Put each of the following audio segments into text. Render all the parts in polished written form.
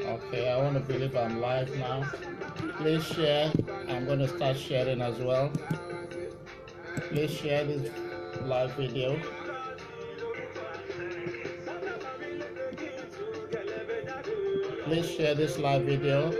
Okay, I want to believe I'm live now. Please share. I'm going to start sharing as well. Please share this live video. Please share this live video.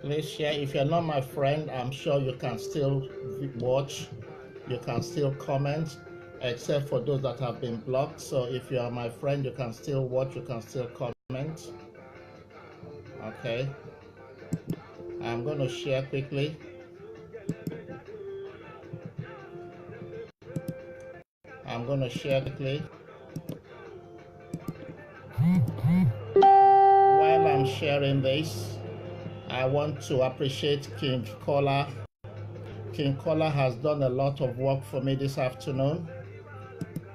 Please share. If you're not my friend, I'm sure you can still watch. You can still comment, except for those that have been blocked. So if you are my friend, you can still watch. You can still comment. Okay. I'm going to share quickly. I'm going to share quickly. While I'm sharing this, I want to appreciate King Kola. King Kola has done a lot of work for me this afternoon.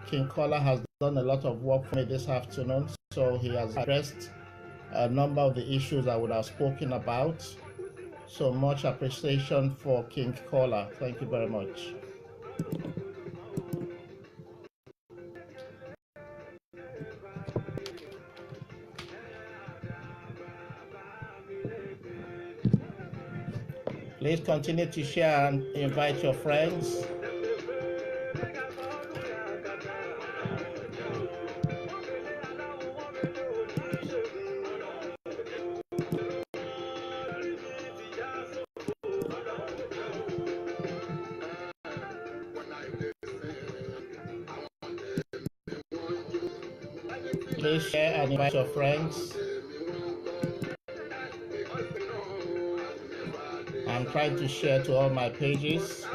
King Kola has done a lot of work for me this afternoon, so he has addressed a number of the issues I would have spoken about. So much appreciation for King Kola. Thank you very much. Please continue to share and invite your friends. Please share and invite your friends. I'm trying to share to all my pages.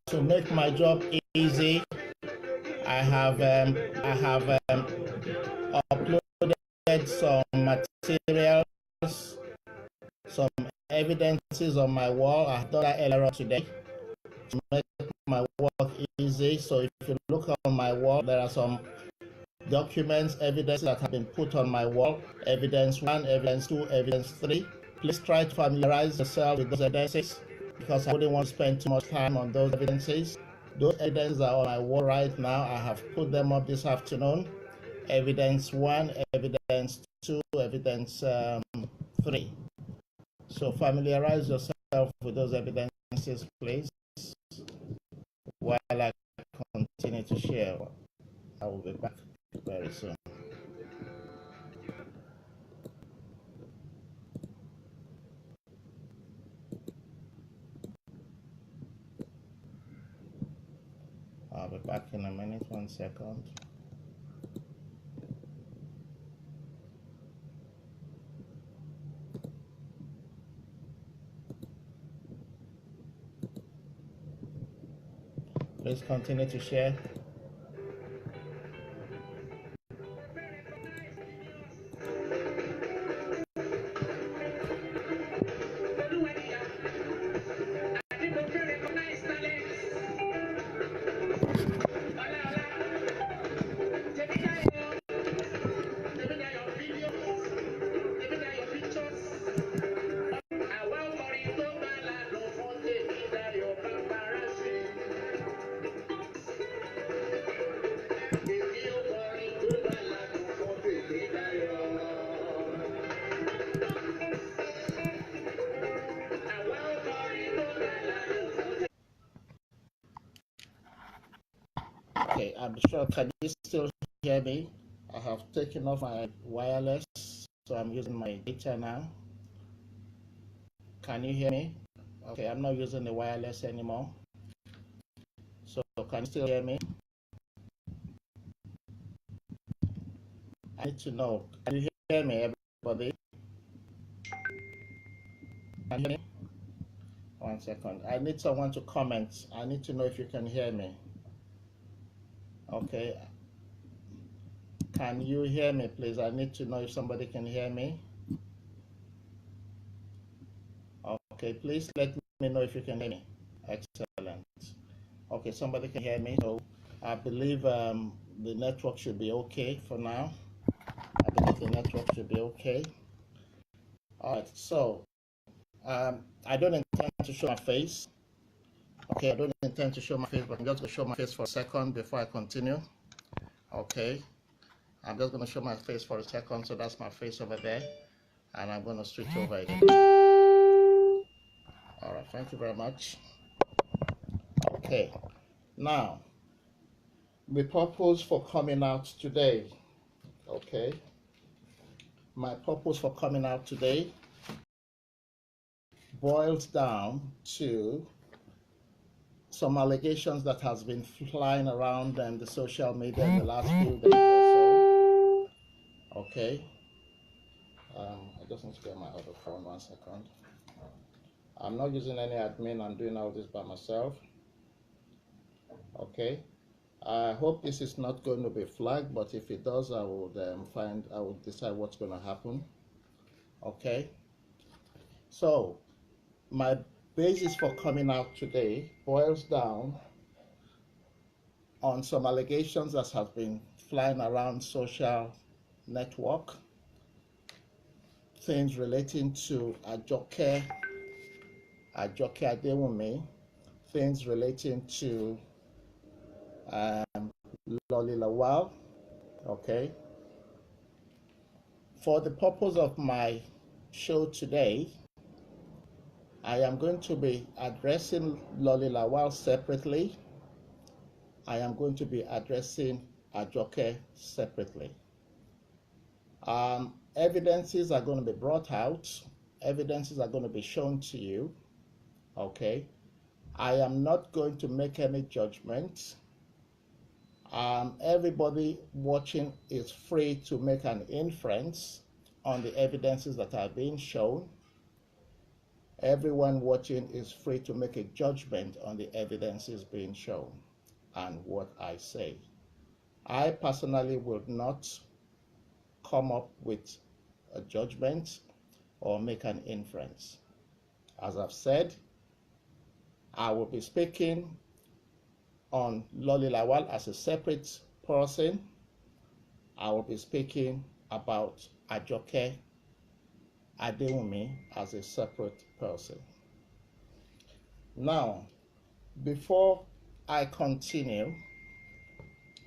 To make my job easy, I have uploaded some materials, some evidences on my wall. I've done that earlier today to make my work easy. So if you look on my wall, there are some documents, evidences that have been put on my wall. Evidence 1, evidence 2, evidence 3. Please try to familiarize yourself with those evidences, because I wouldn't want to spend too much time on those evidences. Those evidences are on my wall right now. I have put them up this afternoon. Evidence 1, evidence 2, evidence 3. So familiarize yourself with those evidences, please, while I continue to share. I will be back very soon. I'll be back in a minute, 1 second. Please continue to share. Okay, I'm sure, can you still hear me? I have taken off my wireless, so I'm using my data now. Can you hear me? Okay, I'm not using the wireless anymore. So can you still hear me? I need to know. Can you hear me, everybody? Can you hear me? 1 second. I need someone to comment. I need to know if you can hear me. Okay. Can you hear me, please? I need to know if somebody can hear me. Okay, please let me know if you can hear me. Excellent. Okay, somebody can hear me. So I believe the network should be okay for now. I believe the network should be okay. All right, so I don't intend to show my face. Okay, I don't intend to show my face, but I'm just going to show my face for a second before I continue. Okay, I'm just going to show my face for a second. So that's my face over there. And I'm going to switch over again. All right, thank you very much. Okay, now, the purpose for coming out today. Okay, my purpose for coming out today boils down to some allegations that has been flying around in the social media in the last few days or so. Okay, I just need to get my other phone 1 second. I'm not using any admin. I'm doing all this by myself. Okay, I hope this is not going to be flagged, but if it does, I will decide what's going to happen. Okay, so my basis for coming out today boils down on some allegations that have been flying around social network, things relating to Adewunmi, Adewunmi, things relating to LAWAL. Okay. For the purpose of my show today, I am going to be addressing LAWAL separately. I am going to be addressing Adewunmi separately. Evidences are going to be brought out. Evidences are going to be shown to you. Okay. I am not going to make any judgment. Everybody watching is free to make an inference on the evidences that are being shown. Everyone watching is free to make a judgment on the evidences being shown and what I say. I personally will not come up with a judgment or make an inference. As I've said, I will be speaking on LAWAL as a separate person. I will be speaking about Adewunmi as a separate person. Now, before I continue,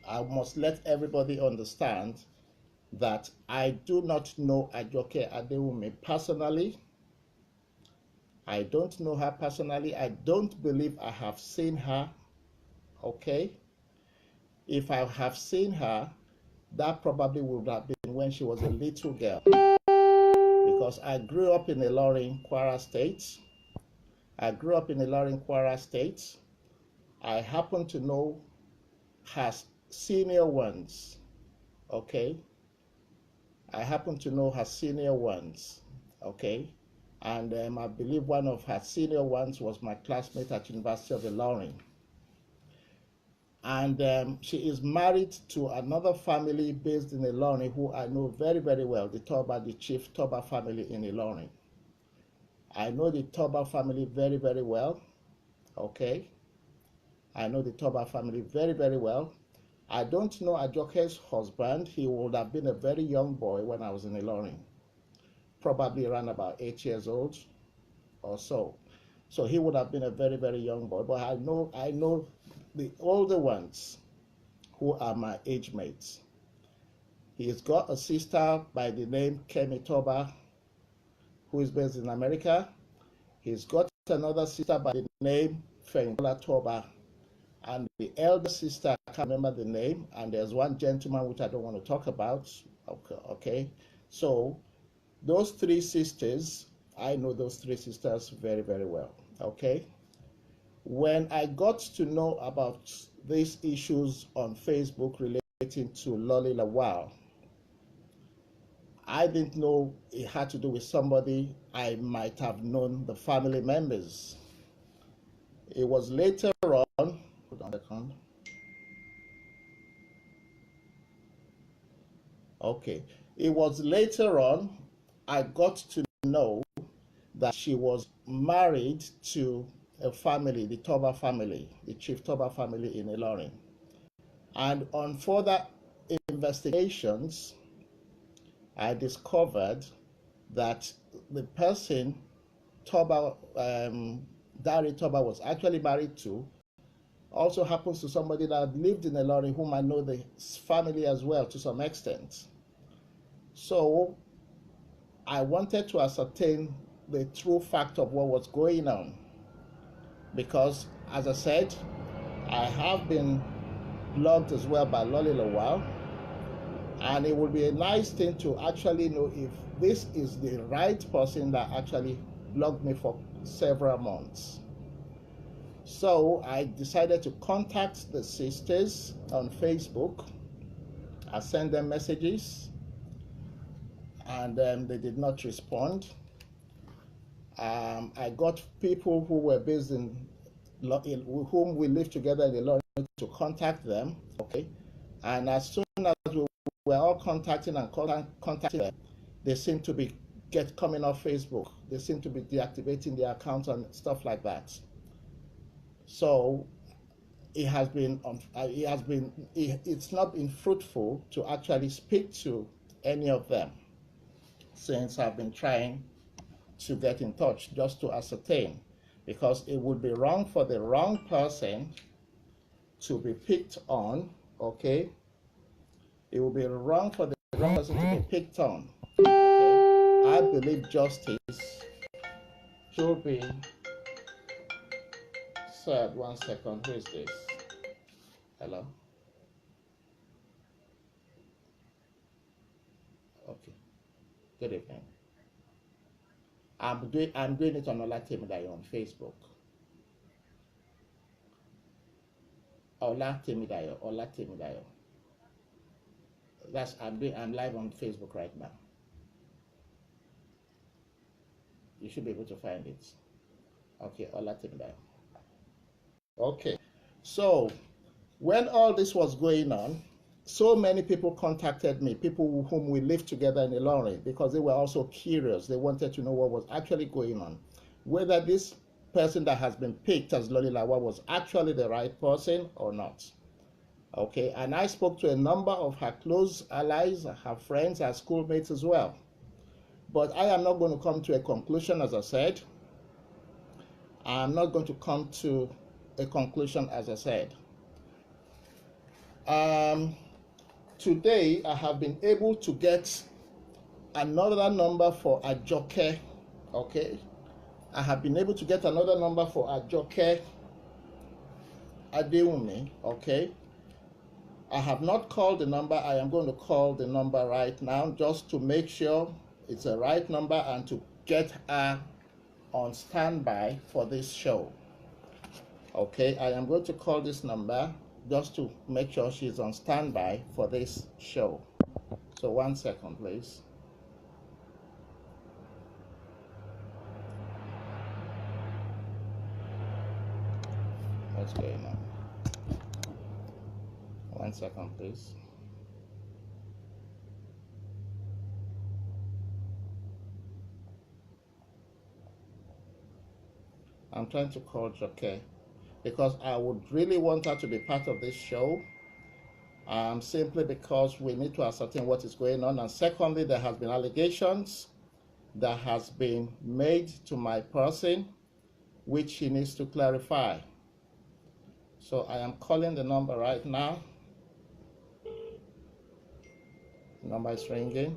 I must let everybody understand that I do not know Adewunmi personally. I don't know her personally. I don't believe I have seen her. Okay? If I have seen her, that probably would have been when she was a little girl. Because I grew up in Ilorin, Kwara State. I happen to know her senior ones. Okay? I happen to know her senior ones. Okay? And I believe one of her senior ones was my classmate at University of Ilorin. And she is married to another family based in Ilorin who I know very, very well, the Chief Toba family in Ilorin. I know the Toba family very, very well. Okay? I know the Toba family very, very well. I don't know Adewunmi's husband. He would have been a very young boy when I was in Ilorin, probably around about 8 years old or so. So he would have been a very, very young boy. But I know the older ones who are my age mates. He's got a sister by the name Kemi Toba, who is based in America. He's got another sister by the name Fengola Toba. And the elder sister, I can't remember the name. And there's one gentleman which I don't want to talk about. Okay. So those three sisters, I know those three sisters very, very well. Okay. When I got to know about these issues on Facebook relating to LAWAL. I didn't know it had to do with somebody I might have known the family members. It was later on, hold on a second. Okay, it was later on I got to know that she was married to a family, the Toba family, the Chief Toba family in Ilorin. And on further investigations, I discovered that the person Toba, Dari Toba was actually married to also happens to somebody that lived in Ilorin, whom I know the family as well to some extent. So I wanted to ascertain the true fact of what was going on, because, as I said, I have been blogged as well by LAWAL, and it would be a nice thing to actually know if this is the right person that actually blogged me for several months. So I decided to contact the sisters on Facebook. I sent them messages, and they did not respond. I got people who were based in whom we lived together in the Lord to contact them, okay? And as soon as we were all contacting them, they seem to be coming off Facebook. They seem to be deactivating their accounts and stuff like that. So it's not been fruitful to actually speak to any of them since I've been trying to get in touch just to ascertain, because it would be wrong for the wrong person to be picked on, okay? It would be wrong for the wrong person to be picked on, okay? I believe justice should be served. 1 second, who is this? Hello? Okay, good evening. I'm doing it on Olatemidayo on Facebook. Olatemidayo. I'm live on Facebook right now. You should be able to find it. Okay, Olatemidayo. Okay, so when all this was going on, so many people contacted me, people whom we lived together in Ilorin, because they were also curious. They wanted to know what was actually going on, whether this person that has been picked as Lolilawa was actually the right person or not. Okay, and I spoke to a number of her close allies, her friends, her schoolmates as well. But I am not going to come to a conclusion, as I said. I'm not going to come to a conclusion, as I said. Today, I have been able to get another number for Ajoke, okay? I have been able to get another number for Ajoke Adewunmi, okay? I have not called the number. I am going to call the number right now just to make sure it's the right number and to get her on standby for this show. Okay, I am going to call this number just to make sure she's on standby for this show. So 1 second, please. What's going on? 1 second, please. I'm trying to call Joke because I would really want her to be part of this show, simply because we need to ascertain what is going on. And secondly, there has been allegations that has been made to my person, which she needs to clarify. So I am calling the number right now. The number is ringing.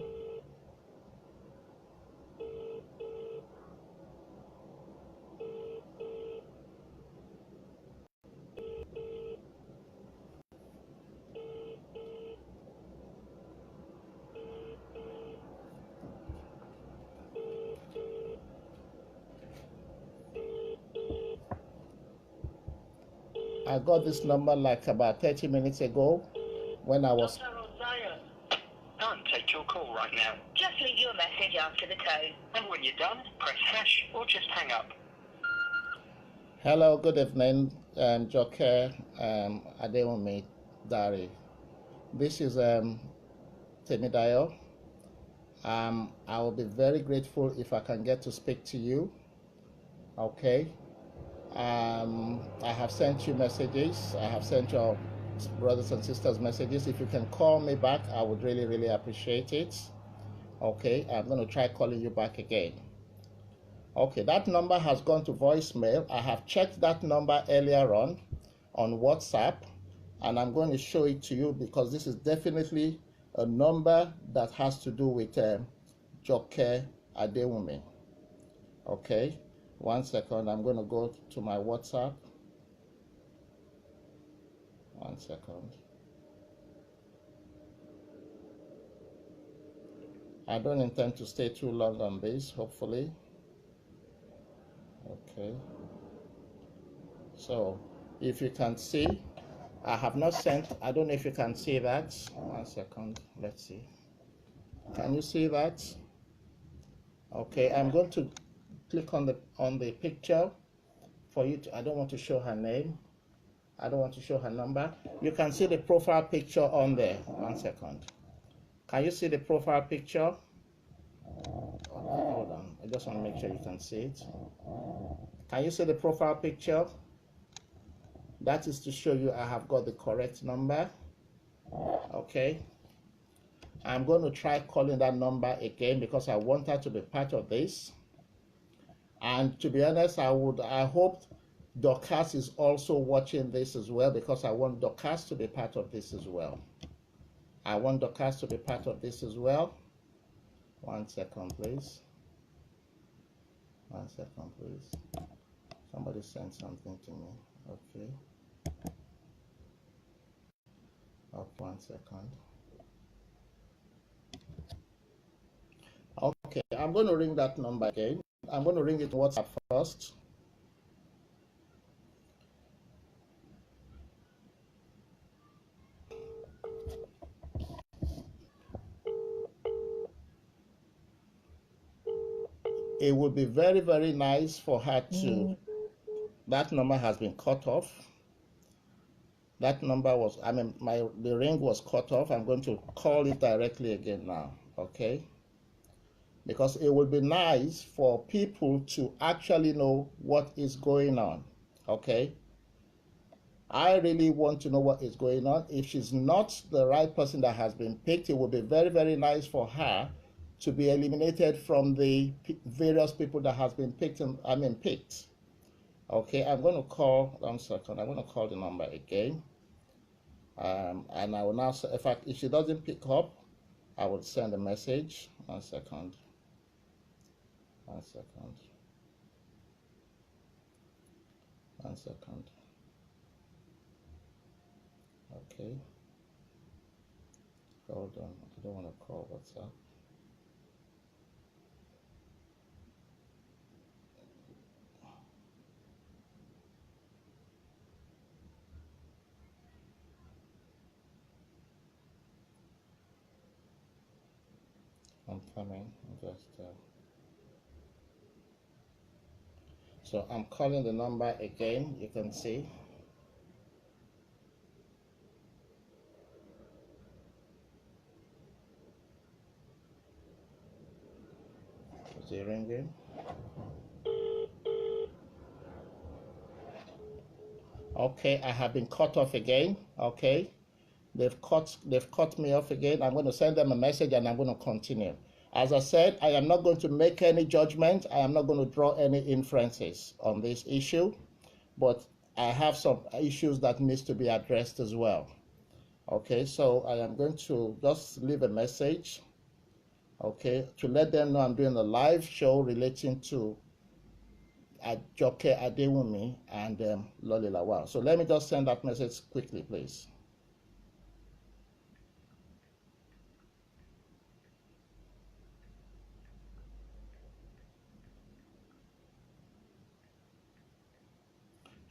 I got this number like about 30 minutes ago when I was... Can't take your call right now. Just leave your message after the tone. And when you're done, press hash or just hang up. Hello, good evening, Joke, Adewunmi, Dari. This is Temidayo. I will be very grateful if I can get to speak to you. Okay. I have sent you messages. I have sent your brothers and sisters messages. If you can call me back, I would really, really appreciate it. Okay, I'm going to try calling you back again. Okay, that number has gone to voicemail. I have checked that number earlier on WhatsApp, and I'm going to show it to you because this is definitely a number that has to do with Joke Adewunmi. Okay, 1 second. I'm going to go to my WhatsApp. 1 second. I don't intend to stay too long on this, hopefully. Okay. So, if you can see, I have not sent, I don't know if you can see that. 1 second, let's see. Can you see that? Okay, I'm going to click on the picture for you to, I don't want to show her name. I don't want to show her number. You can see the profile picture on there. 1 second. Can you see the profile picture? Hold on. I just want to make sure you can see it. Can you see the profile picture? That is to show you I have got the correct number. Okay. I'm going to try calling that number again because I want her to be part of this. And to be honest, I hope Dorcas is also watching this as well because I want Dorcas to be part of this as well. I want Dorcas to be part of this as well. 1 second, please. 1 second, please. Somebody sent something to me. Okay. Oh, 1 second. Okay, I'm going to ring that number again. I'm going to ring it WhatsApp first. It would be very, very nice for her to, that number has been cut off. That number was, the ring was cut off. I'm going to call it directly again now, okay? Because it would be nice for people to actually know what is going on, okay? I really want to know what is going on. If she's not the right person that has been picked, it would be very, very nice for her to be eliminated from the various people that has been picked. Picked. Okay, I'm going to call. 1 second. I'm going to call the number again, and I will now. In fact, if she doesn't pick up, I will send a message. 1 second. 1 second. 1 second. Okay. Hold on. I don't want to call WhatsApp. I'm coming. So I'm calling the number again. You can see. Is it ringing? Okay, I have been cut off again. Okay, they've cut me off again. I'm going to send them a message and I'm going to continue. As I said, I am not going to make any judgment. I am not going to draw any inferences on this issue, but I have some issues that needs to be addressed as well. Okay, so I am going to just leave a message, okay, to let them know I'm doing a live show relating to Joke Adewunmi and LAWAL. So let me just send that message quickly, please.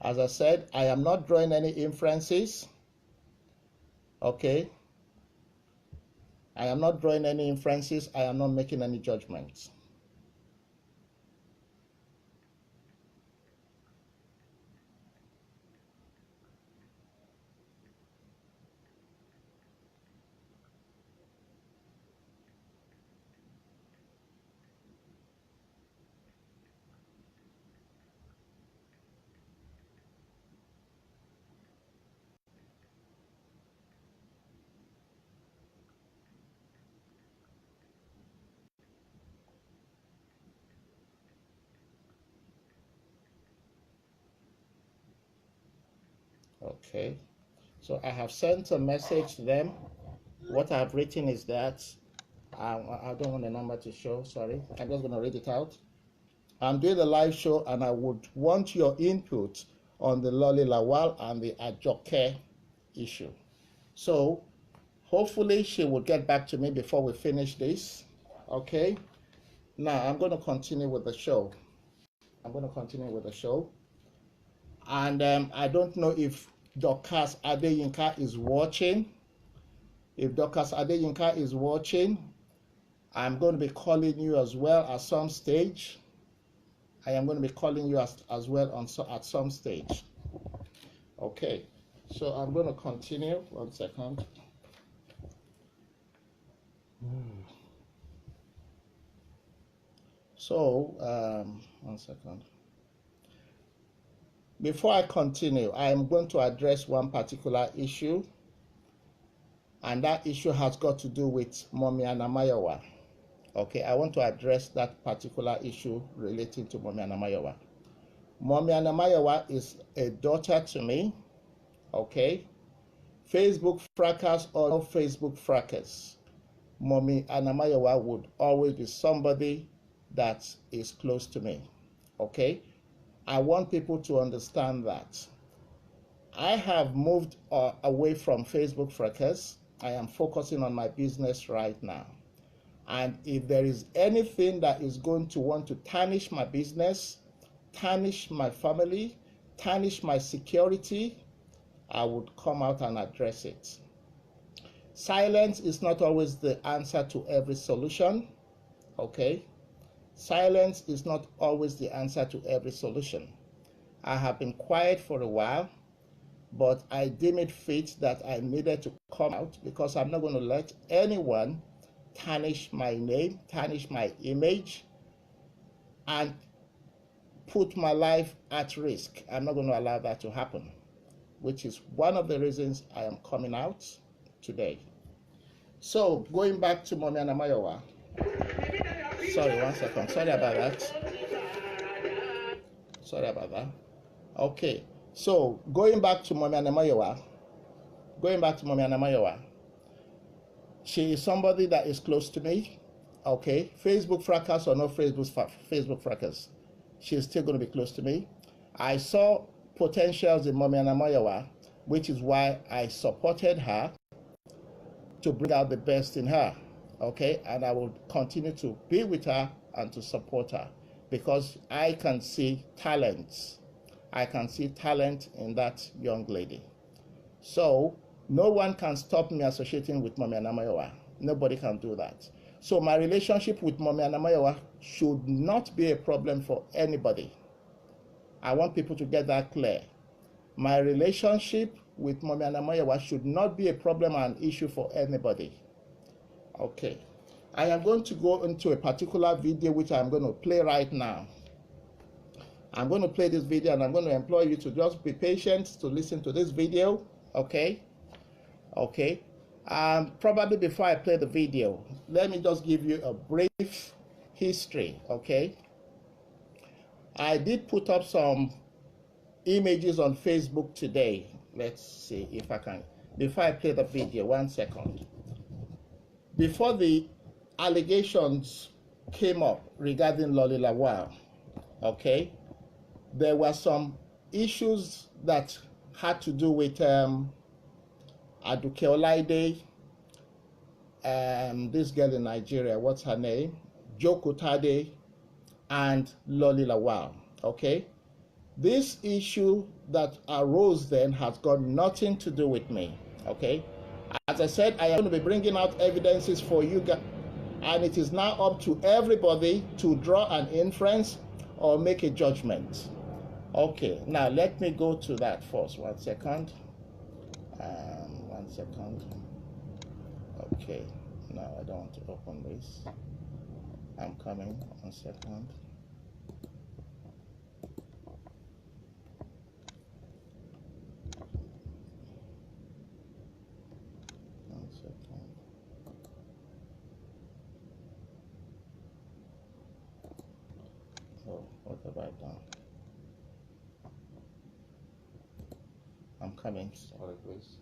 As I said, I am not drawing any inferences. Okay. I am not drawing any inferences. I am not making any judgments. Okay. So I have sent a message to them. What I have written is that I don't want the number to show, sorry. I'm just going to read it out. I'm doing a live show and I would want your input on the LAWAL and the Ajoke issue. So hopefully she will get back to me before we finish this. Okay. Now I'm going to continue with the show. And I don't know if Dorcas Adeyinka is watching. If Dorcas Adeyinka is watching, I'm going to be calling you as well at some stage. I am going to be calling you as well at some stage. Okay, so I'm going to continue. 1 second. So, 1 second. Before I continue, I am going to address one particular issue, and that issue has got to do with Mummy Anamayowa. Okay, I want to address that particular issue relating to Mummy Anamayowa. Mummy Anamayowa is a daughter to me. Okay, Facebook fracas or no Facebook fracas, Mummy Anamayowa would always be somebody that is close to me. Okay, I want people to understand that I have moved away from Facebook fracas. I am focusing on my business right now. And if there is anything that is going to want to tarnish my business, tarnish my family, tarnish my security, I would come out and address it. Silence is not always the answer to every solution. Okay? Silence is not always the answer to every solution. I have been quiet for a while, but I deem it fit that I needed to come out because I'm not going to let anyone tarnish my name, tarnish my image, and put my life at risk. I'm not going to allow that to happen, which is one of the reasons I am coming out today. So, going back to Mummy Anamayowa. Sorry, 1 second. Sorry about that. Okay, so going back to Mummy Anamayowa. She is somebody that is close to me. Okay, Facebook fracas or no Facebook fracas, she is still going to be close to me. I saw potentials in Mummy Anamayowa, which is why I supported her to bring out the best in her. Okay, and I will continue to be with her and to support her because I can see talents. I can see talent in that young lady. So no one can stop me associating with Mummy Anamayowa. Nobody can do that. So my relationship with Mummy Anamayowa should not be a problem for anybody. I want people to get that clear. My relationship with Mummy Anamayowa should not be a problem or an issue for anybody. Okay. I am going to go into a particular video which I'm going to play right now. I'm going to play this video and I'm going to implore you to just be patient to listen to this video. Okay. Okay. Probably before I play the video, let me just give you a brief history. Okay. I did put up some images on Facebook today. Let's see if I can. Before I play the video, 1 second. Before the allegations came up regarding LAWAL, okay, there were some issues that had to do with Aduke Olaide, this girl in Nigeria, what's her name? Joko Tade and LAWAL, okay? This issue that arose then has got nothing to do with me, okay? As I said, I am going to be bringing out evidences for you guys, and it is now up to everybody to draw an inference or make a judgment. Okay, now let me go to that first. 1 second. 1 second. Okay, now I don't want to open this. I'm coming. 1 second. Oh, what have I done? I'm coming. Sorry, please.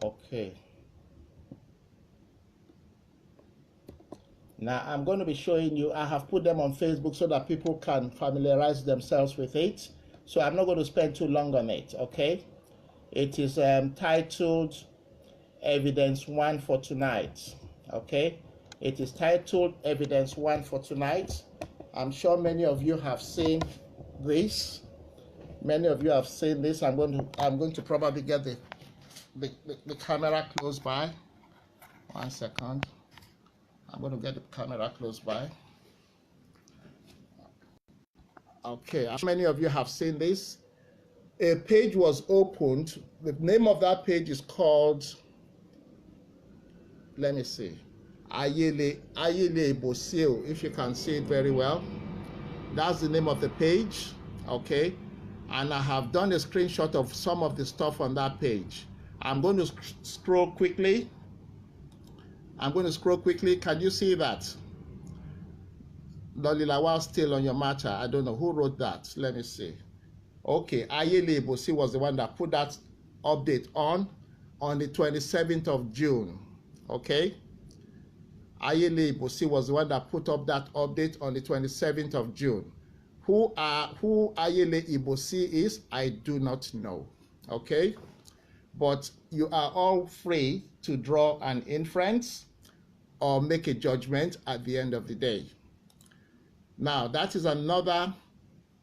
Okay. Now I'm going to be showing you, I have put them on Facebook so that people can familiarize themselves with it. So I'm not going to spend too long on it, okay? It is titled Evidence 1 for Tonight, okay? It is titled Evidence 1 for Tonight. I'm sure many of you have seen this. Many of you have seen this. I'm going to probably get the camera close by. 1 second. I'm going to get the camera close by. Okay, how many of you have seen this? A page was opened. The name of that page is called, let me see, Ayele Bosio, if you can see it very well. That's the name of the page, okay? And I have done a screenshot of some of the stuff on that page. I'm going to scroll quickly. Can you see that? LAWAL still on your matter. I don't know who wrote that. Let me see. Okay, Ayele Bosi was the one that put that update on the 27th of June. Okay? Ayele Bosi was the one that put up that update on the 27th of June. Who Ayele Ibosi is, I do not know. Okay? But you are all free to draw an inference or make a judgment at the end of the day. Now, that is another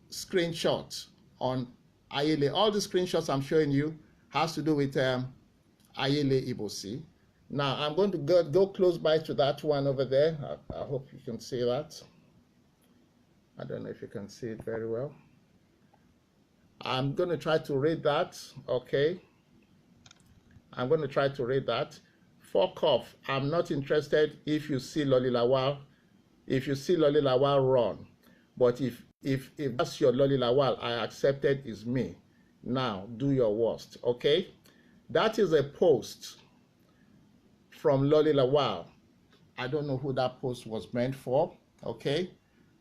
screenshot on Ayele. All the screenshots I'm showing you has to do with Ayele Ibosi. Now, I'm going to go close by to that one over there. I hope you can see that. I don't know if you can see it very well. I'm going to try to read that, okay? I'm going to try to read that. Fuck off. I'm not interested if you see LAWAL. If you see LAWAL, run. But if that's your LAWAL, I accepted is me. Now, do your worst, okay? That is a post from LAWAL. I don't know who that post was meant for, okay?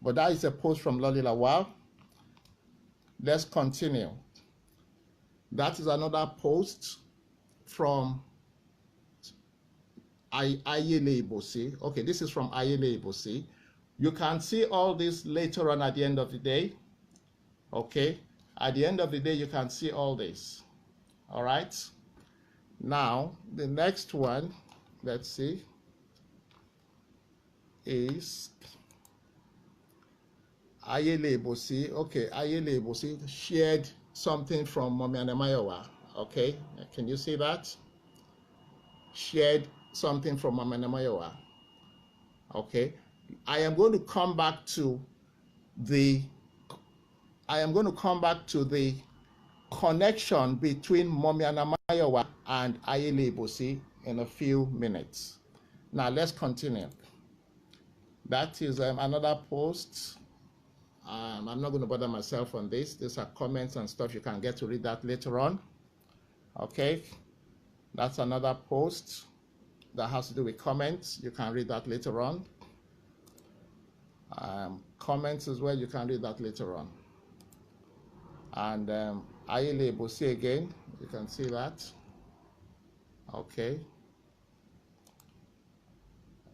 But that is a post from LAWAL. Let's continue. That is another post from Ayele Ibosi. Okay, this is from Ayele Ibosi. You can see all this later on at the end of the day. Okay, at the end of the day, you can see all this. All right. Now, the next one, let's see, is Ayele Ibosi. Okay, Ayele Ibosi shared something from Mummy Anemayowa. Okay, can you see that? Shared something from Mummy Anemayowa. Okay, I am going to come back to the connection between Mummy Anemayowa and Ayele Ibosi in a few minutes. Now let's continue. That is another post. I'm not going to bother myself on this. These are comments and stuff. You can get to read that later on. Okay, that's another post that has to do with comments. You can read that later on. Comments as well, you can read that later on. And Ayele Ibosi again, you can see that. Okay.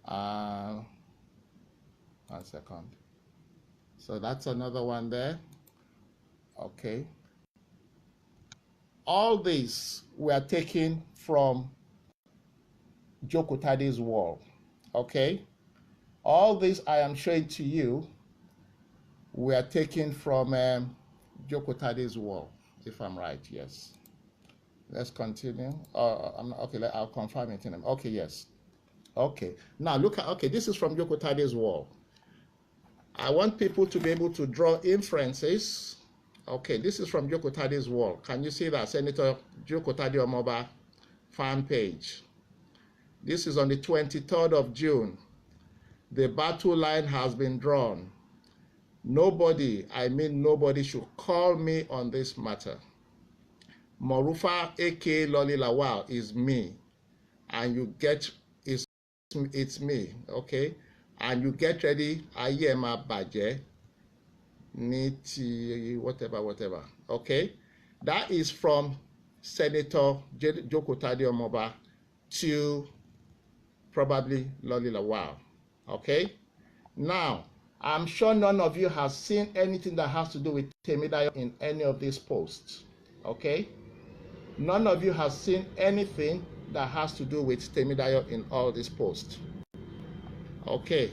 1 second. So that's another one there. Okay. All these were taken from Jokotadi's wall. Okay? All this I am showing to you were taken from Jokotadi's wall, if I'm right, yes. Let's continue. I'm not, okay, I'll confirm it in a minute. Okay, yes. Okay, now look at, okay, this is from Jokotadi's wall. I want people to be able to draw inferences. Okay, this is from Jokotadi's wall. Can you see that? Senator Jokotadi Omoba fan page. This is on the 23rd of June. The battle line has been drawn. Nobody, I mean nobody, should call me on this matter. Morufa aka Loli Lawal is me, and you get it's me, okay? And you get ready. Ayema Baje, Niti, whatever, okay? That is from Senator Jokotadi Omoba to probably Loli Lawal, okay? Now, I'm sure none of you has seen anything that has to do with Temidayo in any of these posts, okay? None of you has seen anything that has to do with Temidayo in all these posts. Okay,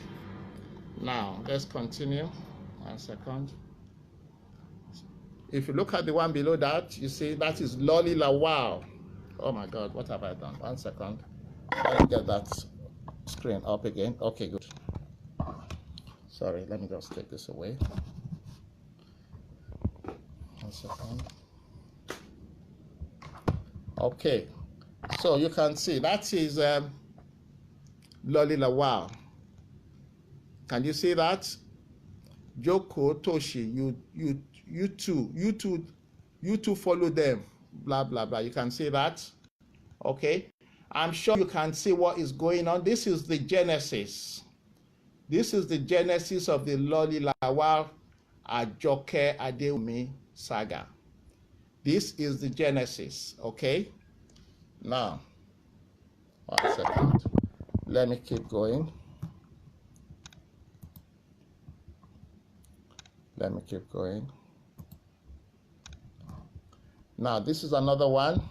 now let's continue. 1 second. If you look at the one below that, you see that is Loli Lawal. Oh my God, what have I done? 1 second. Let me get that screen up again. Okay, good. Sorry, let me just take this away. 1 second. Okay, so you can see that is Loli Lawal. Can you see that? Joko Toshi, you two follow them, blah blah blah. You can see that. Okay, I'm sure you can see what is going on. This is the genesis. This is the genesis of the Loli Lawal Ajoke Adewunmi saga. This is the genesis, okay? Now, 1 second. Let me keep going. Let me keep going. Now, this is another one.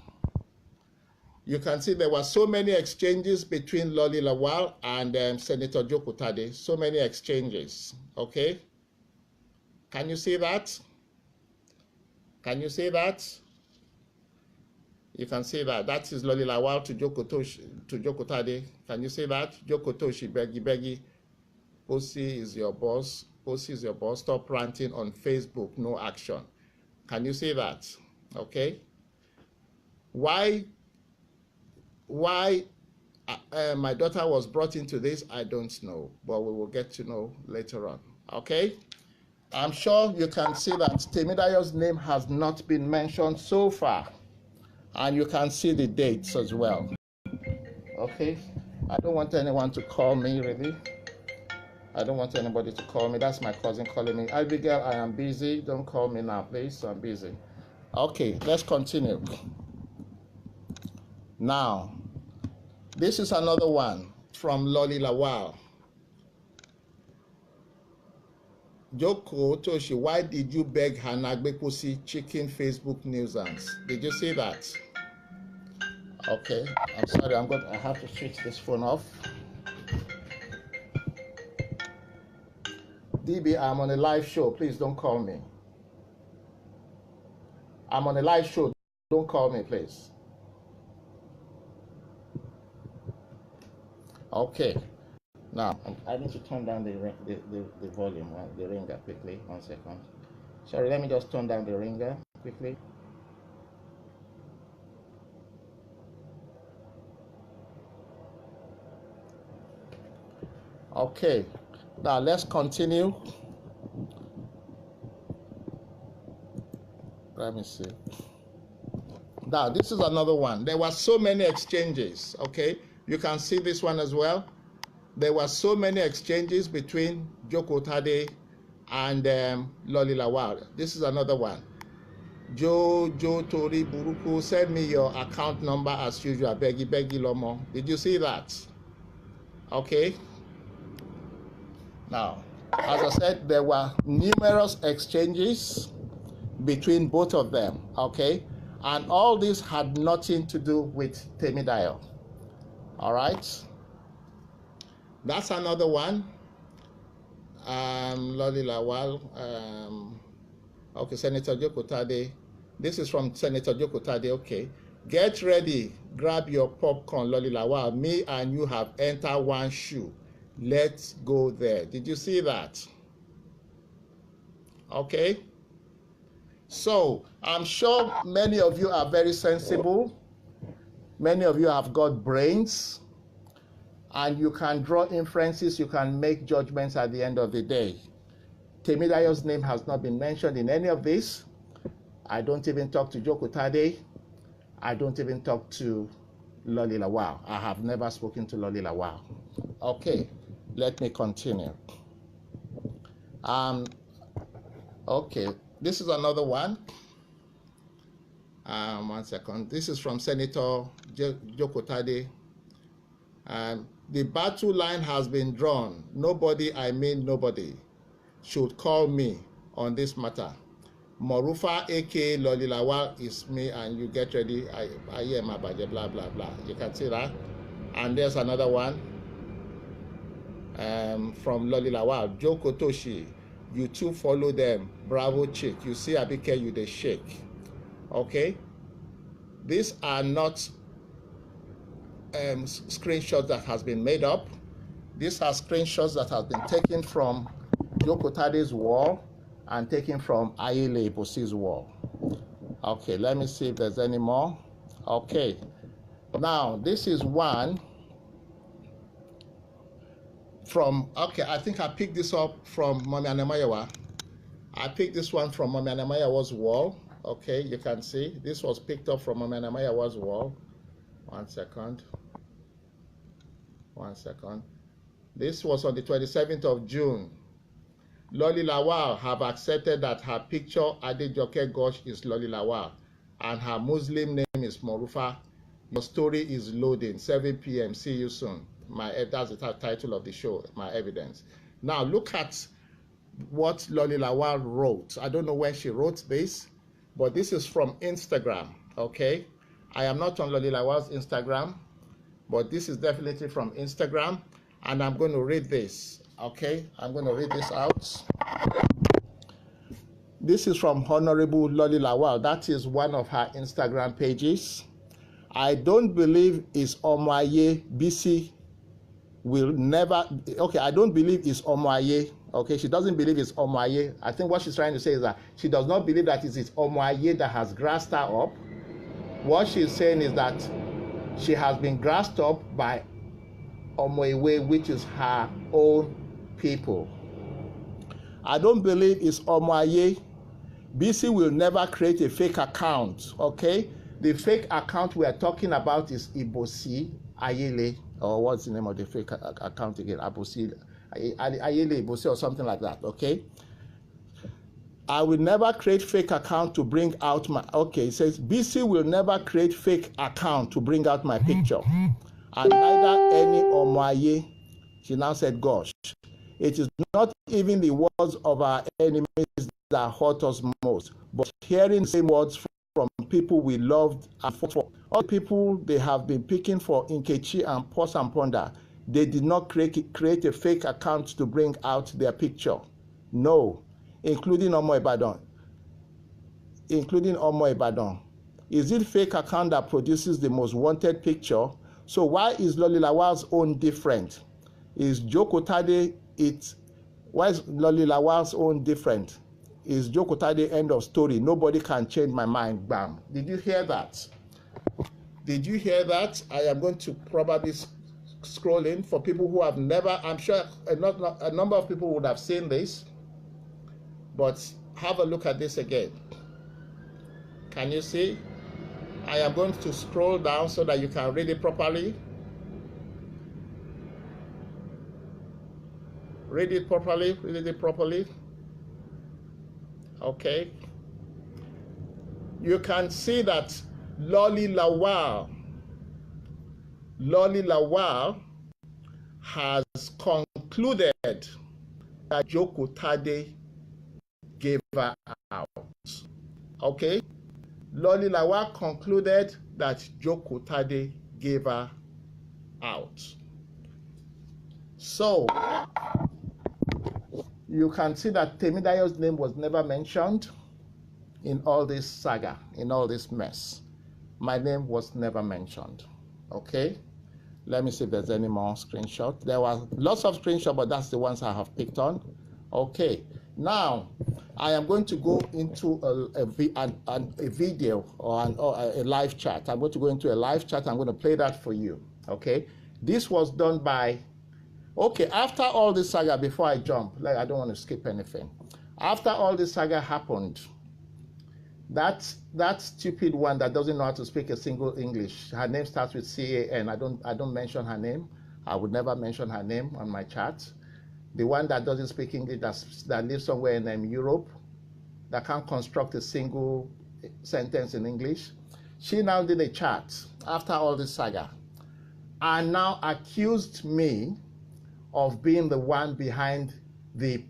You can see there were so many exchanges between Loli Lawal and Senator Jokotadi. So many exchanges, okay? Can you see that? Can you see that? You can see that. That is Loli Lawal to Jokotadi. Can you see that? Jokotoshi, beggy. Posi is your boss. Posi is your boss. Stop ranting on Facebook. No action. Can you see that? Okay. Why my daughter was brought into this, I don't know. But we will get to know later on. Okay. I'm sure you can see that Temidayo's name has not been mentioned so far. And you can see the dates as well. Okay? I don't want anyone to call me, really. I don't want anybody to call me. That's my cousin calling me. Abigail, I am busy. Don't call me now, please. I'm busy. Okay, let's continue. Now, this is another one from Loli Lawal. Joko Toshi, why did you beg Hanagbekosi chicken Facebook nuisance? Did you see that? Okay, I'm sorry, I have to switch this phone off. DB, I'm on a live show. Please don't call me. I'm on a live show. Don't call me, please. Okay. Now, I need to turn down the volume, the ringer quickly. 1 second. Sorry, let me just turn down the ringer quickly. Okay, now let's continue. Let me see. Now, this is another one. There were so many exchanges, okay? You can see this one as well. There were so many exchanges between Jokotadi and Loli Lawal. This is another one. Jojo Tori Buruku, send me your account number as usual. Beggy Lomo. Did you see that? Okay. Now, as I said, there were numerous exchanges between both of them. Okay. And all this had nothing to do with Temidayo. All right. That's another one. Loli Lawal. Okay, Senator Joko Tade. This is from Senator Joko Tade. Okay. Get ready. Grab your popcorn, Loli Lawal. Me and you have entered one shoe. Let's go there. Did you see that? Okay. So I'm sure many of you are very sensible. Many of you have got brains. And you can draw inferences. You can make judgments at the end of the day. Temidayo's name has not been mentioned in any of this. I don't even talk to Joko Tade. I don't even talk to Loli Lawal. I have never spoken to Loli Lawal. Okay, let me continue. Okay, this is another one. 1 second. This is from Senator Joko Tade. The battle line has been drawn. Nobody, I mean nobody, should call me on this matter. Morufa, aka Loli Lawal, is me, and you get ready. I am Abaje, blah, blah, blah. You can see that. And there's another one from Loli Lawal. Joko Toshi, you too follow them. Bravo chick. You see Abike, you the shake. Okay? These are not screenshots that has been made up. These are screenshots that have been taken from Joko Tade's wall and taken from Ayele Ibosi's wall. Okay, let me see if there's any more. Okay, now this is one from, okay, I think I picked this up from Mami Anemayawa. I picked this one from Mami Anemayawa's wall. Okay, you can see this was picked up from Mami Anemayawa's wall. 1 second. 1 second. This was on the 27th of June. Loli Lawal have accepted that her picture Adejoke Gosh is Loli Lawal and her Muslim name is Morufa. Your story is loading. 7 p.m. See you soon. That's the title of the show, my evidence. Now look at what Loli Lawal wrote. I don't know when she wrote this, but this is from Instagram. Okay, I am not on Loli Lawal's Instagram, but this is definitely from Instagram, and I'm going to read this. Okay, I'm going to read this out. This is from Honorable Loli Lawal. That is one of her Instagram pages. I don't believe it's Omoaye BC will never. Okay, I don't believe it's Omoaye. Okay, she doesn't believe it's Omoaye. I think what she's trying to say is that she does not believe that it is Omoaye that has grassed her up. What she's saying is that she has been grassed up by Omoiwe, which is her own people. I don't believe it's Omoaye. BC will never create a fake account, okay? The fake account we are talking about is Ibosi Ayele, or what's the name of the fake account again? Ibosi Ayele Ibosi or something like that, okay? I will never create fake account to bring out my, okay, it says BC will never create fake account to bring out my picture. And neither any Omoaye. She now said, gosh, it is not even the words of our enemies that hurt us most, but hearing the same words from people we loved and fought for. All people they have been picking for Nkechi and Pos and Ponda, they did not create a fake account to bring out their picture. No, including Omo Ibadan. Including Omo Ibadan. Is it fake account that produces the most wanted picture? So why is Loli Lawal's own different? Is Joko Tade it? Why is Loli Lawal's own different? Is Joko Tade end of story? Nobody can change my mind. Bam. Did you hear that? Did you hear that? I am going to probably scroll in for people who have never, I'm sure a number of people would have seen this, but have a look at this again. Can you see? I am going to scroll down so that you can read it properly. Read it properly, read it properly. Okay. You can see that Loli Lawal has concluded that Joko Tade gave her out. Okay? Loli Lawal concluded that Joko Tade gave her out. So you can see that Temidayo's name was never mentioned in all this saga, in all this mess. My name was never mentioned. Okay, let me see if there's any more screenshots. There were lots of screenshots, but that's the ones I have picked on. Okay, now I am going to go into a video or a live chat. I'm going to go into a live chat. I'm going to play that for you. Okay, this was done by, okay, after all this saga, before I jump, like I don't want to skip anything. After all this saga happened, that stupid one that doesn't know how to speak a single English, her name starts with CAN. I don't mention her name. I would never mention her name on my chat. The one that doesn't speak English, that lives somewhere in Europe, that can't construct a single sentence in English. She now did a chat after all this saga and now accused me of being the one behind the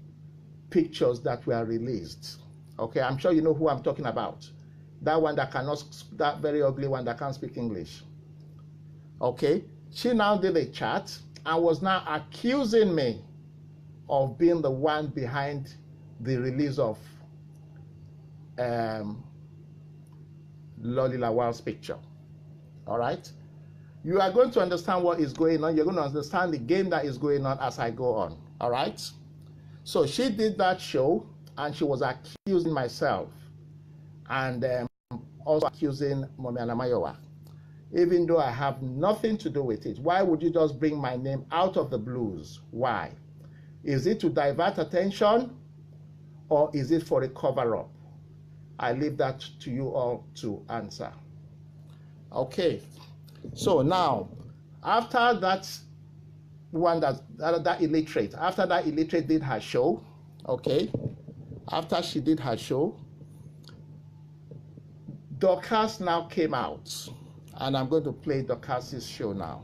pictures that were released. Okay, I'm sure you know who I'm talking about. That one that cannot, that very ugly one that can't speak English. Okay, she now did a chat and was now accusing me of being the one behind the release of LAWAL's picture. All right, you are going to understand what is going on. You're going to understand the game that is going on as I go on. All right, so she did that show and she was accusing myself and also accusing Mummy Anamayowa, even though I have nothing to do with it. Why would you just bring my name out of the blues? Why? Is it to divert attention or is it for a cover-up? I leave that to you all to answer. Okay, so now, after that one, that illiterate, after that illiterate did her show, okay, after she did her show, Dorcas now came out, and I'm going to play Dorcas's show now.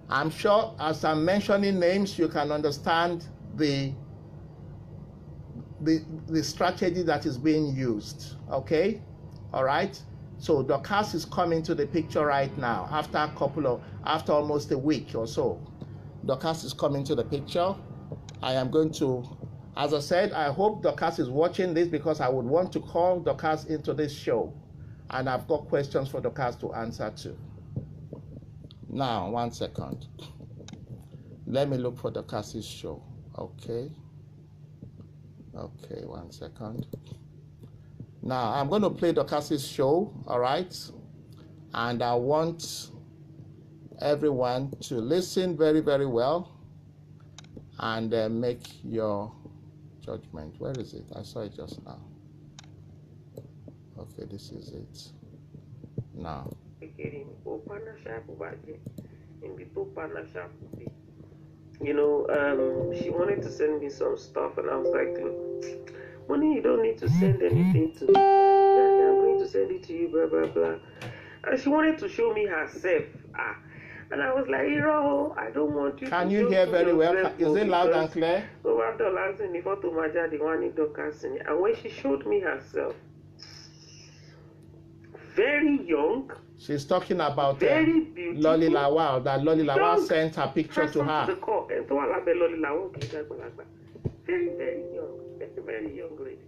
I'm sure as I'm mentioning names, you can understand the strategy that is being used, okay? All right? So Dorcas is coming to the picture right now after almost a week or so. Dorcas is coming to the picture. I am going to, as I said, I hope Dorcas is watching this because I would want to call Dorcas into this show. And I've got questions for Dorcas to answer to. Now, 1 second. Let me look for Dorcas's show. Okay. Okay, 1 second. Now, I'm going to play Dorcas's show, all right? And I want everyone to listen very, very well and make your judgment. Where is it? I saw it just now. Okay, this is it. Now. You know, she wanted to send me some stuff, and I was like, Money, you don't need to send anything to me. I'm going to send it to you, blah, blah, blah. And she wanted to show me herself. And I was like, I don't want you Can you hear very well? Is it loud and clear? And when she showed me herself, very young. She's talking about very beautiful. Loli Lawal, that Loli Lawal sent her picture to her. Very, very young. Very, very young lady.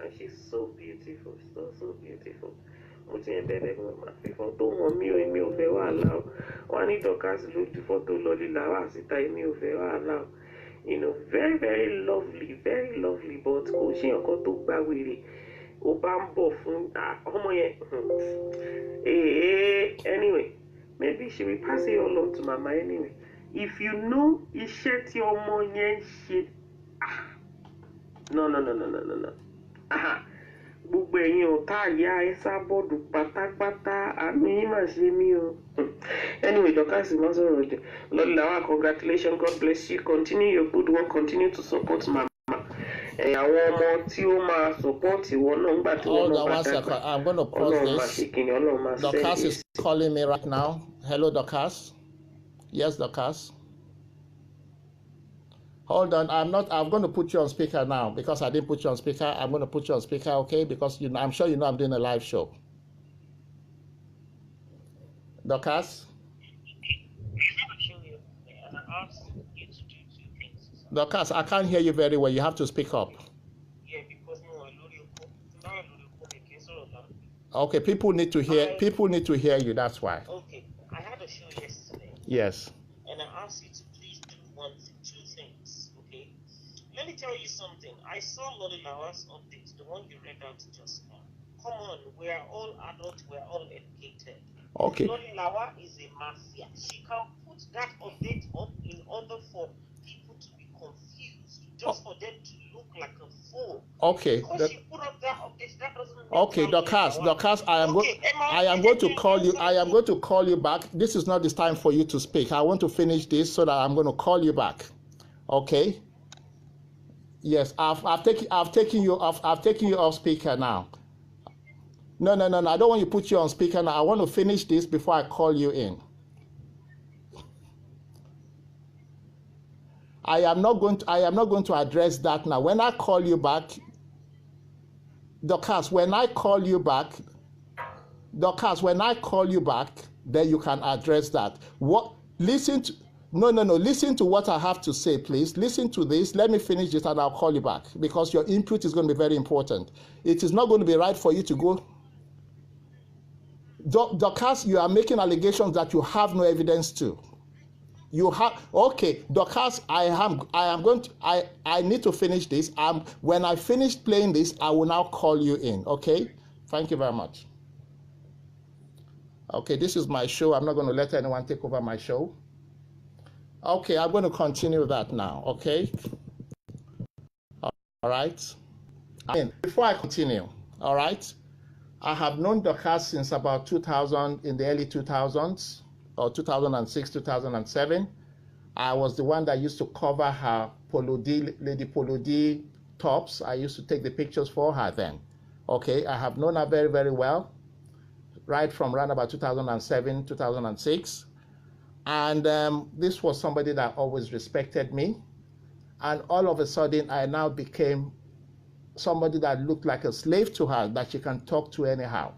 And she's so beautiful. So beautiful. You know, very, very lovely, very lovely. But anyway, maybe she will pass it all on to Mama anyway. If you know, you shut your money shit. No. Anyway, Dorcas is also Lord Lawa, congratulations, God bless you. Continue your good work, continue to support Mama. Hold on 1 second. I'm going to pause this. Dorcas is calling me right now. Hello, Dorcas. Yes, Dorcas. Hold on. I'm going to put you on speaker now because I didn't put you on speaker. I'm going to put you on speaker, okay? Because I'm sure you know I'm doing a live show. Dorcas? ask you to do two things. Dorcas, I can't hear you very well. You have to speak up. Yeah, because Okay, people need to hear you, that's why. Okay, I had a show yesterday. Yes. And I asked you to please do two things, okay? Let me tell you something. I saw Lori Lawal's update, the one you read out just now. Come on, we are all adults, we are all educated. Okay. Lori Lawal is a mafia. She can put that update up in order for people to be confused, just for them to look like a fool. Okay. Because she put up that update, that doesn't mean Okay, Dorcas, I am going to call you. I am going to call you back. This is not the time for you to speak. I want to finish this so that I'm going to call you back. Okay? Yes, I've taken you off speaker now. No. I don't want you to put you on speaker now. I want to finish this before I call you in. I am not going to address that now. When I call you back, Dorcas, when I call you back, then you can address that. Listen to what I have to say, please. Listen to this. Let me finish this and I'll call you back because your input is going to be very important. It is not going to be right for you to go. Dorcas, you are making allegations that you have no evidence to. You have, okay, Dorcas, I need to finish this. When I finish playing this, I will now call you in, okay? Thank you very much. Okay, this is my show. I'm not going to let anyone take over my show. Okay, I'm going to continue that now, okay? All right. Before I continue, all right, I have known Dorcas since about 2000, in the early 2000s, or 2006, 2007. I was the one that used to cover her Lady Polo D tops. I used to take the pictures for her then. Okay, I have known her very, very well, right from around about 2007, 2006. And this was somebody that always respected me. And all of a sudden, I now became somebody that looked like a slave to her, that she can talk to anyhow,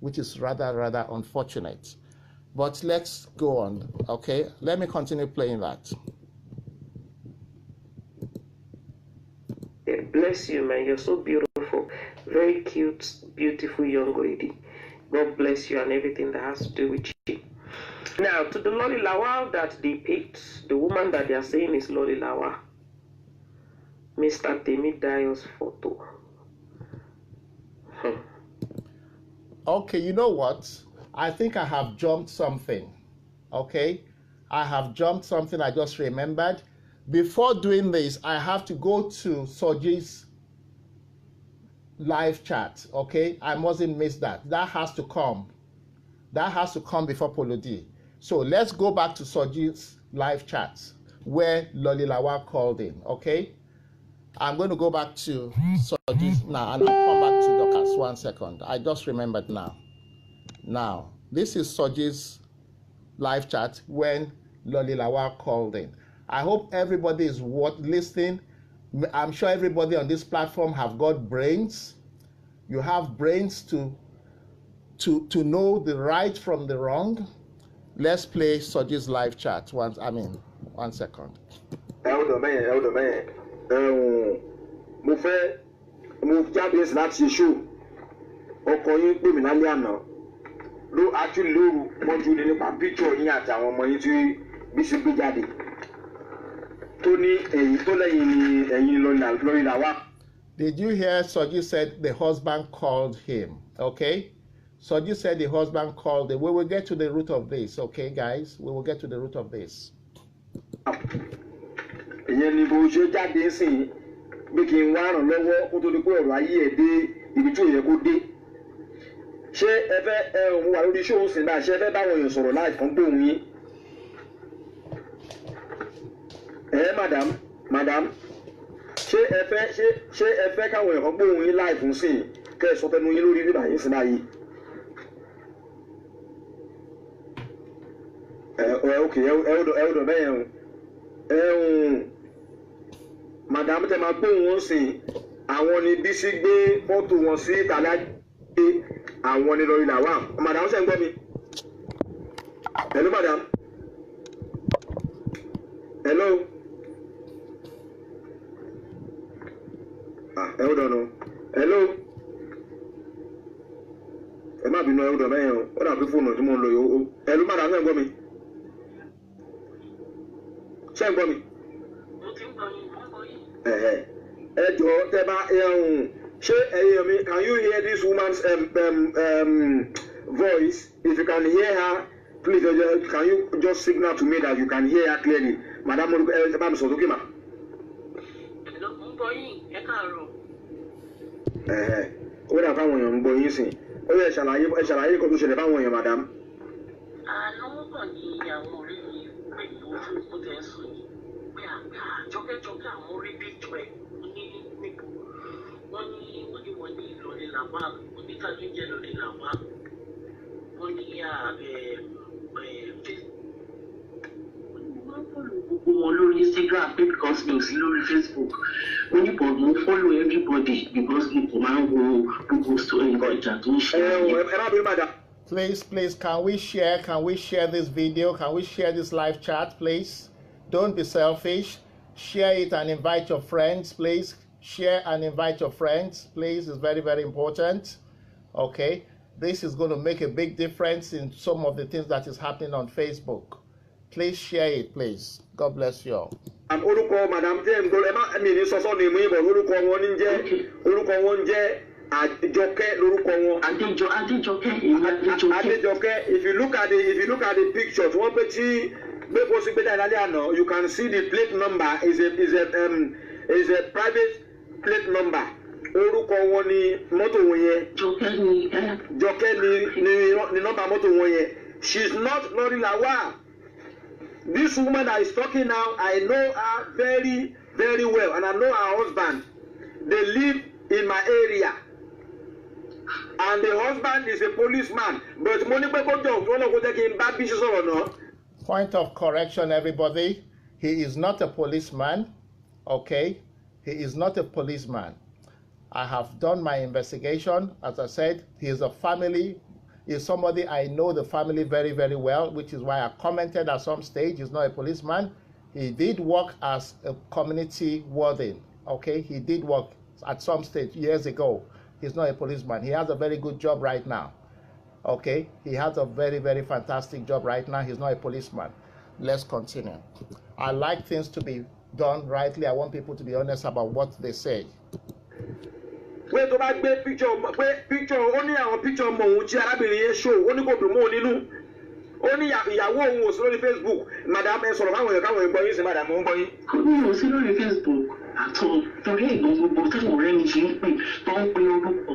which is rather, rather unfortunate. But let's go on, okay? Let me continue playing that. Bless you, man. You're so beautiful. Very cute, beautiful young lady. God bless you and everything that has to do with you. Now, to the Lori Lawal that they picked, the woman that they are saying is Lori Lawal, Mr. Temidayo's photo. Okay, you know what? I think I have jumped something, okay? I have jumped something I just remembered. Before doing this, I have to go to Soji's live chat, okay? I mustn't miss that. That has to come. That has to come before Polo D. So let's go back to Soji's live chat where Lori Lawal called in, okay? I'm going to go back to Soji's now and I'll come back to Dorcas. 1 second. I just remembered now. Now, this is Soji's live chat when Lori Lawal called in. I hope everybody is listening. I'm sure everybody on this platform have got brains. You have brains to know the right from the wrong. Let's play Soji's live chat. 1 second. Elder man. Mo jáde láti show. Ọkọ yín pè mí lálẹ́ àná. Ló actually lóru mọ́jú ní nípa picture yín àti àwọn ọmọ yín tí Bísí gbé jáde. Tó ní ẹ̀yìn tó lẹ́yìn ẹ̀yìn Lori Lawal. Did you hear Soji said the husband called him? Okay? Soji said the husband called him. We will get to the root of this, okay, guys? We will get to the root of this. Ìyẹn ni bó ṣe jáde sìn pé kí n wá ràn lọ́wọ́ kó tó di pé ọ̀rọ̀ ayé ẹ̀ dé ibi tí ò yẹ kó dé. Ṣé ẹ fẹ́ òun wà lórí ṣóò sìn báyìí, ṣé ẹ fẹ́ báwọn èèyàn sọ̀rọ̀ láì fún pé òun yín? Madam, ṣé ẹ fẹ́ káwọn èèyàn gbé òun yín láì fún sìn kẹ́ ẹ sọ tẹnu yín lórí bíbá yín sí báyìí? Okay, ẹ ò dọ̀ bẹ́ẹ̀ yẹn Madam tẹ máa gbóhùn wọn sìn àwọn ni Bísí gbé fọ́tò wọn sí ìtàlá gbé àwọn ni Lori Lawal. Madam ṣe ń gbọ́ mi? Hello madam. Hello. Hold on. Hello. Ẹ má bínú hold on mẹ́yàn. Ó dàbí fóònù tí mo ń lò yìí. Hello, madam, ṣé ń gbọ́ mi? Ṣé ń gbọ́ mi? Ẹ jọ̀ọ́ tẹ́ bá ṣé ẹ̀yin mi, can you hear this woman's voice? If you can hear her, please can you just signal to me that you can hear her clearly? Madam, ẹ bá mi sọ sókè mà. Ó dà fáwọn èèyàn ń gbọ́ yín sìn. Ó yẹ ṣàlàyé kan tó ṣẹlẹ̀ fáwọn èèyàn, madam. Àná wọ́n ní àwọn orí mi pé ìwọ́n fún tẹ̀ ń sùn yìí. Pé jọ́kẹ́jọ́kẹ́ àwọn orí bí jọ ẹ̀ níbo. Wọ́n ní Ìlọrin LAWAL, oníkájú jẹ́ Ìlọrin LAWAL. Wọ́n ní gbogbo wọn lórí Instagram pé because mi ò sí lórí Facebook. Wọ́n ní but mo follow everybody because mo kò máa ń wo gbogbo ìjà tó ń ṣe. Ẹ má bí madam. Please, can we share this video? Can we share this live chat, please? Don't be selfish. Share it and invite your friends, please. Share and invite your friends, please. It's very, very important. Okay? This is going to make a big difference in some of the things that is happening on Facebook. Please share it, please. God bless you all. Orúkọ madam James mi ní sọ́sọ́ ni mo yìnbọn orúkọ wọn ń jẹ́ Àjọkẹ́ lórúkọ wọn. Adéjọkẹ́. If you look at the pictures, wọ́n pé tí gbégbó sí gbéjà ìlàlẹ́ àná, you can see the plate number is a private plate number. Orúkọ wọn ni mọ́tò wọn yẹn. Jọkẹ́ ni nọ́mbà mọ́tò wọn yẹn. She's not Lori LAWAL. This woman that is talking now, I know her very, very well, and I know her husband. They live in my area. And the husband is a policeman. But point of correction, everybody. He is not a policeman. Okay? He is not a policeman. I have done my investigation. As I said, he is a family. He is somebody I know the family very, very well, which is why I commented at some stage. He's not a policeman. He did work as a community warden. Okay? He did work at some stage years ago. He's not a policeman. He has a very good job right now. Okay? He has a very, very fantastic job right now. He's not a policeman. Let's continue. I like things to be done rightly. I want people to be honest about what they say. Wait, tó bá gbé picture ó ní àwọn picture mọ òun tí arábìnrin yẹn show ó ní kò dùn mọ́ nínú. Ó ní ìyàwó òun ò sí lórí Facebook. Madam ẹ sọ̀rọ̀ fáwọn èèyàn káwọn èèyàn gbọ́ yín sí madam ó ń gbọ́ yín. Ó ní ò sí lórí Facebook àtọ̀ torí ìgbọ̀n gbogbo táwọn ọ̀rẹ́ mi ṣe ń pè tó ń pe orúkọ.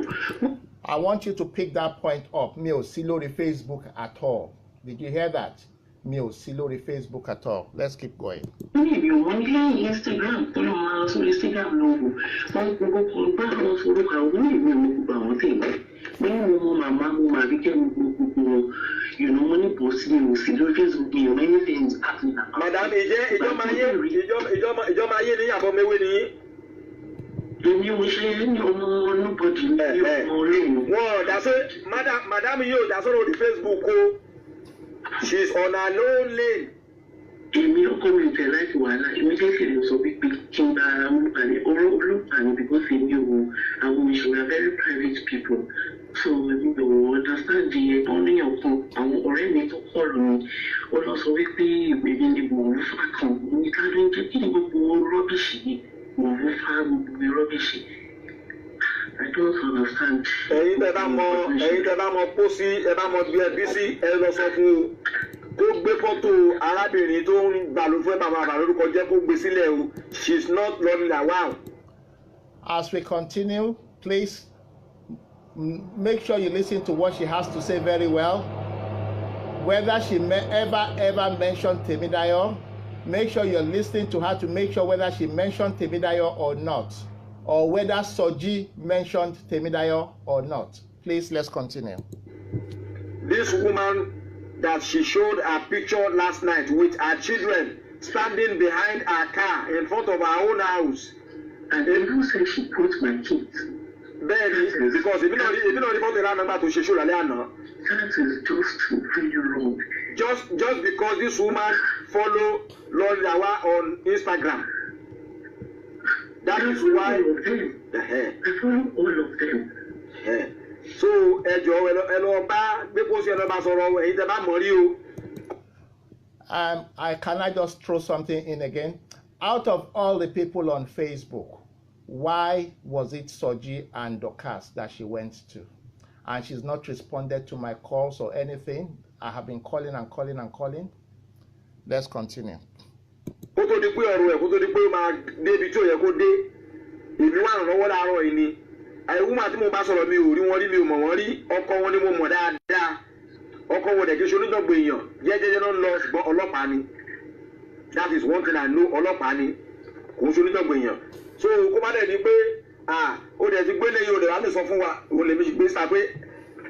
I want you to pick that point up. Mi ò sí lórí Facebook at all. Did you hear that? Mi ò sí lórí Facebook at all. Let's keep going. Ní ìbí wọn ní Instagram tó lọ máa lọ sórí Instagram lọ́wọ́ wọn gbogbo bá wọn sọ̀rọ̀ àwọn ní ìwé wọn gbogbo àwọn tèmi lẹ́yìn wọn màmá mo máa rí kẹ́ gbogbo wọn wọn ní post ní òsì lórí Facebook ní many things happening. Madam ìjọba ayé ní àbọ̀ mẹ́wé ni. Èmi ò ṣe ní ọmọ nobody ní ọmọ olóòwò. Wọ́n dàsó madam yóò dàsó lórí Facebook o. She's on her own lane. Èmi ọkọ mi tẹ̀ láti wàhálà èmi jẹ́ kí n sọ wípé kí n bá olùpàá ní because èmi ò àwọn ìṣòro very private people so èmi ò understand the ọ̀nìyàn kan àwọn ọ̀rẹ́ mi tó kọ̀ lómi ó lọ sọ wípé ìgbèbí ni mò ń fà kan ní ká ló ń jẹ́ kí ni gbogbo rọ́bìṣì yìí mò ń fà gbogbo rọ́bìṣì. I don't understand. Ẹ̀yin tẹ́ bá mọ pósí ẹ bá mọ bí ẹbí sí ẹ lọ sọ fún o. Kó gbé fọ́tò arábìnrin tó ń balùwẹ̀ bàbá lórúkọ jẹ́ kó gbé sílẹ̀ o. She's not Lori LAWAL. As we continue, please make sure you listen to what she has to say very well. Whether she may ever mention Temidayo, make sure you're listening to her to make sure whether she mentioned Temidayo or not, or whether Soji mentioned Temidayo or not. Please, let's continue. This woman that she showed her picture last night with her children standing behind her car in front of her own house. And who said she put my kids? Bẹ́ẹ̀ni, because if you know the photo number to ṣe ṣó lálẹ́ àná. That is just really wrong. Just because this woman follow Lord Lawa on Instagram. That is why. All of them. I follow all of them. So, I can I just throw something in again? Out of all the people on Facebook, why was it Soji and Dorcas that she went to? And she's not responded to my calls or anything. I have been calling and calling and calling. Let's continue. That is one thing I know. So, come on, ó dẹ̀ ti gbélé yóò dẹ̀ wá lè sọ fún wa ó lè méjì gbé sápé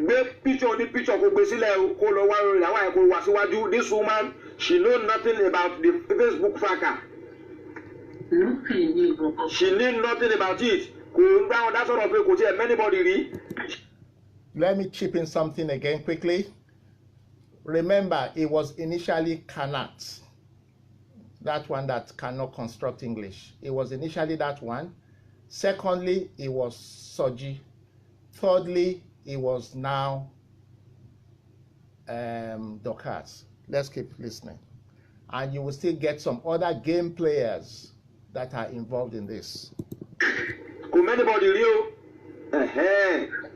gbé picture ní picture kó gbé sílẹ̀ kó lọ wá ìyàwó ẹ̀ kó wá síwájú. This woman, she know nothing about the Facebook tracker. She knew nothing about it. Kò ń gbá wọn dá sọ̀rọ̀ pé kò tiẹ̀ anybody rí. Let me chip in something again quickly. Remember, it was initially Kanat, that one that cannot construct English. It was initially that one. Secondly, it was Soji. Thirdly, it was now Dorcas. Let's keep listening. And you will still get some other game players that are involved in this. Anybody real?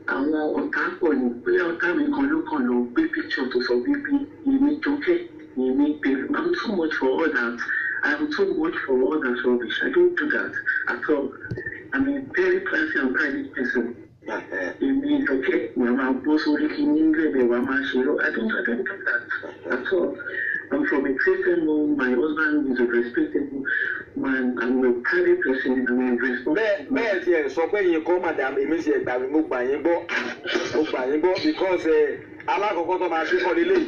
Àwọn ọ̀tá pọ̀ ní pé ọ̀tá mi kan ló kàn lọ gbé picture tó sọ wípé èmi jókè èmi bẹ̀rù. I'm too much for all that. I'm too much for all that rubbish. I don't do that at all. I'm a very classy and private person. Èmi jókè wà máa bọ́ sórí kí ní lẹ́bẹ̀ wà máa ṣe lọ. I don't do that at all. I'm from a Christian home. My husband is a respectable man. I'm a private person. I'm a responsible. Bẹ́ẹ̀ ti ẹ̀ sọ pé yín kọ́ madam èmi ti ẹ̀ gbà mí mo gbà yín gbọ́ because alákọ̀ọ́kọ́ tó máa ṣe kọ́ lélẹ̀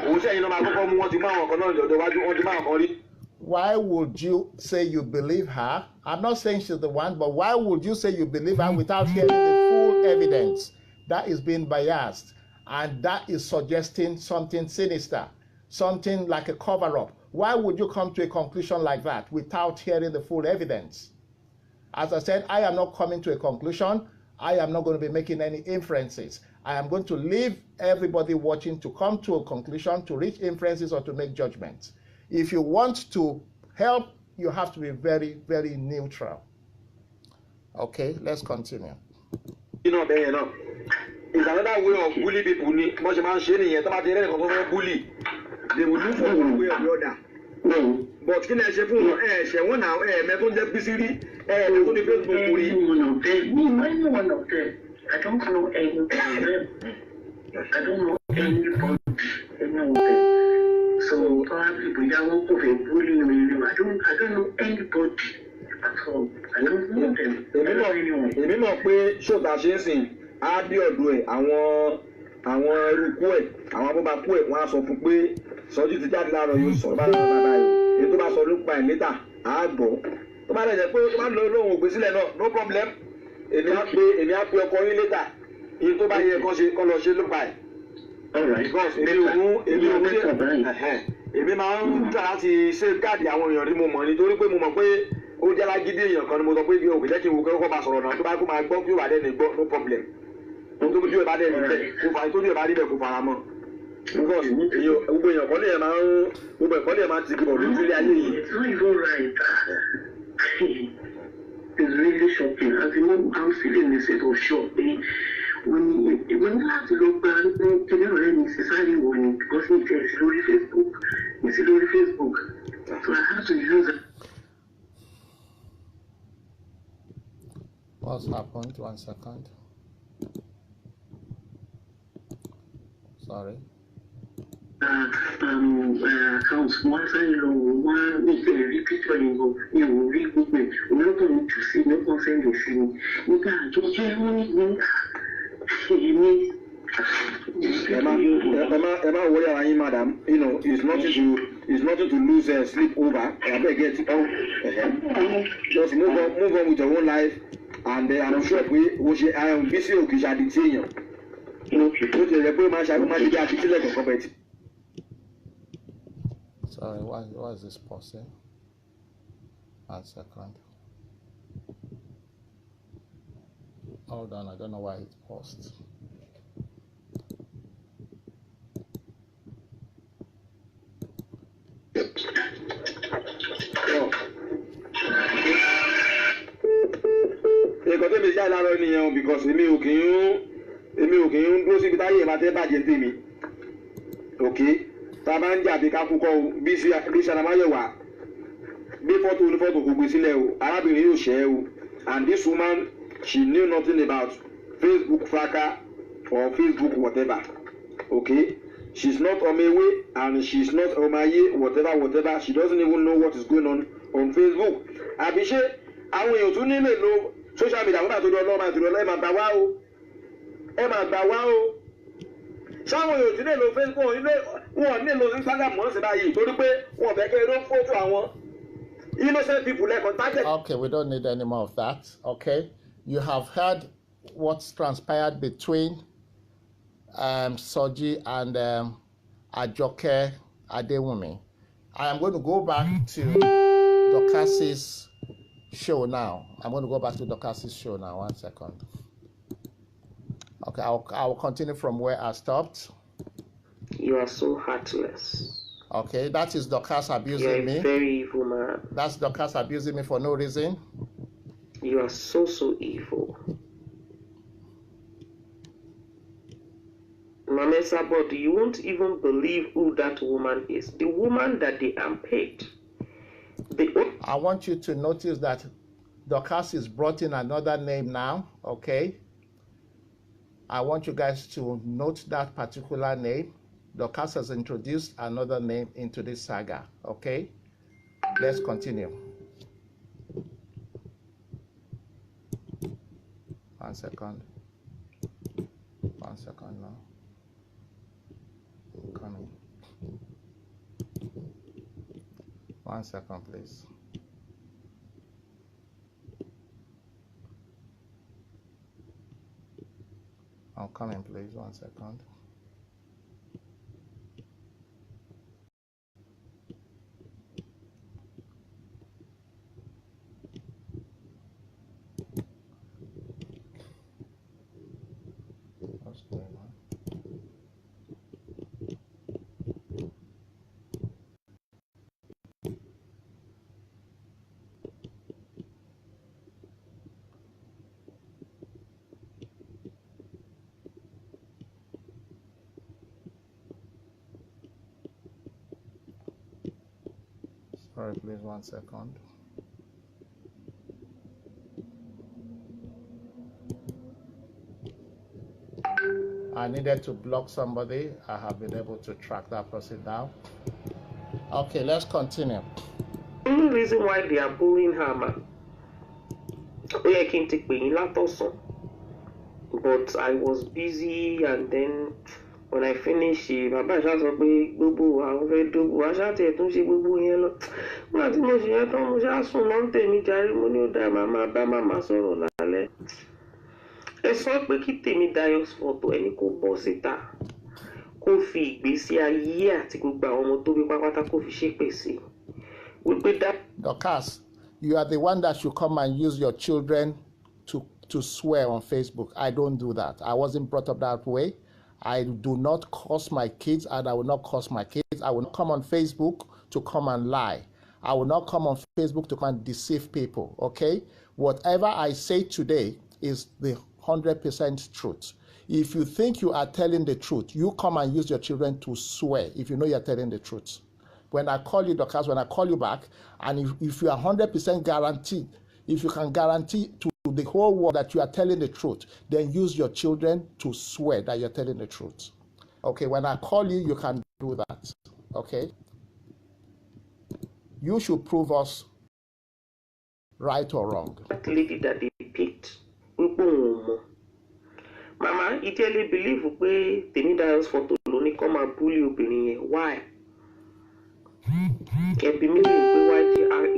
òun sẹ́yìn náà máa kọ́kọ́ mú wọn ti mú àwọn kan náà lọ́dọ̀ wájú wọn ti mú àwọn kan rí. Why would you say you believe her? I'm not saying she's the one, but why would you say you believe her without hearing the full evidence? That is being biased, and that is suggesting something sinister, something like a cover-up. Why would you come to a conclusion like that without hearing the full evidence? As I said, I am not coming to a conclusion. I am not going to be making any inferences. I am going to leave everybody watching to come to a conclusion, to reach inferences or to make judgments. If you want to help, you have to be very, very neutral. Okay, let's continue. It's another way of bully people. Bully. They will look for one way or the other. But can I say for one now? One of them. I don't know any of them. I don't know anybody. Any of them. So probably we don't go for bullying me. I don't know anybody at all. I don't know them. Remember, pé ṣọ́ọ̀tà ṣe ń sìn á bí ọ̀dọ̀ ẹ̀ àwọn ẹrúkú ẹ̀ àwọn abọ́bakú ẹ̀ wọ́n á sọ fún pé Sọ́jí ti jáde láàárọ̀ yóò sọ̀rọ̀ báyìí báyìí èyí tó bá sọ nípa ẹ̀ létà á gbọ́ tó bá lẹ̀ pé tó bá lọ lóhùn ògbé sílẹ̀ náà no problem èmi á pe ọkọ yín létà èyí tó bá yẹ kán ṣe kán lọ ṣe ló pa ẹ̀. Because èmi máa ń tà láti ṣe káàdì àwọn èèyàn rí mo mọ̀ nítorí pé mo mọ̀ pé ó jẹ́ lágídí èèyàn kan ni mo sọ pé bí òkè jẹ́ kí n wo kẹ́kọ̀ọ́ bá sọ̀rọ̀ náà tó bá kó máa gbọ́ kí ó bá dẹ́ni gbọ́ no problem ohun tó bí ó bá dẹ́ni bẹ́ẹ̀ kó fa tó bí ó bá rí bẹ́ẹ̀ kó fara mọ́ because gbogbo èèyàn kan lè máa ń gbogbo ẹ̀kọ́ lè máa ti gbọ̀ lójú ilé ayé yìí. It's not even right. It's really shocking. As you know, I'm feeling a state of shock. When you have to look back, you know, necessarily when because it's lórí Facebook. So I have to use it. What's happened? 1 second. Sorry. Accounts once I know one repeat when you read book me. We're not going to see no consent to see me. You can't just Emma, worry about him, madam. You know, it's nothing to lose sleep over. I better get it out. Just move on with your own life, and I'm sure I am busy. Okay, Sorry, why is this pausing? 1 second. Hold on, I don't know why it paused. Because èmi ò kì í dúró síbi táyé máa tẹ́ bàjẹ́ tèmi. Okay, tá a bá ń jà bí ká kúkọ́ o bí Ṣàlàmáyẹ̀wá bí fọ́tò onífọ́tò kò gbé sílẹ̀ o arábìnrin yóò ṣẹ́ o, and this woman she knew nothing about Facebook tracker or Facebook whatever. Okay, she's not on my way and she's not on my way whatever, she doesn't even know what is going on Facebook. Àbí ṣé àwọn èèyàn tún nílè lo social media wọ́n àti ọlọ́mọ àti ọlọ́mọ ẹ máa gbà wá o. Ṣáwọn èèyàn tún nílè lo Facebook wọn nílè lo Instagram mọ́ sí báyìí torí pé wọn fẹ́ kẹ́ ló ń fọ́tò àwọn innocent people like contacted. Okay, we don't need any more of that. Okay, you have heard what's transpired between Soji and Ajoke Adewunmi. I am going to go back to Dorcas's show now. 1 second. Okay, I'll continue from where I stopped. You are so heartless. Okay, that is Dorcas abusing me. You're a very evil man. That's Dorcas abusing me for no reason. You are so evil. Mama Sabot, you won't even believe who that woman is. The woman that they unpaid. I want you to notice that Dorcas is brought in another name now, okay? I want you guys to note that particular name. Dorcas has introduced another name into this saga, okay? Let's continue. 1 second. 1 second now. I'm coming. 1 second, please. I'm coming, please. 1 second. What's going on? Sorry, please, 1 second. I needed to block somebody. I have been able to track that person down. Okay, let's continue. The only reason why they are bullying her, man. I can't take me but I was busy, and then when I finished, Baba just said, "Gbogbo àwọn fẹ́ dógbò, aṣáàtì ẹ̀tún ṣe gbogbo yẹn lọ." Nígbà tí mo ṣe yẹn tán, mo ṣáà sùn lọ́n tèmi jàre, mo ní ó dá màmá bá màmá sọ̀rọ̀ lálẹ́. Ẹ sọ pé kí tèmi Dayọ̀ photo ẹni kó bọ́ síta, kó fi ìgbésí ayé àti gbogbo àwọn ọmọ tó bí pápátá kó fi ṣépè sí. Wípé dá. Dorcas, you are the one that should come and use your children to swear on Facebook. I don't do that. I wasn't brought up that way. I do not curse my kids, and I will not curse my kids. I will not come on Facebook to come and lie. I will not come on Facebook to come and deceive people, okay? Whatever I say today is the 100% truth. If you think you are telling the truth, you come and use your children to swear if you know you're telling the truth. When I call you, Dorcas, when I call you back, and if you are 100% guaranteed, if you can guarantee to the whole world that you are telling the truth, then use your children to swear that you're telling the truth. Okay, when I call you, you can do that. Okay? You should prove us right or wrong. That lady that they picked, Mama, you really believe pé Tèmídayọ̀'s photo ló ní kó máa bully obìnrin yẹn? Why?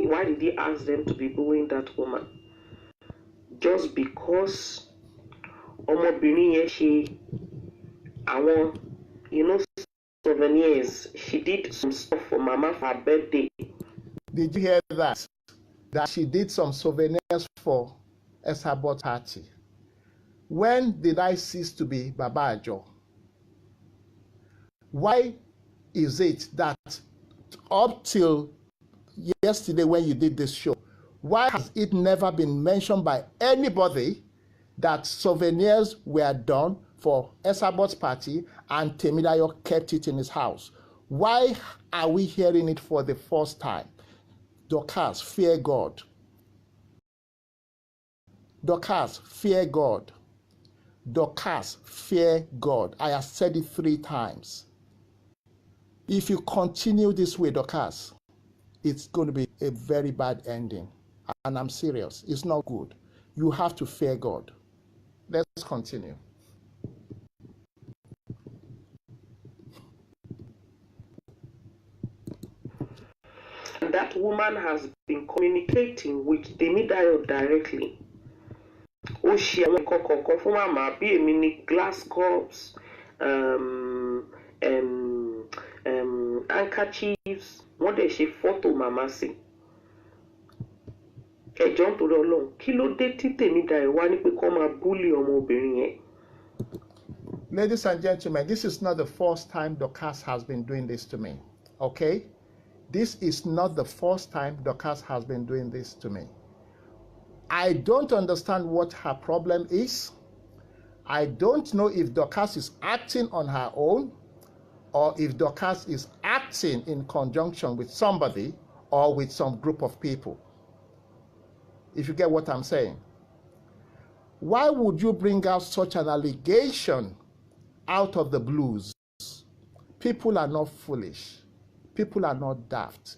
Why did he ask them to be bullying that woman? Just because ọmọbìnrin yẹn ṣe Àwọn, souvenirs. She did some stuff for Mama for her birthday. Did you hear that? That she did some souvenirs for Esabod party. When did I cease to be Baba Ajo? Why is it that up till yesterday when you did this show, why has it never been mentioned by anybody that souvenirs were done for Esabod's party and Temidayo kept it in his house? Why are we hearing it for the first time? Dorcas, fear God. Dorcas, fear God. Dorcas, fear God. I have said it 3 times. If you continue this way, Dorcas, it's going to be a very bad ending. And I'm serious. It's not good. You have to fear God. Let's continue. That woman has been communicating with Temidayo directly. Ó ṣe àwọn nǹkan kọ̀ọ̀kan fún màmá bí èmi ní glass cups, handkerchiefs, wọ́n dẹ̀ ṣe fọ́tò màmá sí. Ẹ̀jọ̀ ń torí Ọlọ́run, kí ló dé tí Temidayo wá ní pé kó máa búlì ọmọbìnrin yẹn? Ladies and gentlemen, this is not the first time Dorcas has been doing this to me, okay? This is not the first time Dorcas has been doing this to me. I don't understand what her problem is. I don't know if Dorcas is acting on her own or if Dorcas is acting in conjunction with somebody or with some group of people. If you get what I'm saying. Why would you bring out such an allegation out of the blues? People are not foolish. People are not daft.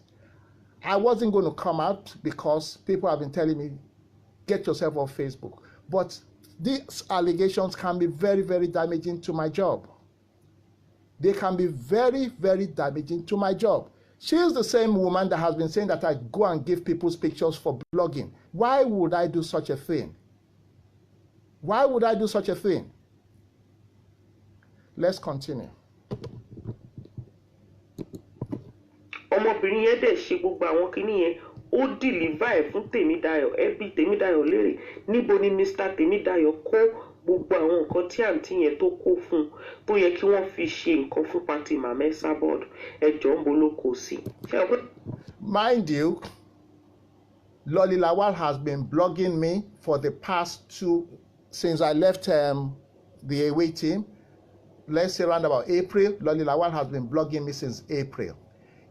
I wasn't going to come out because people have been telling me, get yourself off Facebook. But these allegations can be very, very damaging to my job. They can be very, very damaging to my job. She is the same woman that has been saying that I go and give people's pictures for blogging. Why would I do such a thing? Why would I do such a thing? Let's continue. Ọmọbìnrin yẹn dẹ̀ ṣe gbogbo àwọn kinní yẹn, ó dìlíva ẹ̀ fún Temidayo, ẹbí Temidayo léèrè níbo ni Mr. Temidayo kó gbogbo àwọn nǹkan tí àǹtí yẹn tó kó fún tó yẹ kí wọ́n fi ṣe nǹkan fún pàtì Mama Esabod, ẹjọ́ ń bo ló kó sí. Mind you, Lolly Lawal has been blogging me for the past since I left the away team. Let's say around about April, Lolly Lawal has been blogging me since April.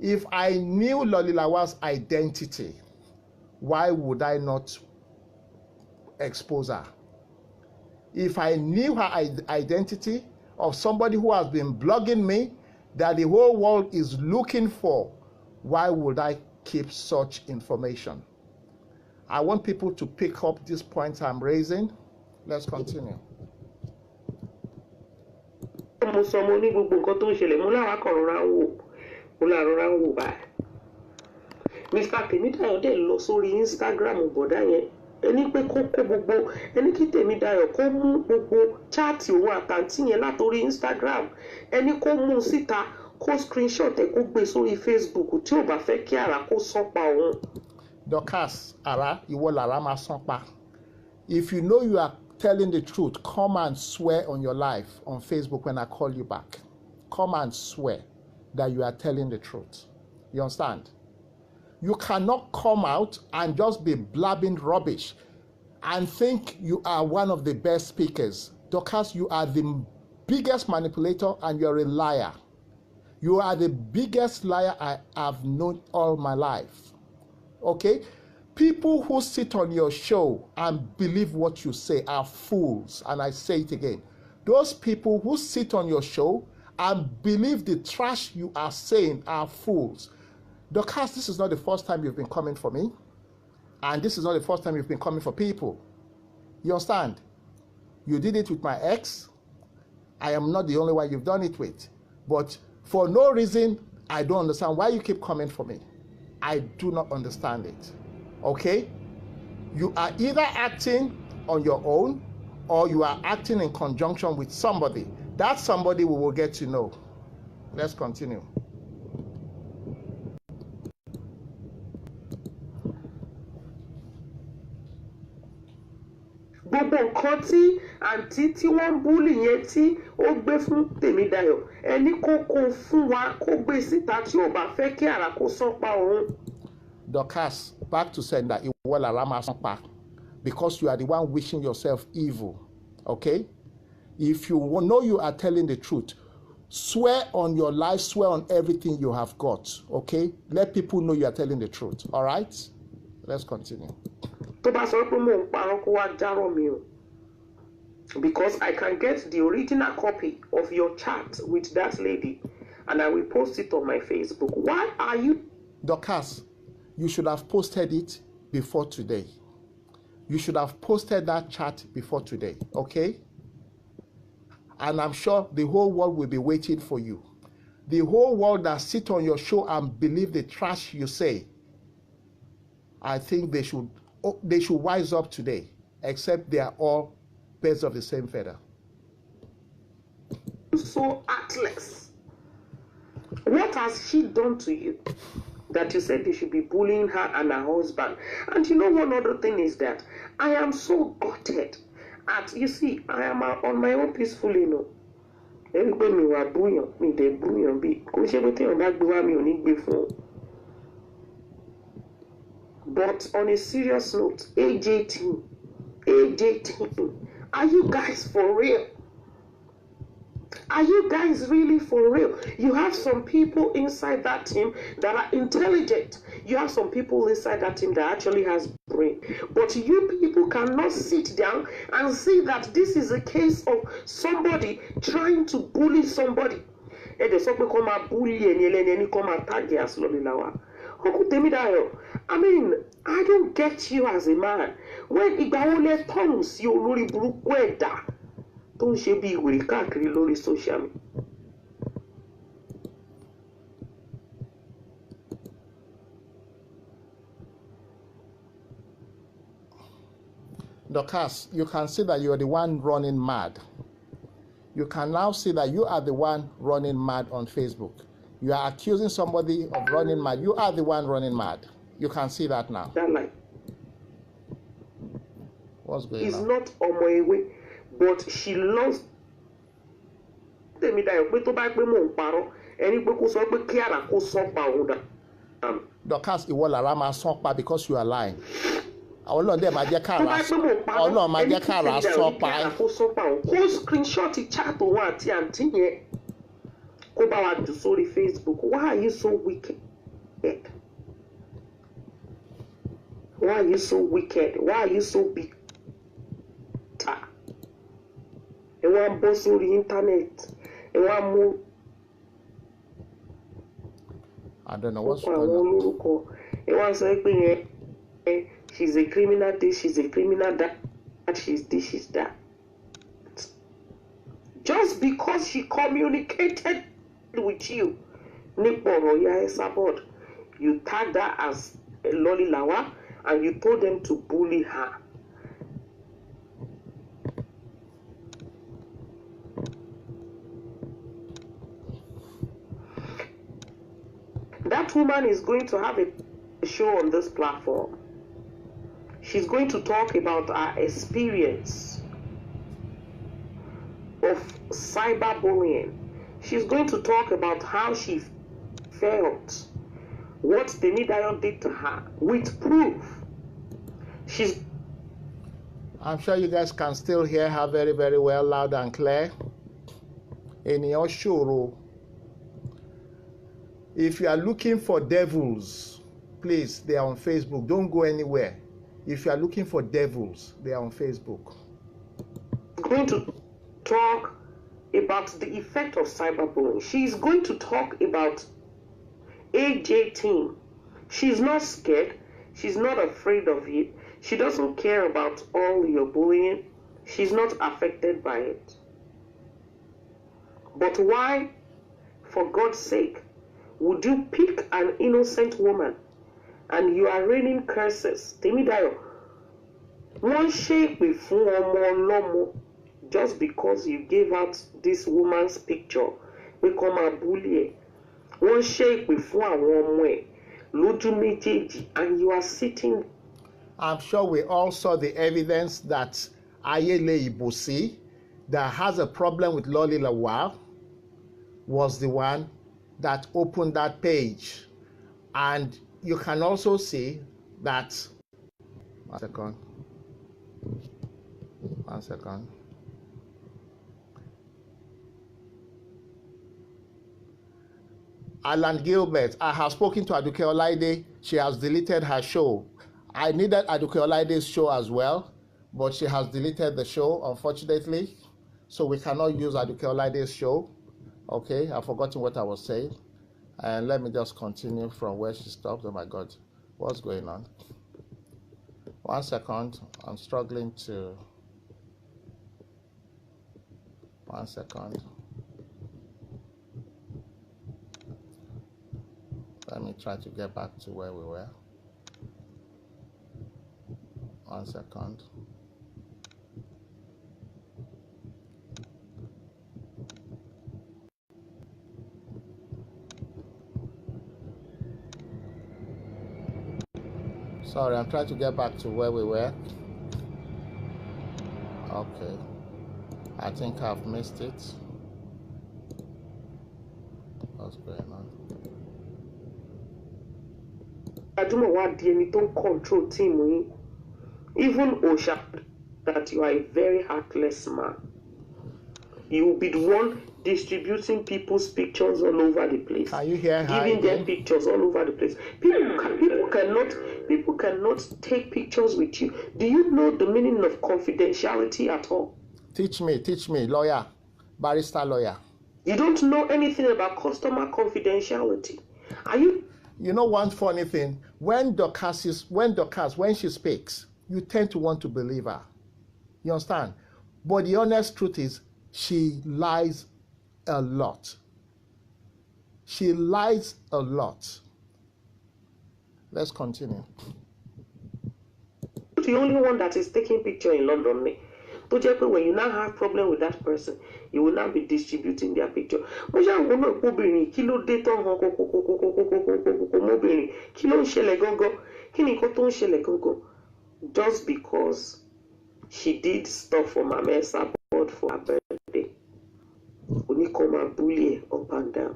If I knew Lolly Lawal's identity, why would I not expose her? If I knew her identity of somebody who has been blogging me, that the whole world is looking for, why would I keep such information? I want people to pick up these points I'm raising. Let's continue. Mo sọ mo ní gbogbo nǹkan tó ń ṣẹlẹ̀, mo lára kan rọra ń wò. Mr. Temidayo dẹ̀ lọ sórí Instagram bọ̀dá yẹn, ẹni pé kó gbogbo, ẹni kí Temidayo kó mú gbogbo chaati òun àtàntí yẹn látorí Instagram, ẹni kó mú síta, kó screenshot ẹ̀ kó gbé sórí Facebook tí ò bá fẹ́ kí ara kó sánpa òun. Dorcas, ara, ìwọ lára máa sánpa. If you know you are telling the truth, come and swear on your life on Facebook when I call you back. Come and swear that you are telling the truth. You understand? You cannot come out and just be blabbing rubbish and think you are one of the best speakers. Dorcas, you are the biggest manipulator and you're a liar. You are the biggest liar I have known all my life. Okay? People who sit on your show and believe what you say are fools. And I say it again. Those people who sit on your show and believe the trash you are saying are fools. Dorcas, this is not the first time you've been coming for me. And this is not the first time you've been coming for people. You understand? You did it with my ex. I am not the only one you've done it with. But for no reason, I don't understand why you keep coming for me. I do not understand it. Okay? You are either acting on your own or you are acting in conjunction with somebody That's somebody we will get to know. Let's continue. Gbogbo nǹkan tí àǹtí tí wọ́n ń búlì yẹn tí ó gbé fún Tèmídayọ̀ ẹni kó fún wa kó gbé síta tí ò bá fẹ́ kí àrà kó sán pa òun. Dorcas, back to sender, ìwọ lára máa sán pa, because you are the one wishing yourself evil, okay? If you know you are telling the truth, swear on your life, swear on everything you have got, okay? Let people know you are telling the truth, all right? Let's continue. Tó bá sọ pé mò ń parọ́ kó wá járọ̀ mi o, because I can get the original copy of your chat with that lady and I will post it on my Facebook. Why are you? Dorcas, you should have posted it before today. You should have posted that chat before today, okay? And I'm sure the whole world will be waiting for you. The whole world that sit on your show and believe the trash you say, I think they should wise up today, except they are all birds of the same feather. So heartless. What has she done to you that you said they should be bullying her and her husband? And you know, one other thing is that I am so gutted at, you see, I am on my own peacefully, you know. Everybody me wa bouillon, me de bouillon be. Kò ṣe pé téèyàn bá gbé wá mi ò ní gbé fún. But on a serious note, AJ team, are you guys for real? Are you guys really for real? You have some people inside that team that are intelligent. You have some people inside that team that actually has brain. But you people cannot sit down and see that this is a case of somebody trying to bully somebody. I mean, I don't get you as a man. When Igbaole turns you lórí burúkú ẹ̀dá tó ń ṣe bí ìwé káàkiri lórí social media. Dorcas, you can see that you are the one running mad. You can now see that you are the one running mad on Facebook. You are accusing somebody of running mad. You are the one running mad. You can see that now. That lie. What's going It's on? not on my way, but she loves Tèmídayọ̀ pé tó bá pé mò ń parọ́ ẹni pé kó sọ pé kí àrà kó sán pa òun dà. Dorcas, ìwọ lára máa sán pa because you are lying. Ọlọ́run dẹ̀ máa jẹ́ Tó bá kára pé mò ń parọ́ Ọlọ́run máa jẹ́ kára sán pa. àrà kó sán pa òun. Kó screenshot chat òun àti àǹtí yẹn kó bá wa jù sórí Facebook. Why are you so wicked? Why are you so wicked? Why are you so bitter? Ẹ wá ń bọ́ sórí íńtánẹ́ẹ̀tì. Ẹ wá mú I don't know what's àwọn going on. olórúkọ. Ẹ wá sọ pé yẹn she's a criminal this, she's a criminal that, she's this, she's that. Just because she communicated with you, nípa ọ̀rọ̀ Ìyá Esabod, you tagged her as LAWAL and you told them to bully her. That woman is going to have a show on this platform. She's going to talk about her experience of cyberbullying. She's going to talk about how she felt, what Tèmídayọ̀ did to her, with proof. I'm sure you guys can still hear her very, very well, loud and clear. In your show, if you are looking for devils, please, they are on Facebook. Don't go anywhere. If you are looking for devils, they are on Facebook. Going to talk about the effect of cyberbullying. She's going to talk about AJ team. She's not scared. She's not afraid of it. She doesn't care about all your bullying. She's not affected by it. But why, for God's sake, would you pick an innocent woman and you are raining curses? Tèmídayọ̀, wọ́n ṣépè fún ọmọ ọlọ́mọ just because you gave out this woman's picture, we come and bully. One shake before and one way. And you are sitting. I'm sure we all saw the evidence that Ayele Ibusi, that has a problem with LAWAL, was the one that opened that page. And you can also see that, one second. Alan Gilbert, I have spoken to Aduke Olaide. She has deleted her show. I needed Aduke Olaide's show as well, but she has deleted the show, unfortunately. So we cannot use Aduke Olaide's show. Okay, I've forgotten what I was saying. And let me just continue from where she stopped. Oh my God, what's going on? 1 second, I'm struggling to... 1 second. Let me try to get back to where we were. 1 second. Sorry, I'm trying to get back to where we were. Okay. I think I've missed it. What's going on? I don't know what the don't control team. Even Osha, that you are a very heartless man. You will be the one distributing people's pictures all over the place. Can you hear her giving again? them pictures all over the place. People cannot take pictures with you. Do you know the meaning of confidentiality at all? Teach me, lawyer, barrister lawyer. You don't know anything about customer confidentiality. Are you? You know one funny thing, when she speaks, you tend to want to believe her. You understand? But the honest truth is, she lies a lot. She lies a lot. Let's continue. The only one that is taking picture in London. When you now have problem with that person, you will now be distributing their picture. Just because she did stuff for Mama Sabod for her birthday, we come and bully up and down.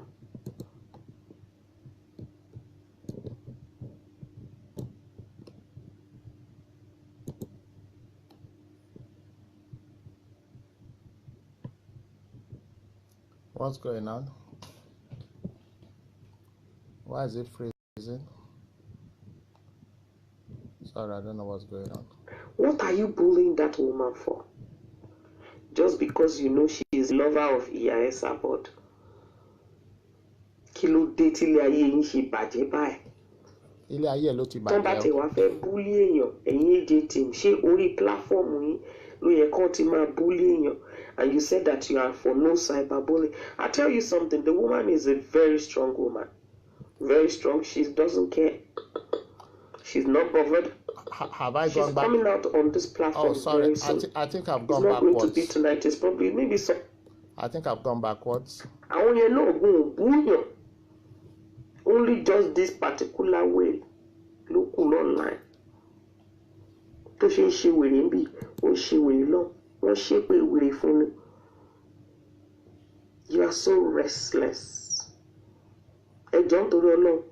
What's going on? Why is it freezing? Sorry, I don't know what's going on. What are you bullying that woman for? Just because you know she is lover of Iya Sabod. Kilo date ile ayé yín ṣe bàjẹ́ báyìí. Ilé ayé ló ti bàjẹ́. Tọ́n bá ti wá fẹ́ bully èèyàn, ẹ̀yin AJ team, ṣé orí platform yín ló yẹ kán ti máa bully èèyàn? And you said that you are for no cyberbullying. I tell you something, the woman is a very strong woman. Very strong. She doesn't care. She's not bothered. Have I She's gone back? She's coming out on this platform. Oh, sorry. Very soon. I think I've gone backwards. It's not going to be tonight. It's probably maybe so. I think I've gone backwards. Àwọn yẹn náà gun òbúyàn. Only just this particular way. Ló kù online. Tó ṣe ń ṣe wèrè ń bì, ó ń ṣe wèrè lọ. Wọ́n ṣe pé wèrè fún ni. You are so restless. Ẹjọ́ nítorí Ọlọ́run.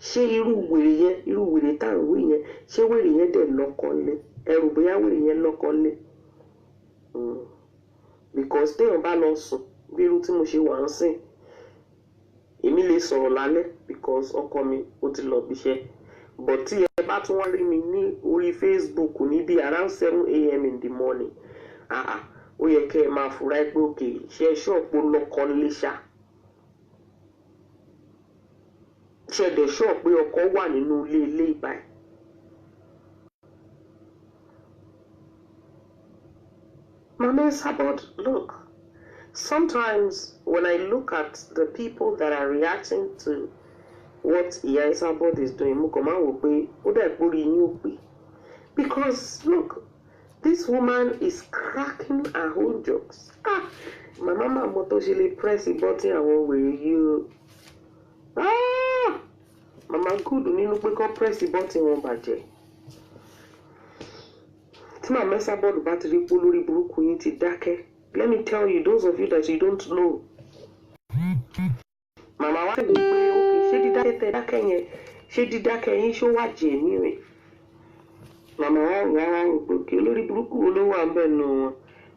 Ṣé irú wèrè tá à ń wí yẹn, ṣé wèrè yẹn dẹ̀ lọ́kọ lé? Ẹrù bóyá wèrè yẹn lọ́kọ lé. Because téèyàn bá lọ sùn bí irú tí mo ṣe wà ń sìn, èmi lè sọ̀rọ̀ lálẹ́ because ọkọ mi ó ti lọ bíṣẹ́. But tí ẹ bá tún wá rí mi ní orí Facebook níbi around 7 a.m. in the morning, ó yẹ kẹ́ ẹ máa fura pé òkè ṣe ṣọ́ọ̀pù lọ́kọ lé ṣá. Ṣé dẹ̀ ṣọ́ọ̀pù ọkọ wà nínú ilé ìbáyìí? Mama Sabod, look, sometimes when I look at the people that are reacting to what Iya Sabod is doing, because look, This woman is cracking her own jokes. My mama moto she le press the button and one way you. Mama good nínú pé kó press the button wọ́n bàjẹ́. Tí màá mẹ́sà bọ́ọ̀dù bá ti rí pé lórí burúkú yín ti dákẹ́. Let me tell you, those of you that you don't know. Màmá wá ní pé okay, ṣé dídákẹ́ tẹ dákẹ́ yẹn, ṣé dídákẹ́ yín ṣó wà jẹ́ ní rẹ̀. Màmá wá rárá ń pé kí olórí burúkú wo ló wà ń bẹ̀ nù wọn.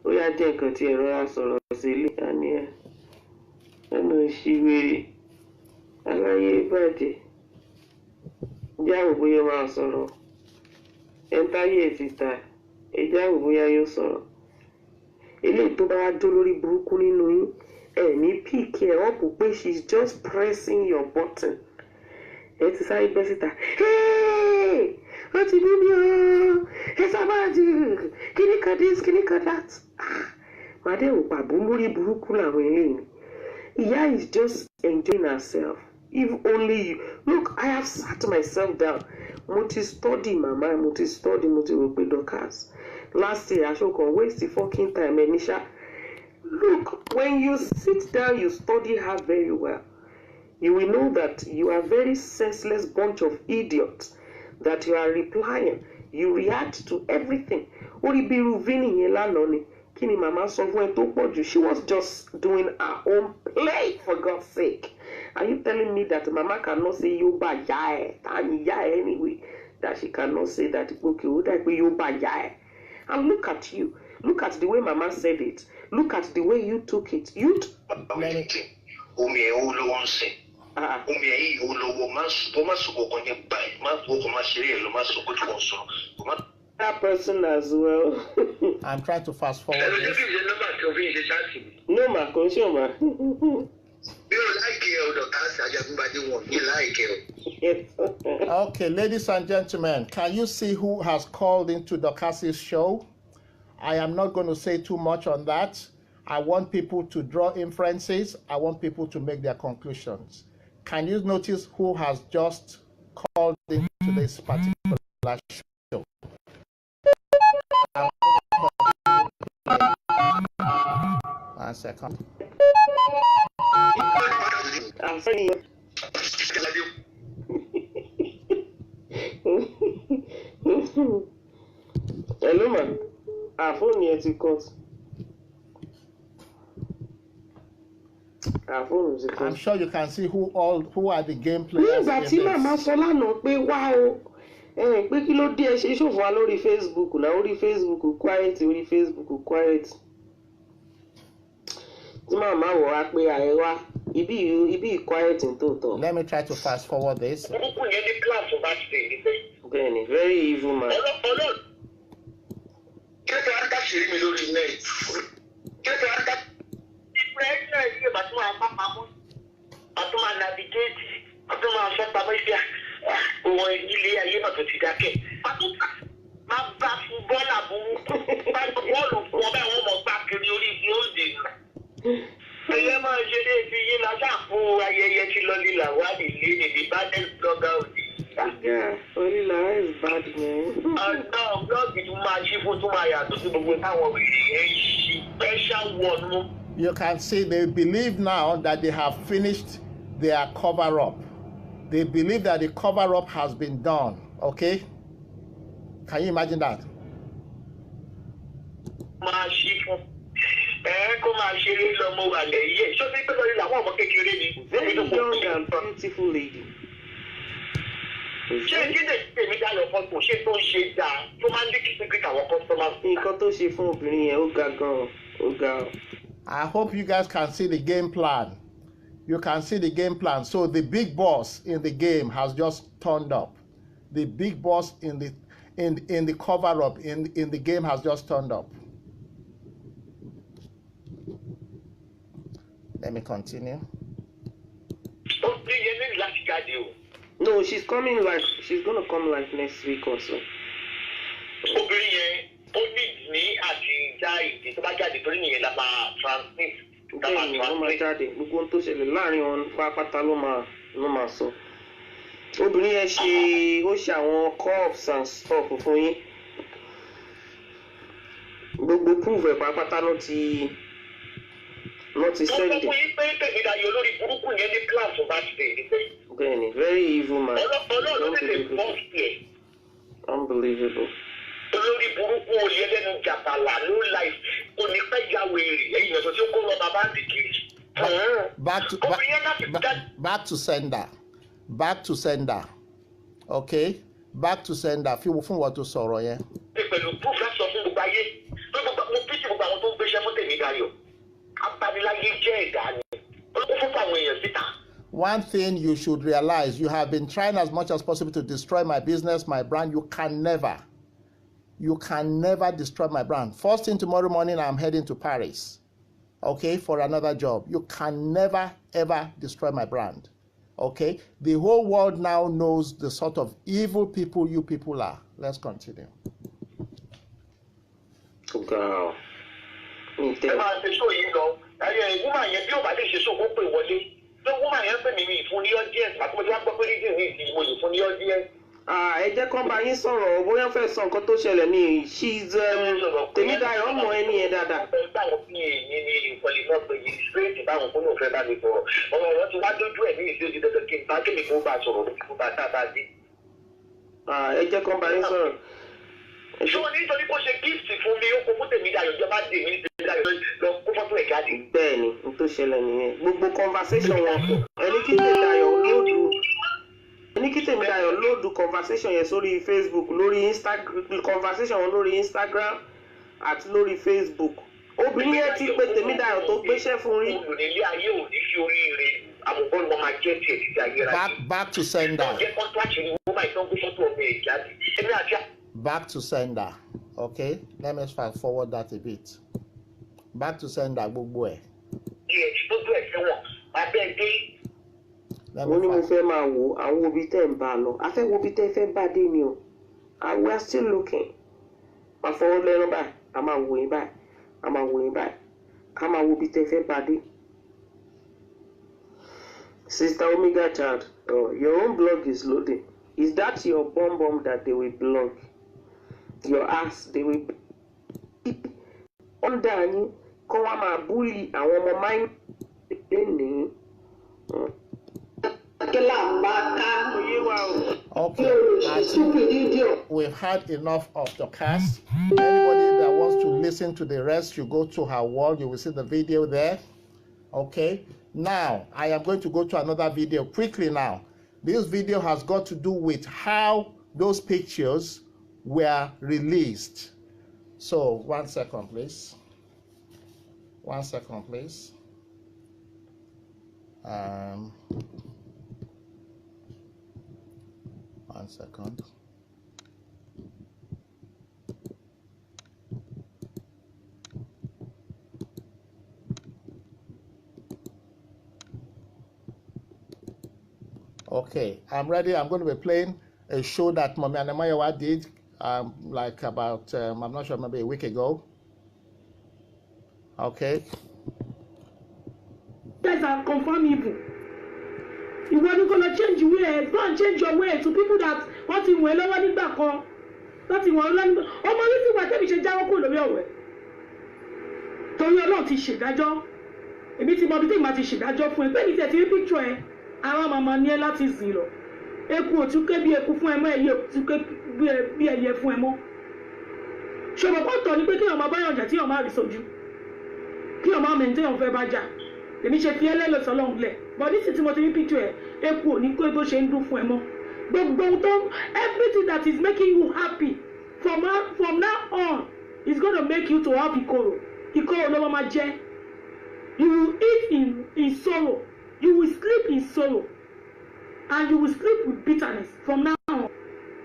Ó yá jẹ́ nǹkan tí ẹ̀rọ á sọ̀rọ̀ sí ilé àní ẹ̀. Ẹnu ìṣìwèrè aláyé bàjẹ́. Jáwò bóyá máa sọ̀rọ̀. Ẹ̀ńtáyé ti ta. Jáwò bóyá yóò sọ̀rọ̀. Eléyìí tó bá wá jó lórí burúkú nínú yín. Ní pick ẹ̀ up pé she's just pressing your button. Ẹ ti sáré bẹ́ síta. Hey! Ó ti bí mi o! Ẹ sábà jù! Kíní kan this, kíní kan that. Màdé ò pàbó lórí burúkú làwọn eléyìí. Ìyá is just enjoying herself. If only you. Look, I have sat myself down. Mo ti study mama, mo ti rò pé Dorcas. Last year, I should waste the fucking time, Enisha. Look, when you sit down, you study her very well. You will know that you are a very senseless bunch of idiots. That you are replying. You react to everything. Oribiru vini yelanoni. Kini mama sọ fún ẹ tó pọ̀ jù. She was just doing her own play, for God's sake. Are you telling me that mama cannot say Yoba Yae? And Yae anyway. That she cannot say that okay, Yoba Yae. And look at you. Look at the way mama said it. Look at the way you took it. That person as well. I'm trying to fast forward this. No, ma, consumer. Okay, ladies and gentlemen, can you see who has called into Dorcas's show? I am not going to say too much on that. I want people to draw inferences. I want people to make their conclusions. Can you notice who has just called into this particular show? One second. I'm sorry. Hello, man. Our phone here to cut. I'm sure you can see who are the game players. Nígbà tí màmá sọ lánàá pé wá o, pé kí ló dé ẹ ṣe ṣòfò wa lórí Facebook náà, orí Facebook quiet, orí Facebook quiet. Tí màmá wọ̀ wá pé ààrẹ wá, ibi quiet in total. Let me try to fast forward this. Benny, very evil man. Yeah, Olila is bad, man. You can see they believe now that they have finished their cover-up. They believe that the cover-up has been done, okay? Can you imagine that? Very young and beautiful lady. I hope you guys can see the game plan. You can see the game plan. So the big boss in the game has just turned up. The big boss in the cover-up in the game has just turned up. Let me continue. No, she's coming live. She's gonna come live next week or so. Obìnrin yẹn ó ṣe àwọn cups and stuff fún yín. gbogbo proof ẹ̀ pátápátá ló ti send it. Bẹ́ẹ̀ni, very evil man. Unbelievable. Olórí burúkú oyè lẹ́nu jàbàlà ló láì kò ní pẹ́ ya wèrè ẹ̀yìn ọ̀sán tí ó kó lọ bàbá àdìkiri. Back to sender. Okay? Back to sender. Fi wo fún wọn tó sọ̀rọ̀ yẹn. Pẹ̀lú proof láti sọ fún gbogbo ayé. Mo bí sí gbogbo àwọn tó ń gbéṣẹ́ mọ́tò mi dayọ̀. Abaniláyé jẹ́ ẹ̀dá ni. Olókùn fún àwọn èèyàn síta. One thing you should realize, you have been trying as much as possible to destroy my business, my brand. You can never destroy my brand. First thing tomorrow morning, I'm heading to Paris, okay, for another job. You can never, ever destroy my brand, okay? The whole world now knows the sort of evil people you people are. Let's continue. Girl. Ẹ jẹ́ kán bá yín sọ̀rọ̀ bóyá fẹ́ sọ nǹkan tó ṣẹlẹ̀ ní she's Tèmídayọ̀ ọmọ ẹni yẹn dáadáa. Báwọn fi èyí ní ìfọ̀lì náà pé yìí straight báwọn fún òfin bá mi sọ̀rọ̀ ọ̀rọ̀ ti wá dójú ẹ̀ ní ìdí dandan kí n bá kémi kó bá sọ̀rọ̀ lórí kó bá dáadáa dé. Ẹ jẹ́ kán bá yín sọ̀rọ̀. Ṣé o ní nítorí kó ṣe gift fún mi ó kó fún Tèmídayọ̀ ìjọba dè mí Tèmídayọ̀ lọ kó fọ́tò ẹ̀ jáde. Bẹ́ẹ̀ni, n tó ṣẹlẹ̀ nìyẹn. Gbogbo conversation wọn ẹni kí Tèmídayọ̀ lóòdù conversation yẹn sórí Facebook, lórí Instagram, conversation wọn lórí Instagram àti lórí Facebook. Obìnrin yẹn ti pé Tèmídayọ̀ tó gbéṣẹ́ fún rí. Olùnílé ayé ò ní fi oríire àmọ̀bọ́n wọn máa jẹ́ tiẹ̀ títí ayé rẹ̀. Back to sender. Ọ̀jẹ̀ kọ́ńtàkì ni wọ́n máa ń gbé fọ́tò ọmọ ẹ̀ jáde. Ẹni àti Back to sender. Okay, let me fast forward that a bit. Back to sender gbogbo ẹ̀. Gbogbo ẹ̀ fẹ́wọ̀n abẹ́ dé. Wọ́n ní mo fẹ́ máa wo àwọn òbí tẹ́ ń bá lọ. A fẹ́ wo bí tẹ́ fẹ́ bá dé ni o. We are still looking. Máa fọwọ́ lẹ́nu báyìí, a máa wò yín báyìí, a máa wò yín báyìí. Ká máa wo bí tẹ́ fẹ́ bá dé. Sister Omega Child, your own blog is loading. Is that your bum that they will blog? Your ass, they will under yín kọ́ wá máa bully àwọn ọmọ máa ń ní. Okay, I think we've had enough of the cast. Anybody that wants to listen to the rest, you go to her wall, you will see the video there. Okay, now I am going to go to another video quickly now. This video has got to do with how those pictures were released. So, 1 second, please. 1 second, please. 1 second. Okay, I'm ready. I'm going to be playing a show that Mami Anemayawa did like about, I'm not sure, maybe a week ago. Okay. Guys are confirmable. You want to gonna change your way, go and change your way to people that want to well over the back or nothing more than my little what they should down cool away. Torí Ọlọ́run ti ṣèdájọ́. Èmi ti mọ bí tí màá ti ṣèdájọ́ fún ẹ. Pé ní tẹ̀ tí rí picture ẹ, àwọn màmá ní ẹ láti sìn lọ. Eku òtúké bí eku fún ẹ mọ́, ẹyẹ òtúké bí ẹyẹ fún ẹ mọ́. Ṣọ̀bọ̀ pọ̀tọ̀ ni pé kí ọmọ bá yànjà tí ọmọ àrí sojú. Kí ọmọ mẹ́ntẹ́ ọ̀n fẹ́ bá jà. Èmi ṣe fi ẹlẹ́lẹ̀ sọ́lọ́run lẹ̀. But this is mo ti rí picture ẹ, eku ò ní kó bó ṣe ń dún fún ẹ mọ́. Gbogbo tó everything that is making you happy from now on is going to make you to have ìkorò. Ìkorò ló máa jẹ́. You will eat in sorrow. You will sleep in sorrow. And you will sleep with bitterness from now on.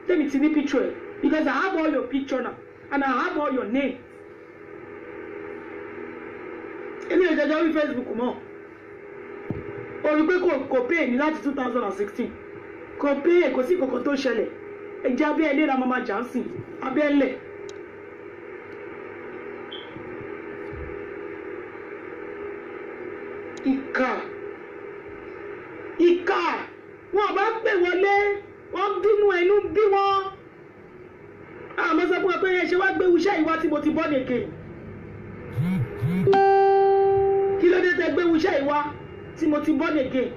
Let me see the picture. Because I have all your picture now. And I have all your names. Èmi ò jẹjọ́ orí Facebook mọ́. Orí pé kò pay ní láti 2016. Kò pay kò sí kankan tó ṣẹlẹ̀. Ẹja abẹ́ ilé ra mama Jansen. Abẹ́ ilẹ̀. Ìkà wọn bá pè wọlé wọn bínú ẹnu bí wọn àmọ́ sọ fún ẹ pé ẹ ṣe wá gbé iṣẹ́ ìwá tí mo ti bọ́ nìke kí ló dé tẹ́ gbé wuṣẹ́ ìwá tí mo ti born again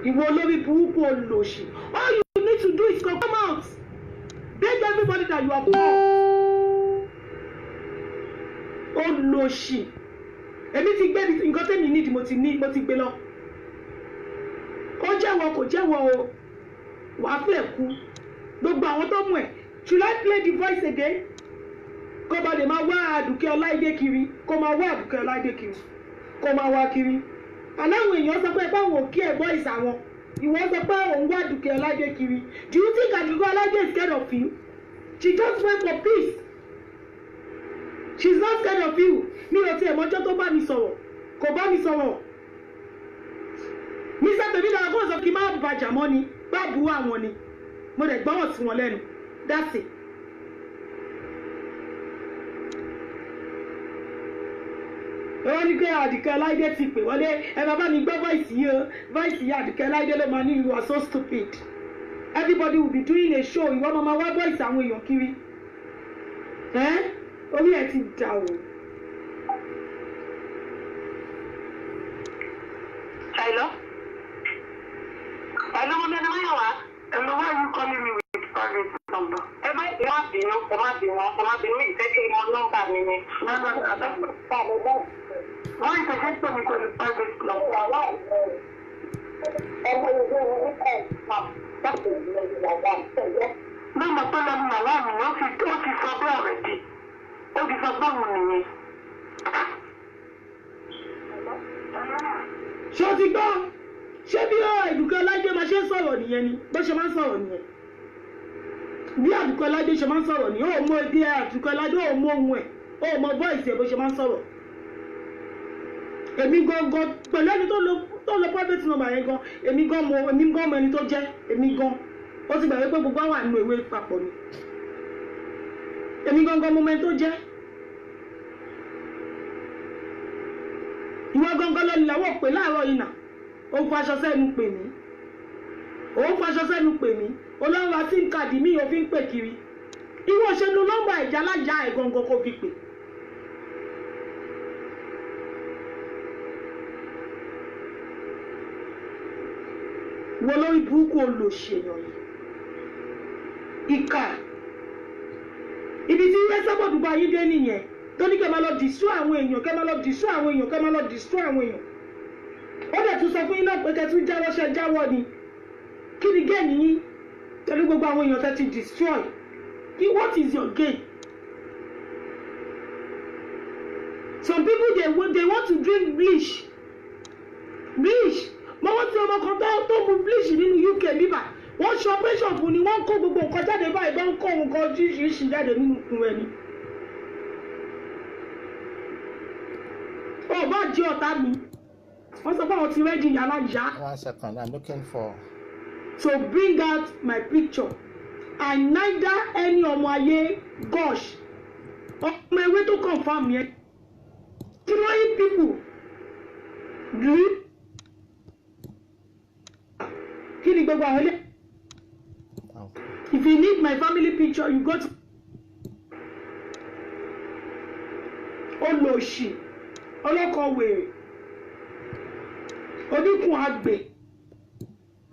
ìwọ olórí burúkú olòṣì all you need to do is come out beg everybody that you are born olòṣì èmi ti gbé nǹkan tẹ́mi nídìí mo ti gbé lọ ó jẹ́wọ́ kò jẹ́wọ́ o wàá fẹ́ kú gbogbo àwọn tó mú ẹ̀ should I play the voice again kó bá lè máa wá Àdùkẹ́ Ọláìdé kiri kó máa wá Àdùkẹ́ Ọláìdé kiri kó máa wá kiri aláwọn èèyàn sọ pé báwọn ò kí ẹ̀ voice àwọn ìwọ sọ pé òun wá Àdùkẹ́ Ọláìdé kiri do you think Àdùkẹ́ Ọláìdé is scared of you she just went for peace she's not scared of you mi ò tiẹ̀ mọ́jọ́ tó bá mi sọ̀rọ̀ kò bá mi sọ̀rọ̀ Mr. Tèmi dára kó sọ kí n má bàjà mọ́ ni bá bu àwọn ni mo dẹ̀ gbọ́wọ̀ sí wọn lẹ́nu that's it. wọ́n ní pé Àdùkẹ́ Ọláìdé ti pè wọlé ẹ bàbá mi gbọ́ voice yìí o voice yìí Àdùkẹ́ Ọláìdé ló máa ní you are so stupid everybody will be doing a show ìwọ máa wá voice àwọn èèyàn kiri orí ẹ ti dà o. Hello? Hello, mo mẹ́rin wáyà wá. Hello, why are you calling me with private number? Ẹ má bínú ìfẹ́ ṣe mọ nọ́mbà mi ni. Wọ́n ìfẹ́ pè mí pẹ̀lú private number. Mọ́mọ́ tó lọ́nu màmá mi ó ti sọ bẹ́ẹ̀ rẹ̀ di. Ó ti sọ bẹ́ẹ̀ mu nìyẹn. ṣé o ti gbọ́ ṣé bí Àdùkẹ́ Ọláìdé máa ṣe ń sọ̀rọ̀ nìyẹn ni bó ṣe máa ń sọ̀rọ̀ nìyẹn bí Àdùkẹ́ Ọláìdé ṣe máa ń sọ̀rọ̀ nìyẹn ó mọ ẹbí Àdùkẹ́ Ọláìdé ó mọ ohun ẹ̀ ó mọ voice ẹ̀ bó ṣe máa ń sọ̀rọ̀ èmi gangan pẹ̀lú ẹni tó lo private number yẹn gan èmi gan mọ ẹni tó jẹ́ èmi gan ó ti gbàgbé pé gbogbo àwọn àánú ìwé papọ̀ ni èmi gangan mọ ẹni tó jẹ́. ìwọ gangan lọ nílàwọ̀ pé láàárọ̀ yìí nà ó faṣọ sẹ́nu pè mí olóńgbà sim card mi ò fi ń pè kiri ìwọ ṣe lo nọ́mbà ìjà alájà ẹ̀ gangan kó fi pè. wọ́n lórí burúkú olóṣèyàn yìí ìkà ibi tí ilé sábọ̀dù bá yí dé nìyẹn tó ní kẹ́ máa lọ destroy àwọn èèyàn kẹ́ máa lọ destroy àwọn èèyàn ó dẹ̀ tún sọ fún yín náà pé kẹ́ tún jáwọ́ ni kí ni gain yín pẹ̀lú gbogbo àwọn èèyàn tẹ́ ti destroy what is your gain? Some people they want to drink bleach mo wọ́n ti ọmọ kan tó mu bleach nínú UK bíbà wọ́n ṣe operation fún ni wọ́n kó gbogbo nǹkan jáde báyìí bá ń kó nǹkan oríṣiríṣi jáde nínú ikùn ẹ̀ ni. ó bá jí ọ̀tá mi wọ́n sọ pé àwọn ti rẹ́dí yàrá yá. 1 second, I'm looking for. to bring out my picture and neither any ọmọ ayé gosh ọmọ ewé tó confam yẹn throwing people green kí ni gbogbo àwọn ilé. If you need my family picture you go to olóṣì ọlọ́kọ̀ wèrè oníkun àgbè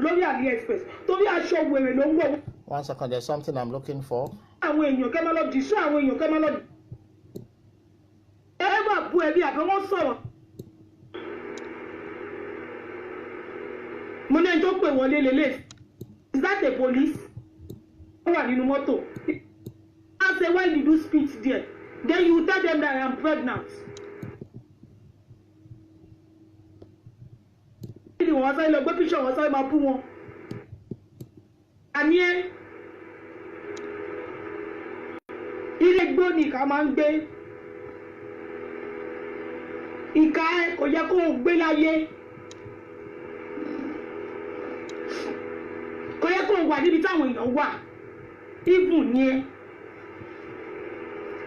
lórí AliExpress torí aṣọ wèrè ló ń wọ̀. 1 second, there's something I'm looking for. àwọn èèyàn kẹ́ máa lọ dìṣọ́ àwọn èèyàn kẹ́ máa lọ. ẹ wà bú ẹbí àbí wọ́n sọ̀rọ̀. mo ní ẹni tó pè wọlé lélẹ̀ is that a police? ó wà nínú mọ́tò. I say why did you spit there? Then you tell them that I am pregnant. wọ́n sáré lọ gbé píṣọ̀ wọ́n sáré máa bú wọn. àní ẹ́ ilé gbó ni ìka máa ń gbé ìka ẹ kò yẹ kó o gbé láyé kò yẹ kó o wà níbi táwọn èèyàn wà ibùn ni ẹ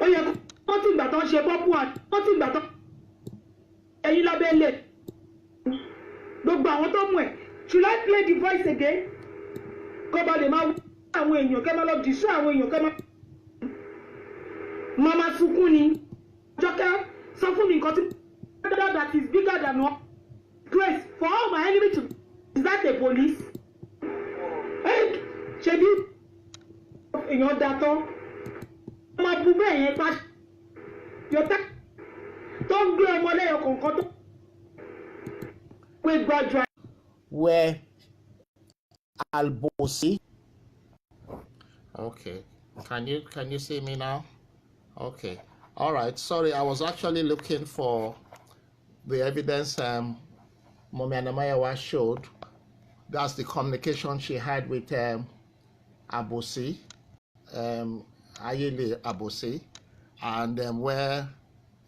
ó yẹ kó wọ́n ti gbà tó ń ṣe bọ́pù àti wọ́n ti gbà tó ẹyin lábẹ́lẹ̀ gbogbo àwọn tó mú ẹ̀ should I play the voice again kó ba lè máa wú àwọn èèyàn kẹ́ máa lọ dìṣú àwọn èèyàn kẹ́ máa mama máa sunkún ni. Jọkẹ́ sọ fún mi nǹkan tí that is bigger than one. Grace, for all my enemy to, is that a police? Ṣebí èèyàn dàtọ́ ọmọ bú bẹ́ẹ̀ yẹn pa yọtá tó ń gbé ọmọ lẹ́yọ kọ̀ọ̀kan tó pé gbọ́dọ̀. Where Albosi. Okay, can you see me now? Okay, all right. Sorry, I was actually looking for the evidence Mummy Anamayawa showed. That's the communication she had with Abosi, Ayele Abosi, and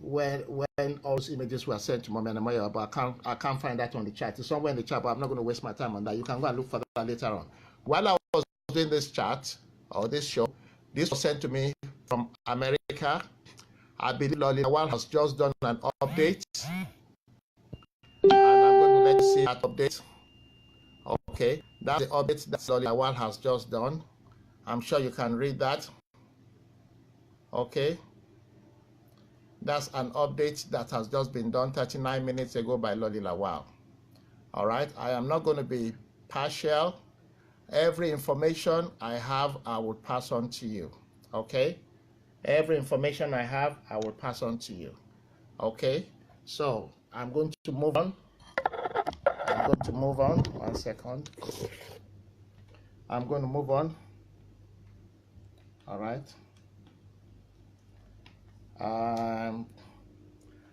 when all those images were sent to Mummy Anamayawa, but I can't find that on the chat. It's somewhere in the chat, but I'm not going to waste my time on that. You can go and look for that later on. While I was doing this chat or this show, this was sent to me from America. I believe LAWAL has just done an update, and I'm going to let you see that update. Okay, that's the update that LAWAL has just done. I'm sure you can read that. Okay, that's an update that has just been done 39 minutes ago by LAWAL. All right, I am not going to be partial. Every information I have, I will pass on to you. Okay, every information I have, I will pass on to you. Okay, so I'm going to move on. I'm going to move on. 1 second. I'm going to move on. All right.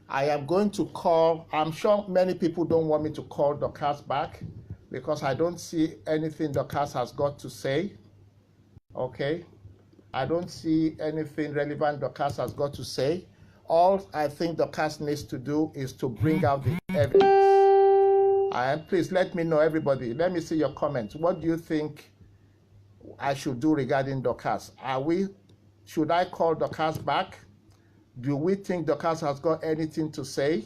I am going to call. I'm sure many people don't want me to call Dorcas back because I don't see anything Dorcas has got to say. Okay. I don't see anything relevant Dorcas has got to say. All I think Dorcas needs to do is to bring out the evidence. And please let me know, everybody. Let me see your comments. What do you think I should do regarding Dorcas? Should I call Dorcas back? Do we think Dorcas has got anything to say?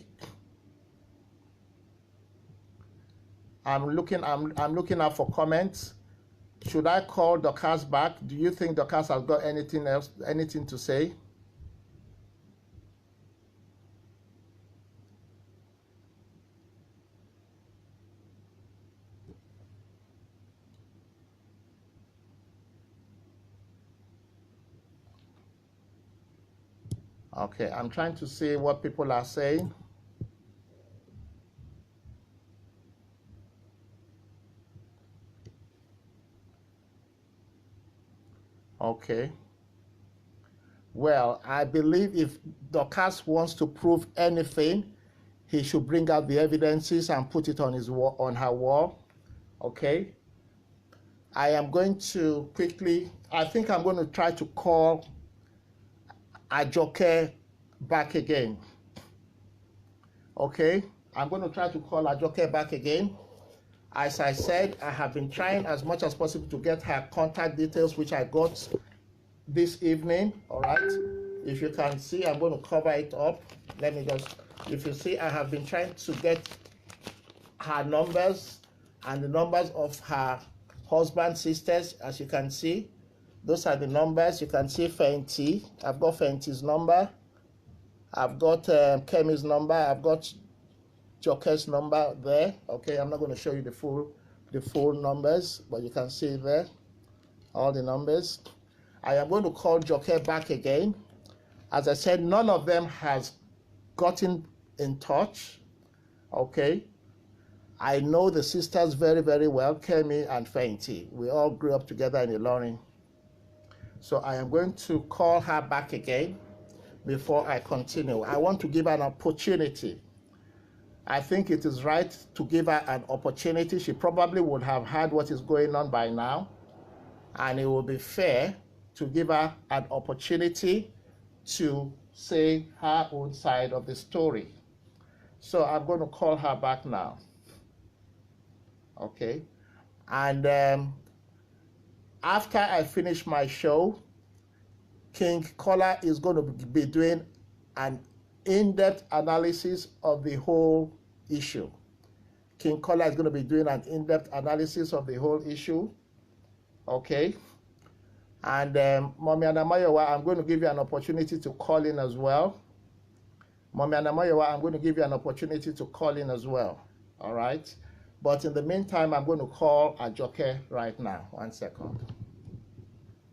I'm looking out for comments. Should I call Dorcas back? Do you think Dorcas has got anything to say? Okay, I'm trying to see what people are saying. Okay. Well, I believe if Dorcas wants to prove anything, he should bring out the evidences and put it on his wall, on her wall. Okay. I am going to quickly, I think I'm going to try to call Ajoke back again. Okay, I'm going to try to call Ajoke back again. As I said, I have been trying as much as possible to get her contact details, which I got this evening. All right, if you can see, I'm going to cover it up. Let me just, if you see, I have been trying to get her numbers and the numbers of her husband, sisters, as you can see. Those are the numbers. You can see Fenty. I've got Fenty's number. I've got Kemi's number. I've got Joker's number there. Okay, I'm not going to show you the full numbers, but you can see there all the numbers. I am going to call Joker back again. As I said, none of them has gotten in touch. Okay, I know the sisters very, very well, Kemi and Fenty. We all grew up together in Ilorin. So I am going to call her back again before I continue. I want to give her an opportunity. I think it is right to give her an opportunity. She probably would have heard what is going on by now, and it will be fair to give her an opportunity to say her own side of the story. So I'm going to call her back now. Okay. And after I finish my show, King Kola is going to be doing an in-depth analysis of the whole issue. King Kola is going to be doing an in-depth analysis of the whole issue. Okay. And Mommy Anamayowa, I'm going to give you an opportunity to call in as well. Mommy Anamayowa, I'm going to give you an opportunity to call in as well. All right? But in the meantime, I'm going to call Ajoke right now. 1 second.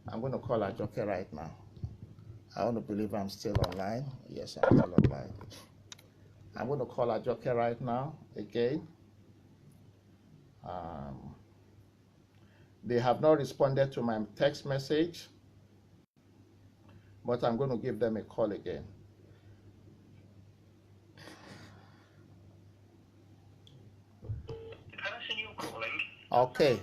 I'm going to call Ajoke right now. I want to believe I'm still online. Yes, I'm still online. I'm going to call Ajoke right now again. They have not responded to my text message, but I'm going to give them a call again. The person you're calling. Okay,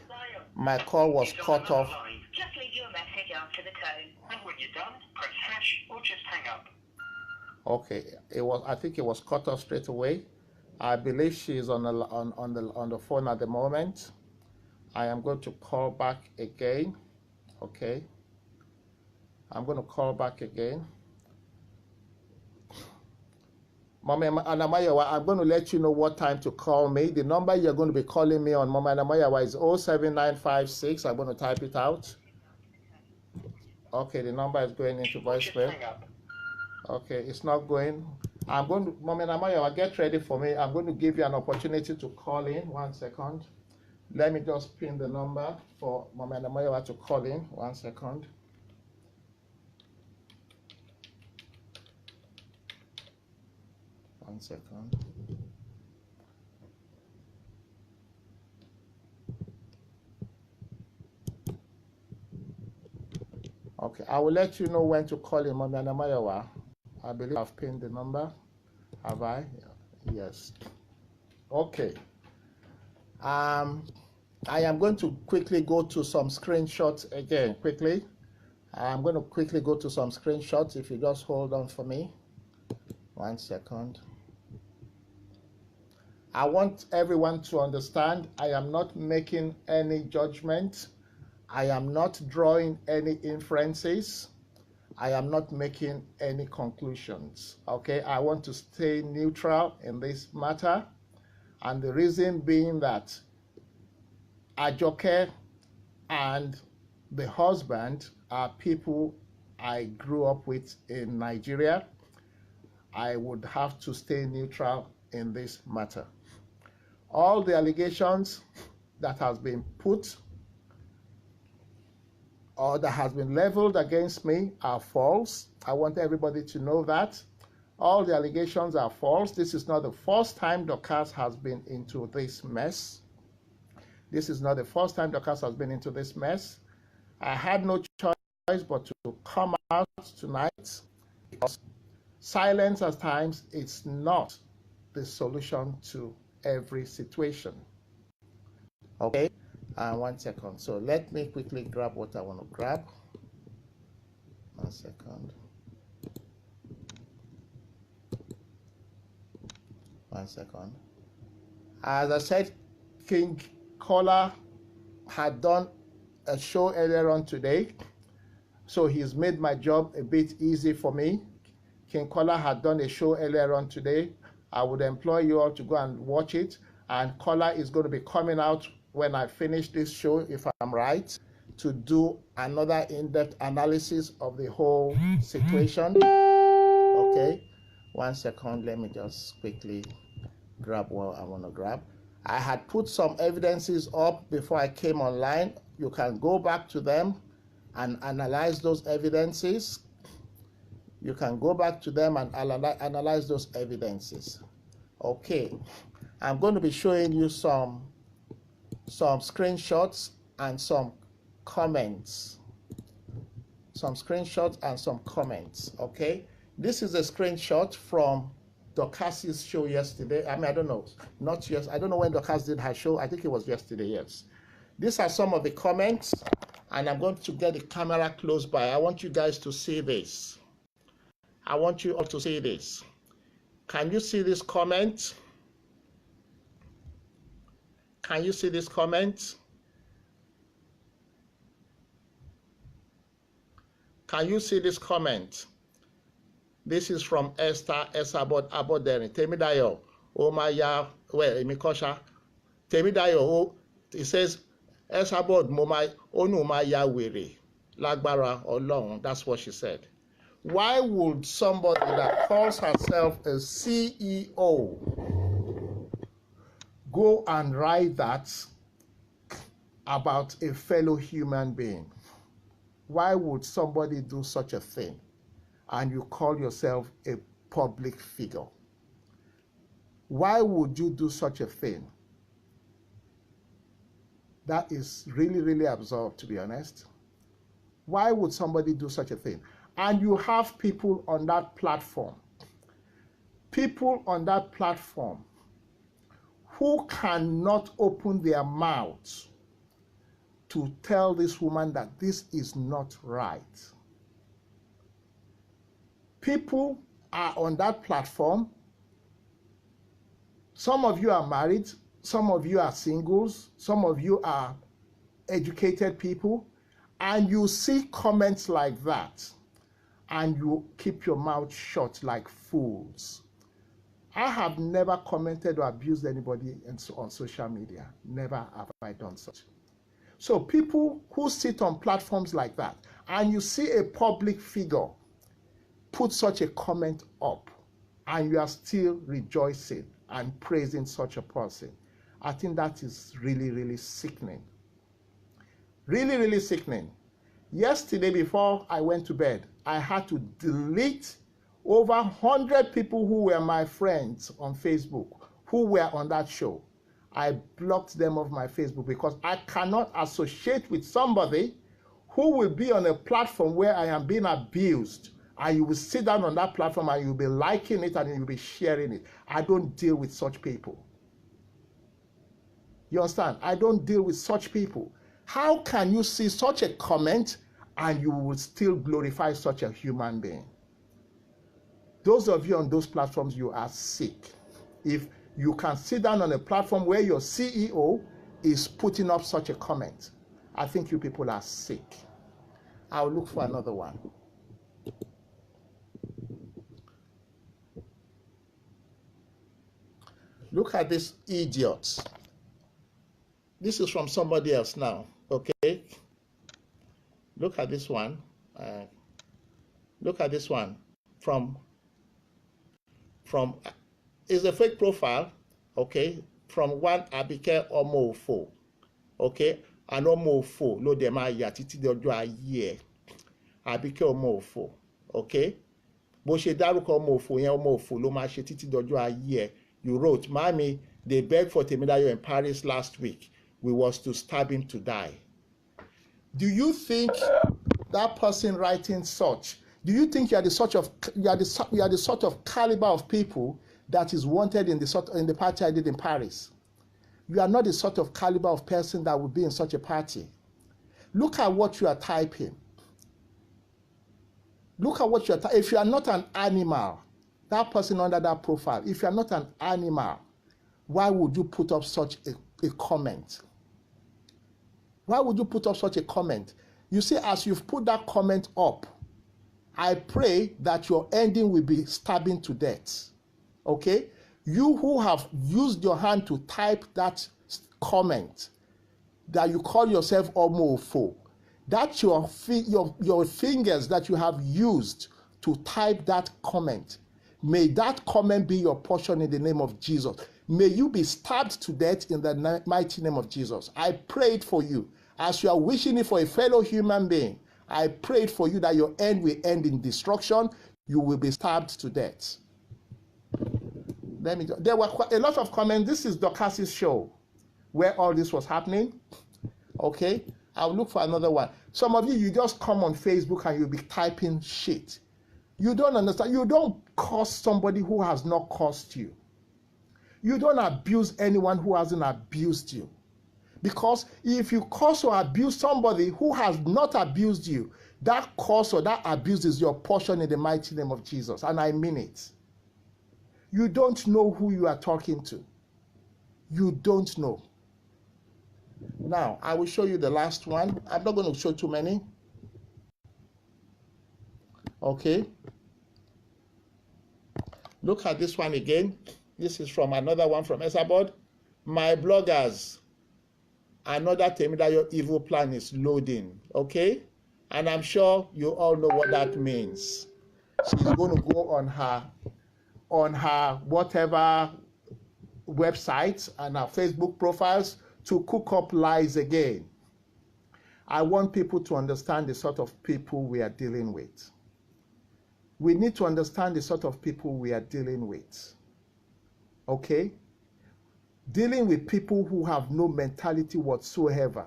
my call was cut off. Just leave your message after the tone. And when you're done, press hash or just hang up. Okay, I think it was cut off straight away. I believe she is on the phone at the moment. I am going to call back again. Okay, I'm going to call back again. Mama Anamayowa, I'm going to let you know what time to call me. The number you're going to be calling me on, Mama Anamayowa, is 07956. I'm going to type it out. Okay, the number is going into voicemail. Okay, it's not going. I'm going to, Mama Anamayowa, get ready for me. I'm going to give you an opportunity to call in. 1 second. Let me just pin the number for Mama Anamayowa to call in. 1 second. One second. Okay, I will let you know when to call in, Mama Anamayowa. I believe I've pinned the number. Have I? Yes. Okay. I am going to quickly go to some screenshots again, quickly. I'm going to quickly go to some screenshots if you just hold on for me. 1 second. I want everyone to understand I am not making any judgment. I am not drawing any inferences. I am not making any conclusions. Okay, I want to stay neutral in this matter. And the reason being that Ajoke and the husband are people I grew up with in Nigeria. I would have to stay neutral in this matter. All the allegations that has been put or that has been leveled against me are false. I want everybody to know that. All the allegations are false. This is not the first time Dorcas has been into this mess. This is not the first time Dorcas has been into this mess. I had no choice but to come out tonight because silence at times is not the solution to every situation. Okay, 1 second. So let me quickly grab what I want to grab. 1 second. 1 second. As I said, King Kola had done a show earlier on today, so he's made my job a bit easy for me. King Kola had done a show earlier on today. I would employ you all to go and watch it, and Kola is going to be coming out when I finish this show, if I'm right, to do another in-depth analysis of the whole situation. Okay, 1 second, let me just quickly grab what I want to grab. I had put some evidences up before I came online. You can go back to them and analyze those evidences. You can go back to them and analyze those evidences. Okay, I'm going to be showing you some screenshots and some comments. Some screenshots and some comments, okay? This is a screenshot from Dorcas's show yesterday. I mean, I don't know, not yes. I don't know when Dorcas did her show. I think it was yesterday, yes. These are some of the comments, and I'm going to get the camera close by. I want you guys to see this. I want you all to see this. Can you see this comment? Can you see this comment? Can you see this comment? This is from Esther Aboderi. Temidayo, Omaya, well, Emikosha. Temidayo, it says, Esabod Momai Onumaya Wiri. Lágbára Ọlọ́run, that's what she said. Why would somebody that calls herself a CEO go and write that about a fellow human being? Why would somebody do such a thing and you call yourself a public figure? Why would you do such a thing? That is really, really absurd, to be honest. Why would somebody do such a thing? And you have people on that platform who cannot open their mouths to tell this woman that this is not right. People are on that platform. Some of you are married, some of you are singles, some of you are educated people, and you see comments like that, and you keep your mouth shut like fools. I have never commented or abused anybody on social media. Never have I done such. So people who sit on platforms like that, and you see a public figure put such a comment up, and you are still rejoicing and praising such a person, I think that is really, really sickening. Really, really sickening. Yesterday, before I went to bed, I had to delete over 100 people who were my friends on Facebook, who were on that show. I blocked them off my Facebook because I cannot associate with somebody who will be on a platform where I am being abused, and you will sit down on that platform and you'll be liking it and you'll be sharing it. I don't deal with such people. You understand? I don't deal with such people. How can you see such a comment and you will still glorify such a human being? Those of you on those platforms, you are sick. If you can sit down on a platform where your CEO is putting up such a comment, I think you people are sick. I'll look for another one. Look at this idiot. This is from somebody else now, okay? Look at this one. Look at this one from is a fake profile, okay? From one Abike Omofo, okay? An Omofo lo de ma ya títí di ọjọ́ ayé ẹ̀. Abike Omofo, okay? Bó ṣe dárúkọ Omofo yẹn, Omofo ló máa ṣe títí di ọjọ́ ayé ẹ̀. You wrote, Mami, they begged for Temidayo in Paris last week. We was to stab him to die. Do you think that person writing such? Do you think you are the sort of caliber of people that is wanted in the party I did in Paris? You are not the sort of caliber of person that would be in such a party. Look at what you are typing. Look at what you are typing. If you are not an animal, that person under that profile, if you are not an animal, why would you put up such a comment? Why would you put up such a comment? You see, as you've put that comment up, I pray that your ending will be stabbing to death. Okay? You who have used your hand to type that comment, that you call yourself Omofo, that's your fingers that you have used to type that comment. May that comment be your portion in the name of Jesus. May you be stabbed to death in the mighty name of Jesus. I prayed for you. As you are wishing it for a fellow human being, I prayed for you that your end will end in destruction. You will be stabbed to death. There were a lot of comments. This is Dorcas's show where all this was happening. Okay? I'll look for another one. Some of you just come on Facebook and you'll be typing shit. You don't understand. You don't curse somebody who has not cursed you. You don't abuse anyone who hasn't abused you. Because if you curse or abuse somebody who has not abused you, that curse or that abuse is your portion in the mighty name of Jesus. And I mean it. You don't know who you are talking to. You don't know. Now, I will show you the last one. I'm not going to show too many. Okay. Look at this one again. This is from another one from Esabod. My bloggers, another Temidayo evil plan is loading. Okay. And I'm sure you all know what that means. She's going to go on her whatever websites and her Facebook profiles to cook up lies again. I want people to understand the sort of people we are dealing with. We need to understand the sort of people we are dealing with. Okay? Dealing with people who have no mentality whatsoever,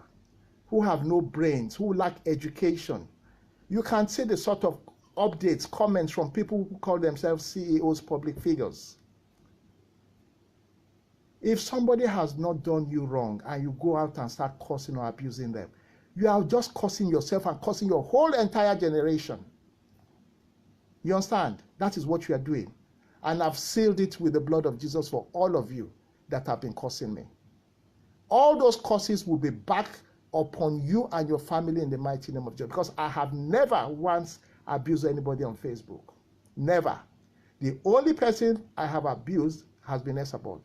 who have no brains, who lack education. You can see the sort of updates, comments from people who call themselves CEOs, public figures. If somebody has not done you wrong and you go out and start cursing or abusing them, you are just cursing yourself and cursing your whole entire generation. You understand? That is what you are doing. And I've sealed it with the blood of Jesus for all of you that have been cursing me. All those curses will be back upon you and your family in the mighty name of Jesus. Because I have never once abused anybody on Facebook. Never. The only person I have abused has been Esabod.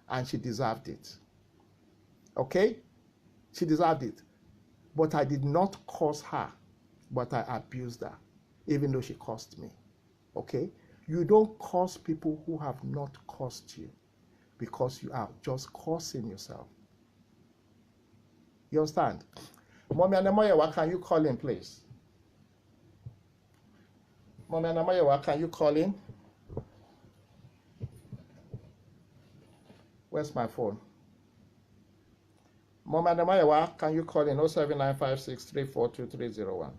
And she deserved it. Okay? She deserved it. But I did not curse her. But I abused her. Even though she cursed me. Okay? You don't curse people who have not cursed you. Because you are just cursing yourself. You understand? Mommy Anamoyewa, can you call in, please? Mommy Anamoyewa, can you call in? Where's my phone? Mommy Anamoyewa, can you call in 07956342301?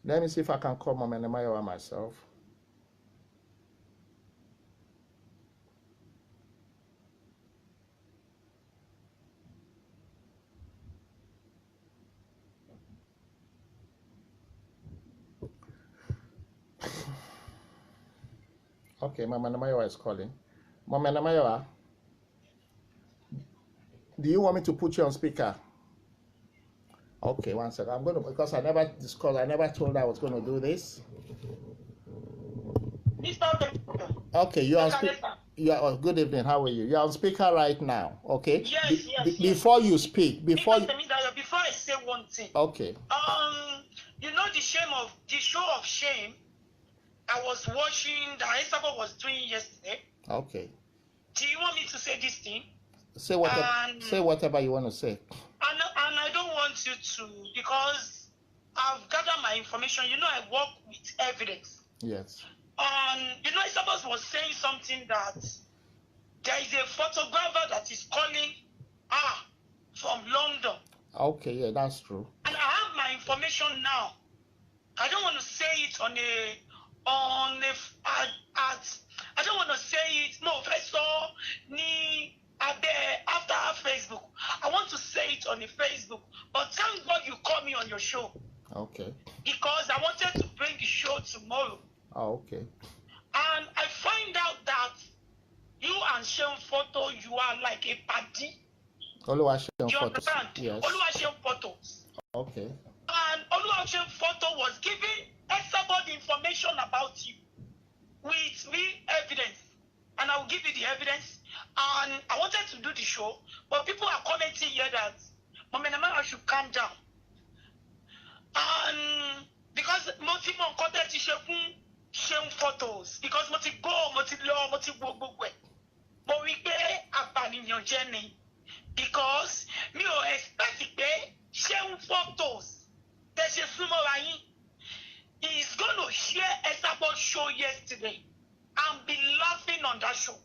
Let me see if I can call Mommy Anamoyewa myself. Okay, Mama Namayawa is calling. Mama Namayawa, do you want me to put you on speaker? Okay, one second. I'm going to, because I never told her I was going to do this. Okay, you're on speaker. Oh, good evening. How are you? You're on speaker right now. Okay. Yes. Before you speak, before I say one thing. Okay. You know the show of shame I was watching that Esabod was doing yesterday. Okay. Do you want me to say this thing? Say whatever you want to say. And I don't want you to, because I've gathered my information. You know, I work with evidence. Yes. You know, Esabod was saying something that there is a photographer that is calling from London. Okay, yeah, that's true. And I have my information now. I don't want to say it I don't want to say it. No, first after Facebook. I want to say it on the Facebook. But thank God you called me on your show. Okay. Because I wanted to bring the show tomorrow. Oh, okay. And I find out that you and Sheon Photo, you are like a party. Oluwaseun You Photos. understand? Yes. Oluwaseun Photos. Okay. And Oluwaseun Photo was giving Esabod information about you with real evidence. And I will give you the evidence. And I wanted to do the show, but people are commenting here that Mama Namayawa should calm down. And because most content is sharing photos, because mo ti go. But we pay a journey. Because me expect pay sharing photos. There's a small he's going to share Esabod's show yesterday and be laughing on that show.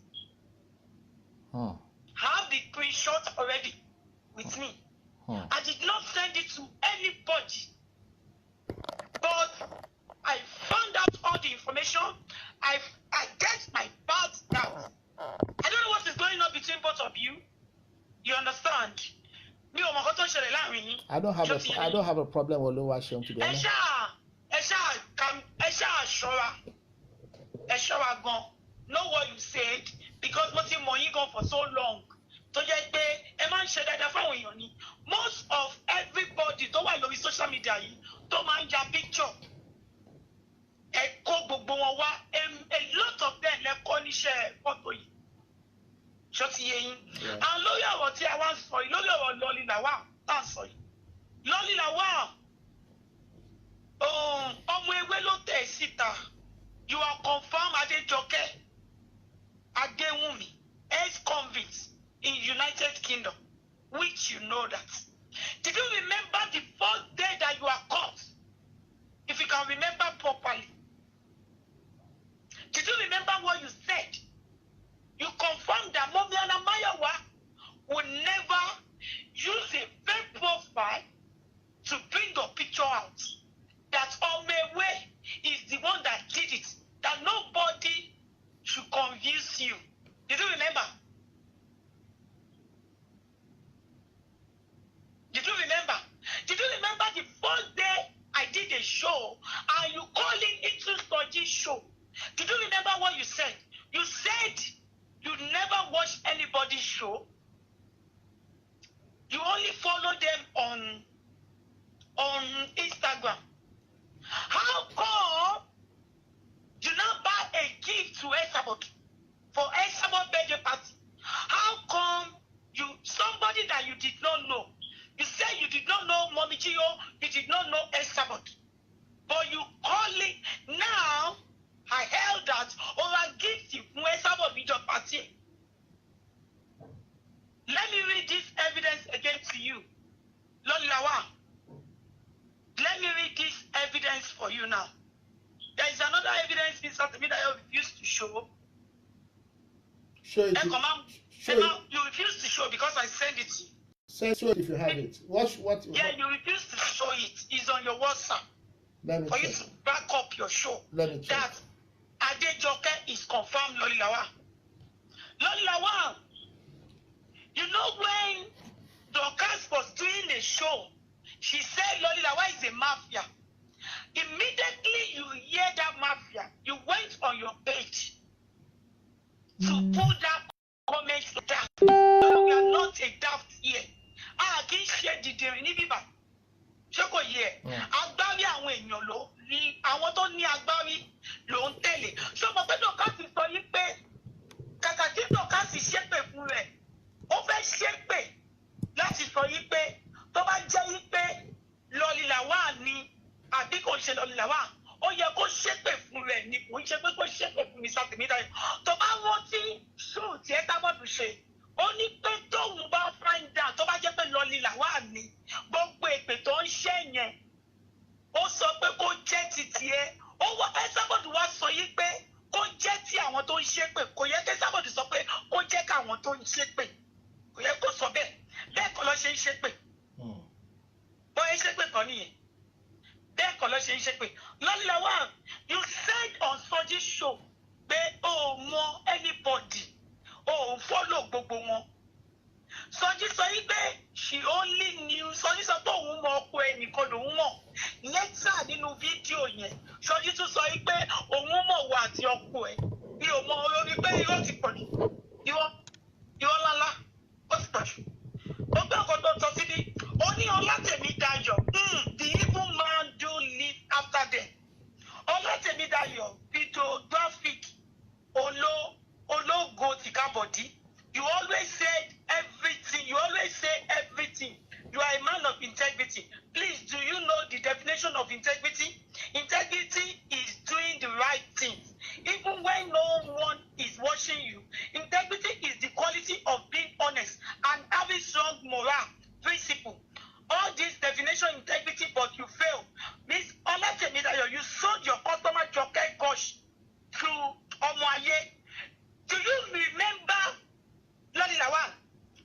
I have the screenshot already with me. I did not send it to anybody. But I found out all the information. I get my part out. I don't know what is going on between both of you. You understand? I don't have a problem with Oluwaseun, to be honest. Know what you said, because what you money gone for so long. Most of everybody don't want to social media don't mind your picture. A lot of them share photo. And show. You only follow them on Instagram. How come you now buy a gift to Esabod for Esabod birthday party? How come somebody that you did not know? You said you did not know Mommy Gio, you did not know Esabod, but you call it now. I held that or I gift you for Esabod with your party. Let me read this evidence again to you. Lolawa. Let me read this evidence for you now. There is another evidence in South America I refuse to show. Show it. You refuse to show because I send it to you. Show it if you have it. What? Yeah, you refuse to show it. It's on your WhatsApp. Let me for check. You to back up your show. Let me check. That Adejoke is confirmed Lolilawa. Lolilawa, you know when Dorcas was doing a show, she said Lolilawa is a mafia. Immediately you hear that mafia, you went on your page to put that comment to that. No, we are not a daft here. I can share the derivative. Ṣoko yẹ agbárí àwọn èèyàn ló ní àwọn tó ní agbárí ló ń tẹ̀lé. Ṣọmọ pé Dorcas sọ yí pé kàkà tí Dorcas ṣépè fún rẹ̀ ó fẹ́ ṣépè láti sọ yí pé tó bá jẹ́ yí pé Lolilawa ni àbí kò ṣe Lolilawa ó yẹ kó ṣépè fún rẹ̀ ni kò ń ṣe pé kó ṣépè fún mi sátìmítà yìí. Tó bá rántí ṣóò tí ẹ tábọ̀dù ṣe ó ní pé tóun bá find out tó bá jẹ́ pé Lolilawa ni gbogbo èpè tó ń ṣe yẹn ó sọ pé kó jẹ́ ti tiẹ̀ ó wọ Esabod wá sọ yí pé kó jẹ́ ti àwọn tó ń ṣépè kò yẹ kí Esabod sọ pé kó jẹ́ káwọn tó ń ṣépè kò yẹ kó sọ bẹ́ẹ̀ bẹ́ẹ̀ kọ́ ló ṣe ń ṣépè bóyá ṣépè kan nìyẹn bẹ́ẹ̀ kọ́ ló ṣe ń ṣépè. Lolilawa, you said on Soji's show pé o mọ anybody o follow gbogbo wọn. Soji sọ yí pé she only knew Soji sọ pé òun mọ ọkọ ẹnìkan lòun mọ̀ lẹ́tà nínú fídíò yẹn Soji tún sọ yí pé òun mọ̀ wà àti ọkọ ẹ̀ bí o mọ orí pé irọ́ ti pọ̀ jù irọ́ lálá ó ti pọ̀ jù ó gbé ọkọ̀ tó tọ́ síbí ó ní Ọlátẹ̀mídayọ̀ the evil man do live after them. Ọlátẹ̀mídayọ̀ videographic ológo tìkábọ̀dí. You always say everything. You are a man of integrity. Please, do you know the definition of integrity? Integrity is doing the right things. Even when no one is watching you. Integrity is the quality of being honest and having strong moral principle. All this definition integrity, but you fail. Miss Ọlátẹ̀mídayọ̀, you sold your customer Joke Gosh to Omoaye. Do you remember, Lolilawa,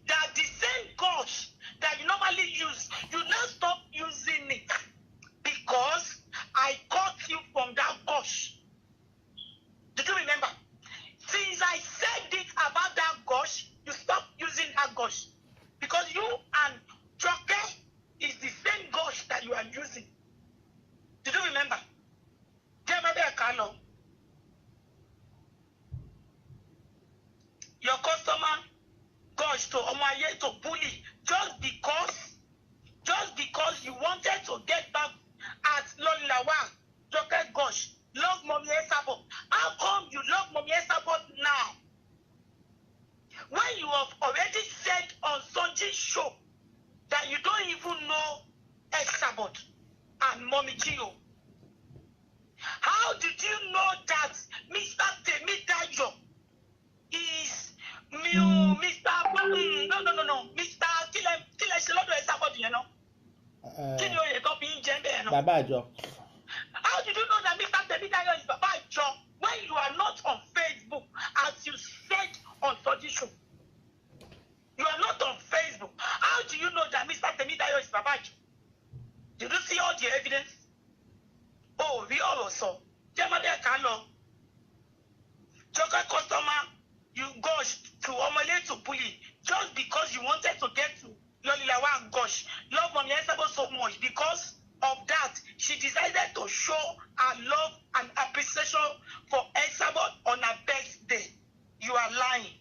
that the same gosh that you normally use, you now stop using it because I caught you from that gosh? Did you remember? Since I said it about that gosh, you stop using that gosh because you and Joke is the same gosh that you are using. Did you remember? Your customer gosh to Omoaye to bully just because you wanted to get back at Lolilawa, Joke gosh, love Mommy Esabod. How come you love Mommy Esabod now? When you have already said on Soji's show that you don't even know Esabod and Mommy Gio. How did you know that Mr. Temidayo is Mr. No. Mr. Kile Shelodo Esabod, you know? Baba Ajo. How did you know that Mr. Temidayo is Baba Ajo when you are not on Facebook as you said on Soji's show? You are not on Facebook. How do you know that Mr. Temidayo is Baba Ajo? Did you see all the evidence? Oh, we also. Jamade Kano. Joker customer, you gosh to Omale to bully just because you wanted to get to Lolilawa and gosh. Love Mommy Esabod so much. Because of that, she decided to show her love and appreciation for Esabod on her birthday. You are lying.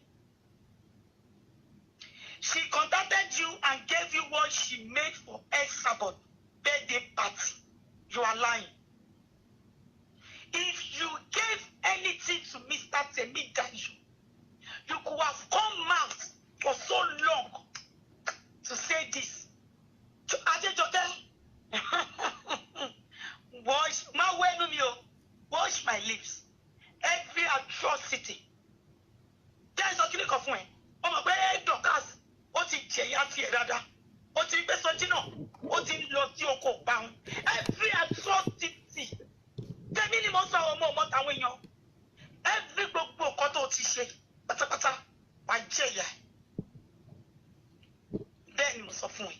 Cross City. Jẹ́ sọ kíní kan fún ẹ. Ọmọ pé Dorcas ó ti jẹ̀yà tiẹ̀ dáadáa. Ó ti gbé sọ́jí náà. Ó ti lọ sí oko ìparun. Every atrocity. Tèmi ni mo sọ ọmọ táwọn èèyàn. Every gbogbo nǹkan tó ti ṣe pátápátá wàá jẹ̀yà. Bẹ́ẹ̀ ni mo sọ fún ẹ.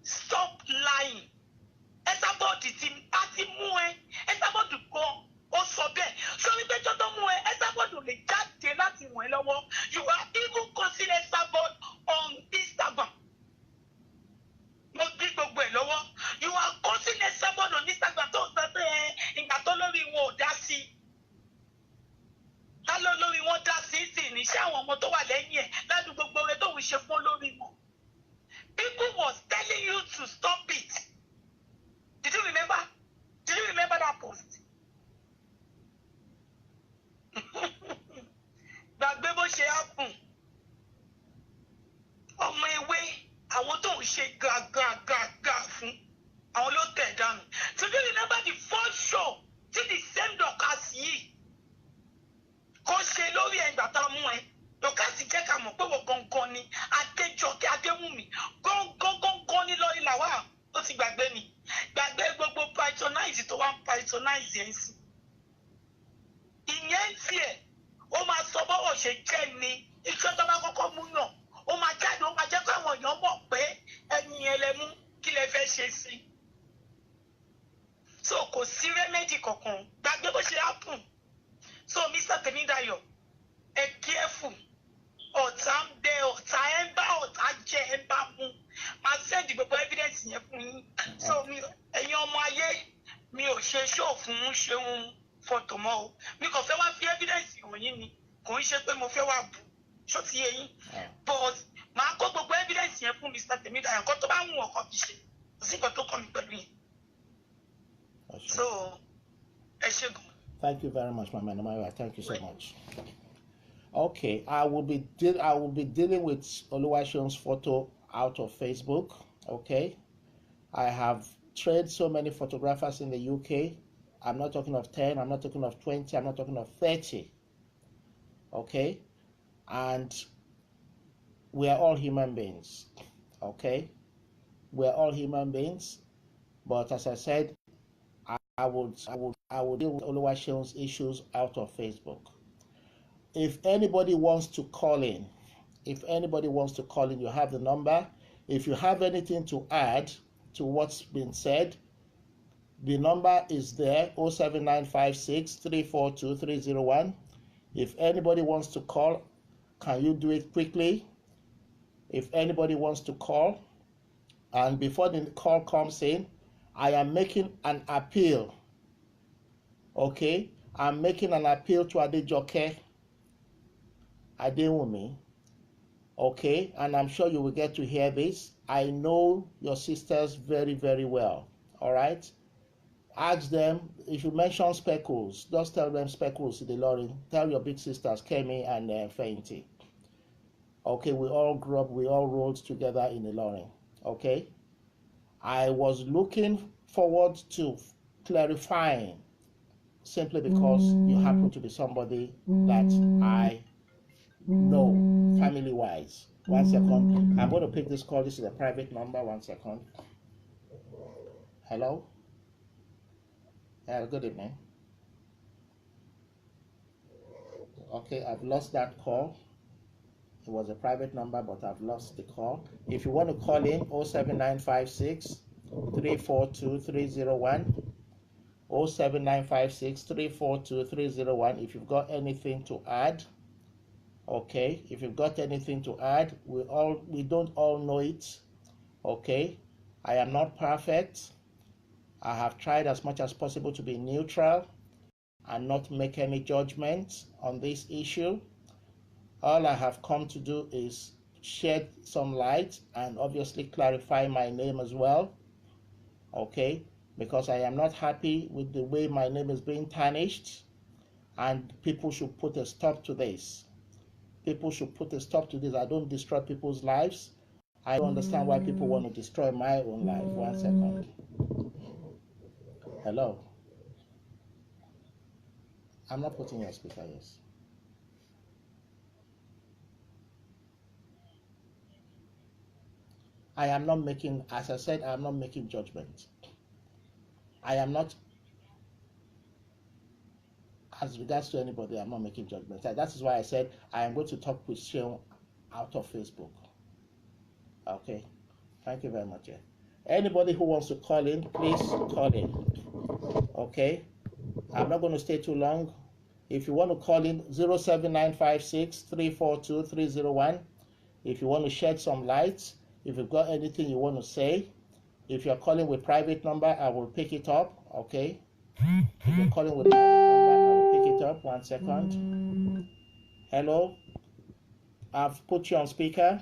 Stop lying. Ẹ̀sàbọ̀dì tí a ti mú ẹ. Ẹ̀sàbọ̀dì gan. Ó sọ bẹ́ẹ̀. Sọ wípé jọ́dọ̀ mú ẹ. Ẹ̀sàbọ̀dì ò lè jáde láti ràn ẹ́ lọ́wọ́. You are even considered Ẹ̀sàbọ̀dì on Instagram. Mo gbé gbogbo ẹ̀ lọ́wọ́. You are considered Ẹ̀sàbọ̀dì on Instagram tó ń sọ pé ìgbà tó lórí wọn ò dá sí. Ká ló lórí wọn dá sí sí ní iṣẹ́ àwọn ọmọ tó wà lẹ́yìn ẹ̀ ládùúgbò gbogbo rẹ̀ tó ń ṣe fún lórí wọn. People was telling you to stop it. Did you remember? Did you remember that post? Gbàgbé bó ṣe happen. Ọmọ ewé àwọn tó ń ṣe gàgàgàgà fún àwọn ló tẹ̀ dànù. So do you remember the first show tí the same Dorcas yìí kò ṣe lórí ẹgbà tá a mú ẹ? Dorcas jẹ́ ká mọ̀ pé wọ́n gangan ni Adéjọkẹ́ Adéwùnmí gangan ní lórí LAWAL. Ó ti gbàgbé ni. Gbàgbé gbogbo patronize tó wá ń patronize ẹ̀ ń sìn. Ìyẹn ń tiẹ̀ ó máa sọ bọ́wọ̀ ṣe jẹ́ ni iṣẹ́ tó bá kọ́kọ́ mú yàn ó máa jáde ó máa jẹ́ kó àwọn èèyàn mọ̀ pé ẹ̀yin ẹlẹ́mú kí lẹ fẹ́ ṣe sí. So kò sí rẹ́mẹ́dì kankan gbàgbé bó ṣe happen. So Mr. Temidayo ẹ careful ọ̀tá ń bẹ ọ̀tá ẹ̀ ń bá ọ̀tá jẹ ẹ̀ ń bá mú máa send gbogbo evidence yẹn fún yín. So ẹ̀yin ọmọ ayé mi ò ṣe show fún Ṣeun fọ́tò mọ́ o mi kàn fẹ́ wá fi evidence hàn yín ni kò ń ṣe pé mo fẹ́ wá bù ṣó ti yé yín but màá kó gbogbo evidence yẹn fún Mr. Temidayo nǹkan tó bá wù ọkọ fi ṣe kò sí nǹkan tó kàn mí pẹ̀lú yẹn. So ẹ ṣé gan. Thank you very much, Mama Namaya. Thank you so much. Okay, I will be dealing with Oluwaseun's photo out of Facebook. Okay, I have trained so many photographers in the UK. I'm not talking of 10. I'm not talking of 20. I'm not talking of 30. Okay, and we are all human beings. Okay, we are all human beings. But as I said, I will deal with Oluwaseun's issues out of Facebook. If anybody wants to call in, you have the number. If you have anything to add to what's been said, the number is there, 07956 342 301. If anybody wants to call, can you do it quickly? If anybody wants to call, and before the call comes in, I am making an appeal. Okay, I'm making an appeal to Adéjọkẹ́ Adéwùnmí. Okay, and I'm sure you will get to hear this. I know your sisters very, very well. All right, ask them. If you mention Speckles, just tell them Speckles in the lorry. Tell your big sisters Kemi and Feinty. Okay, we all grew up. We all rolled together in the lorry. Okay. I was looking forward to clarifying simply because you happen to be somebody that I know family-wise. 1 second. I'm going to pick this call. This is a private number. 1 second. Hello? Good evening. Okay, I've lost that call. It was a private number, but I've lost the call. If you want to call in, 07956 342 301. 07956 342 301. If you've got anything to add, okay. If you've got anything to add, we don't all know it, okay. I am not perfect. I have tried as much as possible to be neutral and not make any judgments on this issue. All I have come to do is shed some light and obviously clarify my name as well, okay, because I am not happy with the way my name is being tarnished, and people should put a stop to this. People should put a stop to this. I don't destroy people's lives. I don't understand why people want to destroy my own life. 1 second. Hello? I'm not putting your speaker, yes. I am not making, as I said, I am not making judgment. I am not, as regards to anybody, I'm not making judgment. That is why I said I am going to talk with Seun out of Facebook. Okay, thank you very much. Anybody who wants to call in, please call in. Okay, I'm not going to stay too long. If you want to call in, 07956 342 301. If you want to shed some light, if you've got anything you want to say, if you're calling with private number, I will pick it up. Okay, if you're calling with private number, I will pick it up. 1 second. Hello, I've put you on speaker.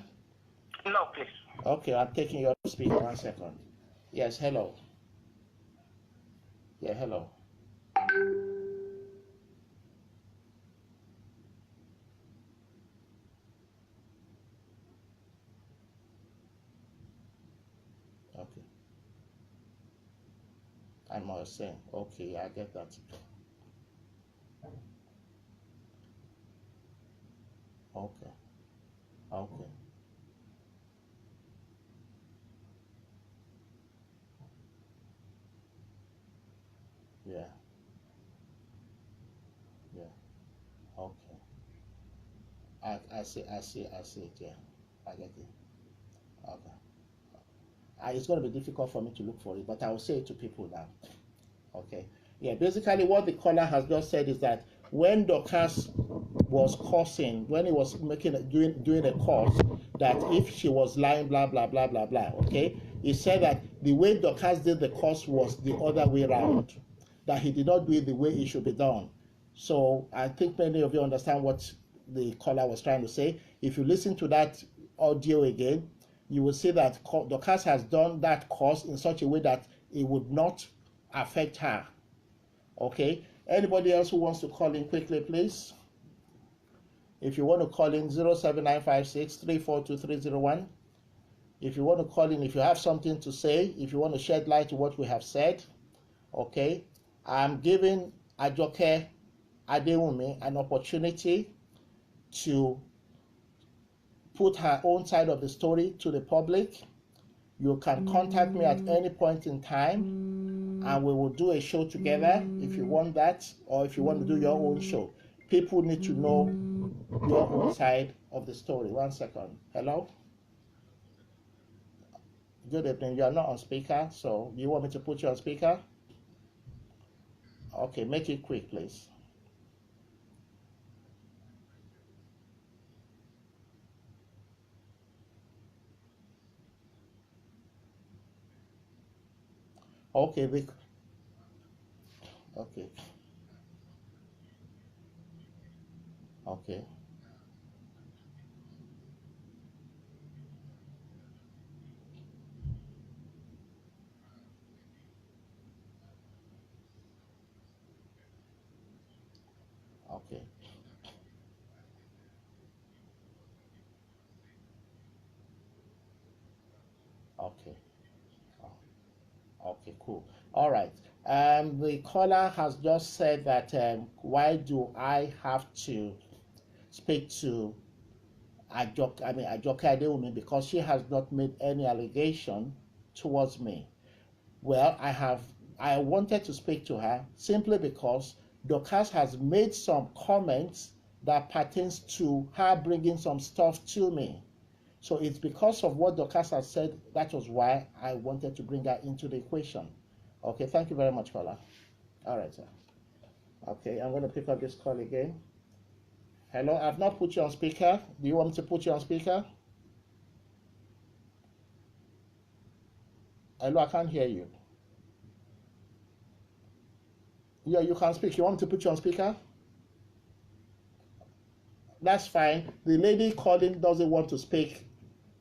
No, please. Okay, I'm taking your speaker. 1 second. Yes, hello. Yeah, hello. Okay. I'm all saying, okay, I get that. Okay. Okay. Yeah. Yeah. Okay. I see it, yeah. I get it. Okay. It's going to be difficult for me to look for it, but I will say it to people now. Okay. Yeah, basically what the caller has just said is that when Dorcas was cursing, when he was doing a course, that if she was lying, blah, blah, blah, blah, blah, okay? He said that the way Dorcas did the course was the other way around, that he did not do it the way it should be done. So I think many of you understand what the caller was trying to say. If you listen to that audio again, you will see that Dorcas has done that course in such a way that it would not affect her. Okay, anybody else who wants to call in quickly, please? If you want to call in, 07956 342 301. If you want to call in, if you have something to say, if you want to shed light to what we have said, okay, I'm giving Adewunmi an opportunity to put her own side of the story to the public. You can contact me at any point in time, and we will do a show together if you want that, or if you want to do your own show. People need to know your own side of the story. 1 second. Hello? Good evening. You are not on speaker, so you want me to put you on speaker? Okay, make it quick, please. Okay, okay. Okay. Okay. Okay. Okay, cool. All right. The caller has just said that why do I have to speak to Ajoke Adewunmi, because she has not made any allegation towards me. Well, I wanted to speak to her simply because Dorcas has made some comments that pertains to her bringing some stuff to me. So it's because of what Dorcas has said, that was why I wanted to bring her into the equation. Okay, thank you very much, caller. All right, sir. Okay, I'm going to pick up this call again. Hello, I've not put you on speaker. Do you want me to put you on speaker? Hello, I can't hear you. Yeah, you can speak. You want me to put you on speaker? That's fine. The lady calling doesn't want to speak.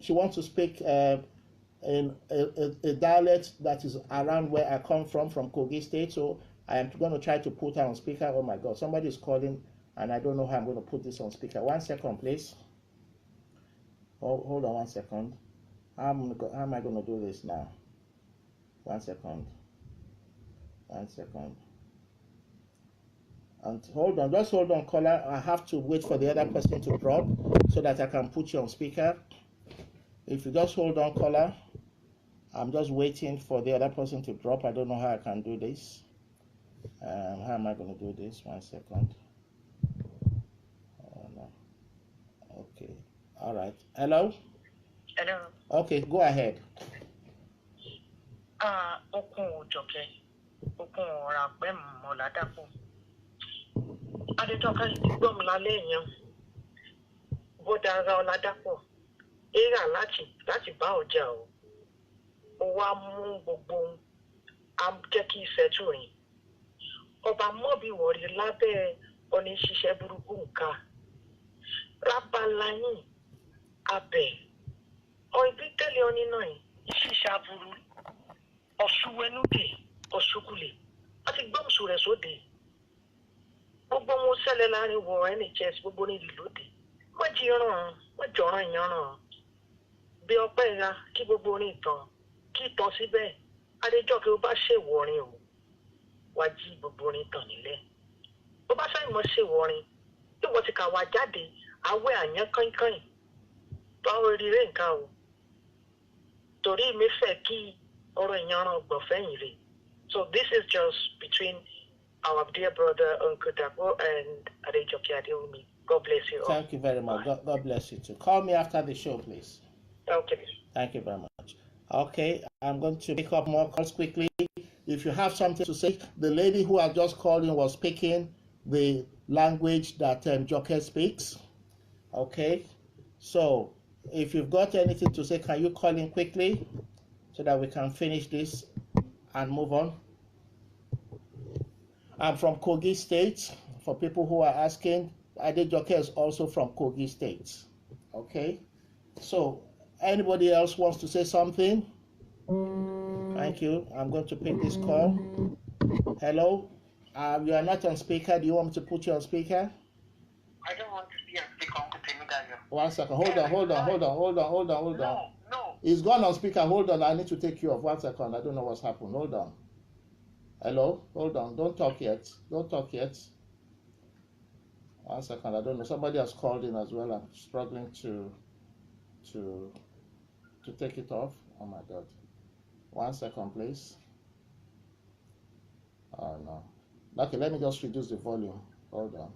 She wants to speak in a dialect that is around where I come from Kogi State. So I am going to try to put her on speaker. Oh my God, somebody is calling and I don't know how I'm going to put this on speaker. 1 second, please. Hold on 1 second. How am I going to do this now? 1 second. 1 second. And hold on, just hold on, caller. I have to wait for the other person to drop so that I can put you on speaker. If you just hold on, caller. I'm just waiting for the other person to drop. I don't know how I can do this. How am I going to do this? 1 second. Oh, no. Okay. All right. Hello? Hello. Okay, go ahead. Okun Ojoke. Okun Orapem Oladapo. Adéjọkẹ́ gbọ́m lálẹ́ èèyàn. Bọ́dà ara Oladapo. Era láti bá ọjà o. Ó wá mú gbogbo jẹ́ kí ìfẹ́ tù rìn. Ọba mọ́bí wọ̀rí lábẹ́ oníṣiṣẹ́ burúkú nǹkan. Rábàláyìn abẹ. Ọ̀ìbí tẹ́lẹ̀ onínà yìí. Ìṣiṣẹ́ aburú. Ọ̀ṣùwẹ̀nùdè ọ̀ṣùkùlẹ̀. A ti gbọ́ òṣù rẹ̀ sóde. Gbogbo wọn ṣẹlẹ̀ láàrin wọ NHS gbogbo ní ìlú lóde. Wọ́n jí ràn wọ́n jọ̀ràn ìyanràn. Bí ọpẹ́ ya kí gbogbo orin ìtàn kí ìtàn síbẹ̀. Adéjọ́kẹ́ ó bá ṣèwọ̀rin o. Wá jí gbogbo orin ìtàn nílẹ̀. Ó bá fẹ́ mọ̀ ṣèwọ̀rin. Bí wọ́n ti kà wá jáde, àwẹ̀ àyàn kánkán. Báwo rí rẹ̀ nǹkan o? Torí mi fẹ́ kí ọ̀rọ̀ ìyanràn gbọ̀fẹ́yìn rè. So this is just between our dear brother Uncle Dapo and Adejoke Adewunmi. God bless you all. Thank you very much. God bless you too. Call me after the show, please. Okay. Thank you very much. Okay, I'm going to pick up more calls quickly. If you have something to say, the lady who had just called in was speaking the language that Joke speaks. Okay, so if you've got anything to say, can you call in quickly so that we can finish this and move on? I'm from Kogi State. For people who are asking, Adejoke is also from Kogi State. Okay, so anybody else wants to say something? Thank you. I'm going to pick this call. Hello? You are not on speaker. Do you want me to put you on speaker? I don't want to be on speaker. Uncle Temidayo. 1 second. Hold on. No. He's gone on speaker. Hold on. I need to take you off. 1 second. I don't know what's happened. Hold on. Hello? Hold on. Don't talk yet. 1 second. I don't know. Somebody has called in as well. I'm struggling to take it off. Oh my God. 1 second, please. Oh no. Okay, let me just reduce the volume. Hold on.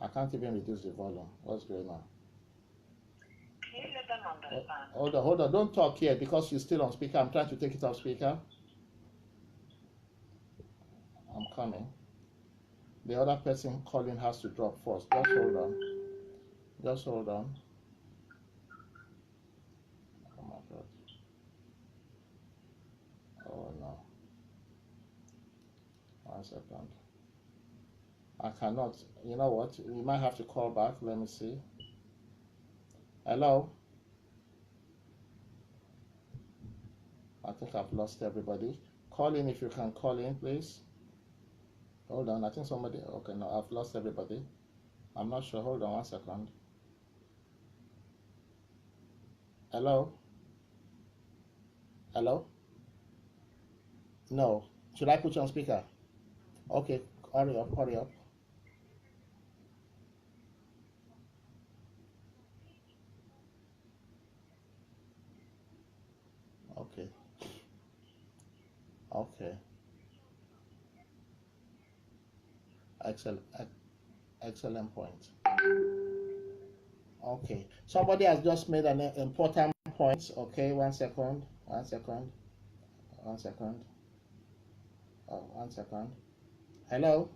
I can't even reduce the volume. What's going on? Can you let them understand? Hold on. Don't talk here because you're still on speaker. I'm trying to take it off speaker. I'm coming. The other person calling has to drop first. Just hold on. Oh my God. Oh no. 1 second. I cannot. You know what? We might have to call back. Let me see. Hello? I think I've lost everybody. Call in if you can call in, please. Hold on. I think somebody. Okay, no, I've lost everybody. I'm not sure. Hold on 1 second. Hello? Hello? No. Should I put you on speaker? Okay, hurry up. Okay. Excellent point. Okay. Somebody has just made an important point. Okay, 1 second. 1 second. Oh, 1 second. Hello?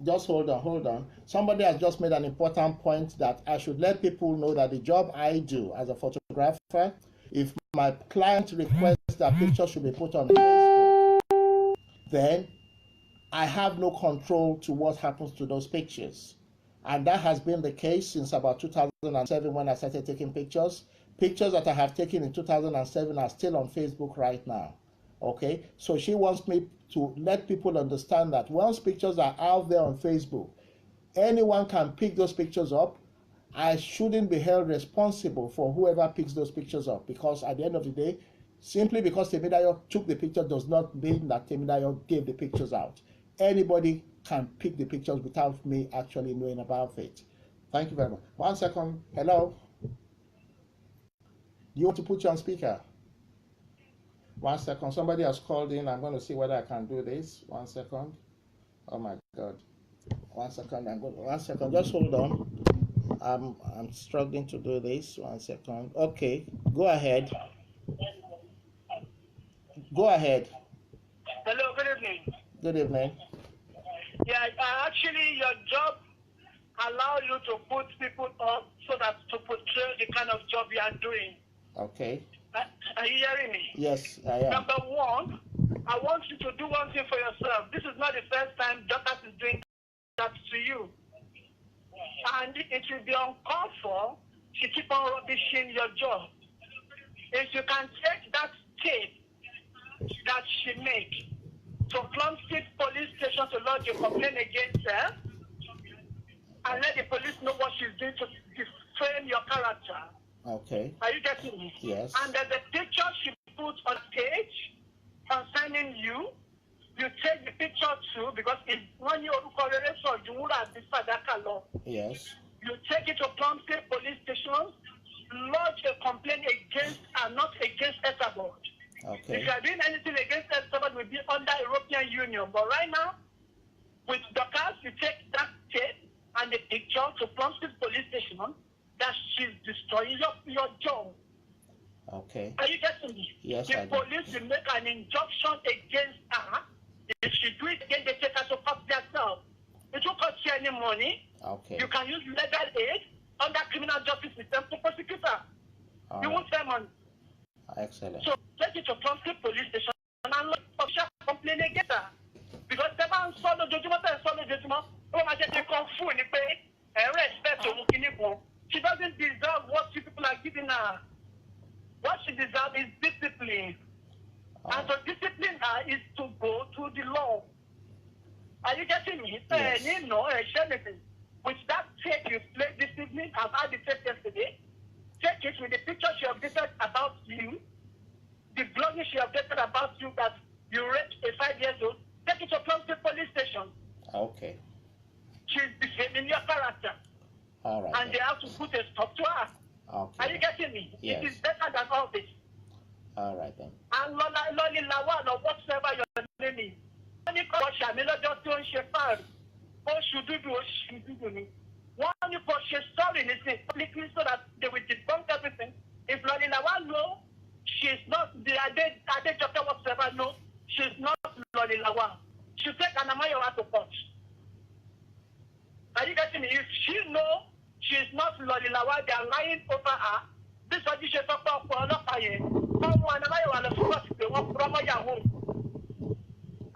Just hold on. Somebody has just made an important point that I should let people know that the job I do as a photographer, if my client requests that pictures should be put on Facebook, then I have no control to what happens to those pictures. And that has been the case since about 2007 when I started taking pictures. Pictures that I have taken in 2007 are still on Facebook right now. Okay, so she wants me to let people understand that once pictures are out there on Facebook, anyone can pick those pictures up. I shouldn't be held responsible for whoever picks those pictures up, because at the end of the day, simply because Temidayo took the picture does not mean that Temidayo gave the pictures out. Anybody can pick the pictures without me actually knowing about it. Thank you very much. 1 second. Hello? Do you want to put you on speaker? 1 second. Somebody has called in. I'm going to see whether I can do this. 1 second. Oh my God. 1 second. 1 second. Just hold on. I'm struggling to do this. 1 second. Okay. Go ahead. Go ahead. Hello, good evening. Good evening. Yeah, actually, your job allows you to put people up so that to portray the kind of job you are doing. Okay. Are you hearing me? Yes, I am. Number one, I want you to do one thing for yourself. This is not the first time Dorcas is doing that to you. And it will be uncalled for to keep on rubbishing your job. If you can take that tape that she made to Plumstead police station to lodge a complaint against her and let the police know what she's doing to defame your character. Okay. Are you getting me? Yes. And there's a picture she put on stage concerning you. You take the picture too, because when you yes. You take it to Plumstead police station, lodge a complaint against and not against Esabod. Okay. If you are doing anything against Esabod, will be under European Union. But right now, with Dorcas, you take that tape and the picture to Plumstead police station that she's destroying your job. Okay. Are you getting me? Yes, the I do. police will make an injunction against her. If she do it again, they take her to court themselves. It won't cost you any money. Okay. You can use legal aid under criminal justice system to prosecute her. You won't spend money. Excellent. So take it to Plumstead police station and official complaint against her. Because the man saw the judgment and saw the judgment. Oh, my God, they come full in the pay. Respect to Mukinipo. She doesn't deserve what you people are giving her. What she deserves is discipline. And to discipline her is to go to the law. Are you getting me? Yes. With that tape you played this evening, I've had the tape yesterday. Take it with the picture she updated about you, the blogging she updated about you that you raped a 5-year-old. Take it to Plumstead police station. Okay. She's defaming your character. All right. And they have to put a stop to her. Okay. Are you getting me? Yes. It is better than all this. All right then. And LAWAL or whatever your name is. Wọ́n ní kọ́ ṣàmì lọ́jọ́ tí ó ń ṣe fáàrí. Oṣù dúdú ni. Wọ́n ní kò ṣe sọ́ọ̀rì nísìnyí publicly so that they will debunk everything. If LAWAL know she is not the Adejoke whatsoever know she is not LAWAL. She take Anamayowa to court. Are you getting me? If she know she is not LAWAL, they are lying over her. This is what you should talk about for ọlọ́pàá yẹn. Ọmọ Anamayowa lọ sí court pé wọ́n promo yahoo.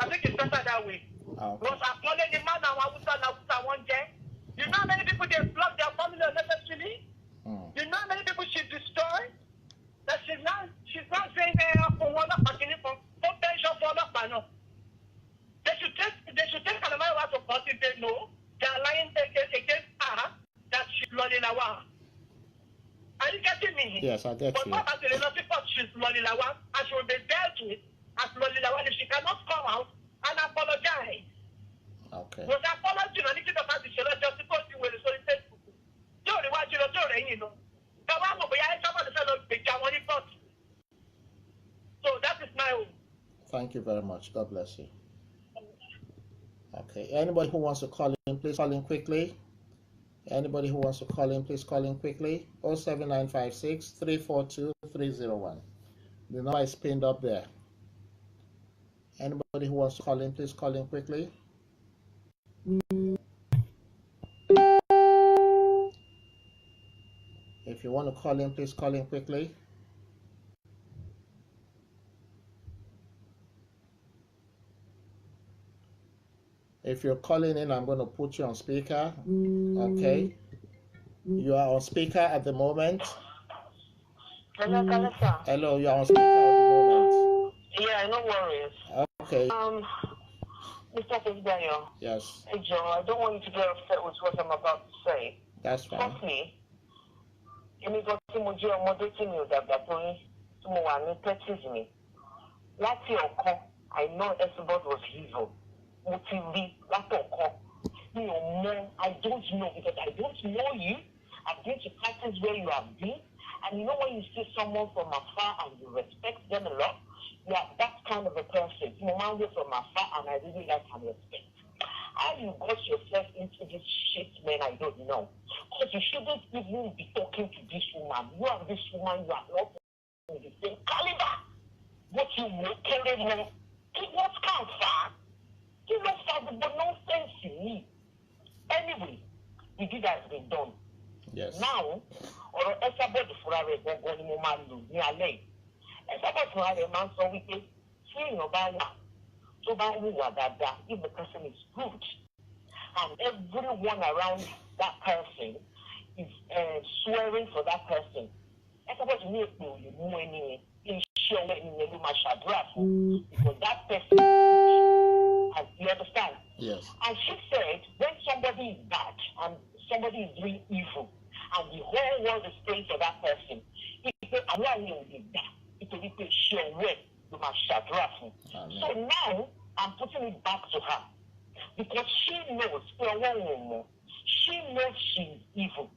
I think it's better that way. Okay. Because appalling the man and Hausa one day. You know how many people they block their family unnecessarily? You know how many people she destroyed? That she's not saying for one of potential for one. They should take Anamayowa to court if they know they are lying against her that she's LAWAL. Are you getting me? Yes, I get you. But not as a relative court, she's LAWAL and she will be dealt with as LAWAL if she cannot come out and apologize. Okay. Was apology on the kid of the show just because you were so Facebook? Don't watch it or don't you know? So that is my own. Thank you very much. God bless you. Okay. Anybody who wants to call in, please call in quickly. Anybody who wants to call in, please call in quickly. 07956 342 301. The number is pinned up there. Anybody who wants to call in, please call in quickly. If you want to call in, please call in quickly. If you're calling in, I'm going to put you on speaker. Okay. You are on speaker at the moment. Hello, Kalisa. Hello, you are on speaker at the moment. Yeah, no worries. Okay. Mr. Fitzgerald. Yes. Hey, Joe, I don't want you to get upset with what I'm about to say. That's fine. Firstly, èmi gan tí mo jẹ́ ọmọdé tí mi ò dàgbà tó yín tí mo wà ní 30s mi. Láti ọ̀kan, I know Esabod was evil. Mo ti rí látọ̀kan. Mi ò mọ̀, I don't know because I don't know you. I've been to places where you have been. And you know when you see someone from afar and you respect them a lot, yeah, that kind of a person. Mama was from afar, and I really like and respect. How you got yourself into this shit, man, I don't know. Because you shouldn't even be talking to this woman. You and this woman, you are not in the same caliber. What you will carry more. What counts, far? You know, far, but nonsense you need. Anyway, the deed has been done. Yes. Now, or Esabod Furare Gogoni Momalu, Niale. Esabod Furare man so we say, see your banner. So if the person is good, and everyone around that person is swearing for that person, because that person, and you understand? Yes. And she said, when somebody is bad and somebody is doing evil, and the whole world is praying for that person, so now I'm putting it back to her because she knows she's evil.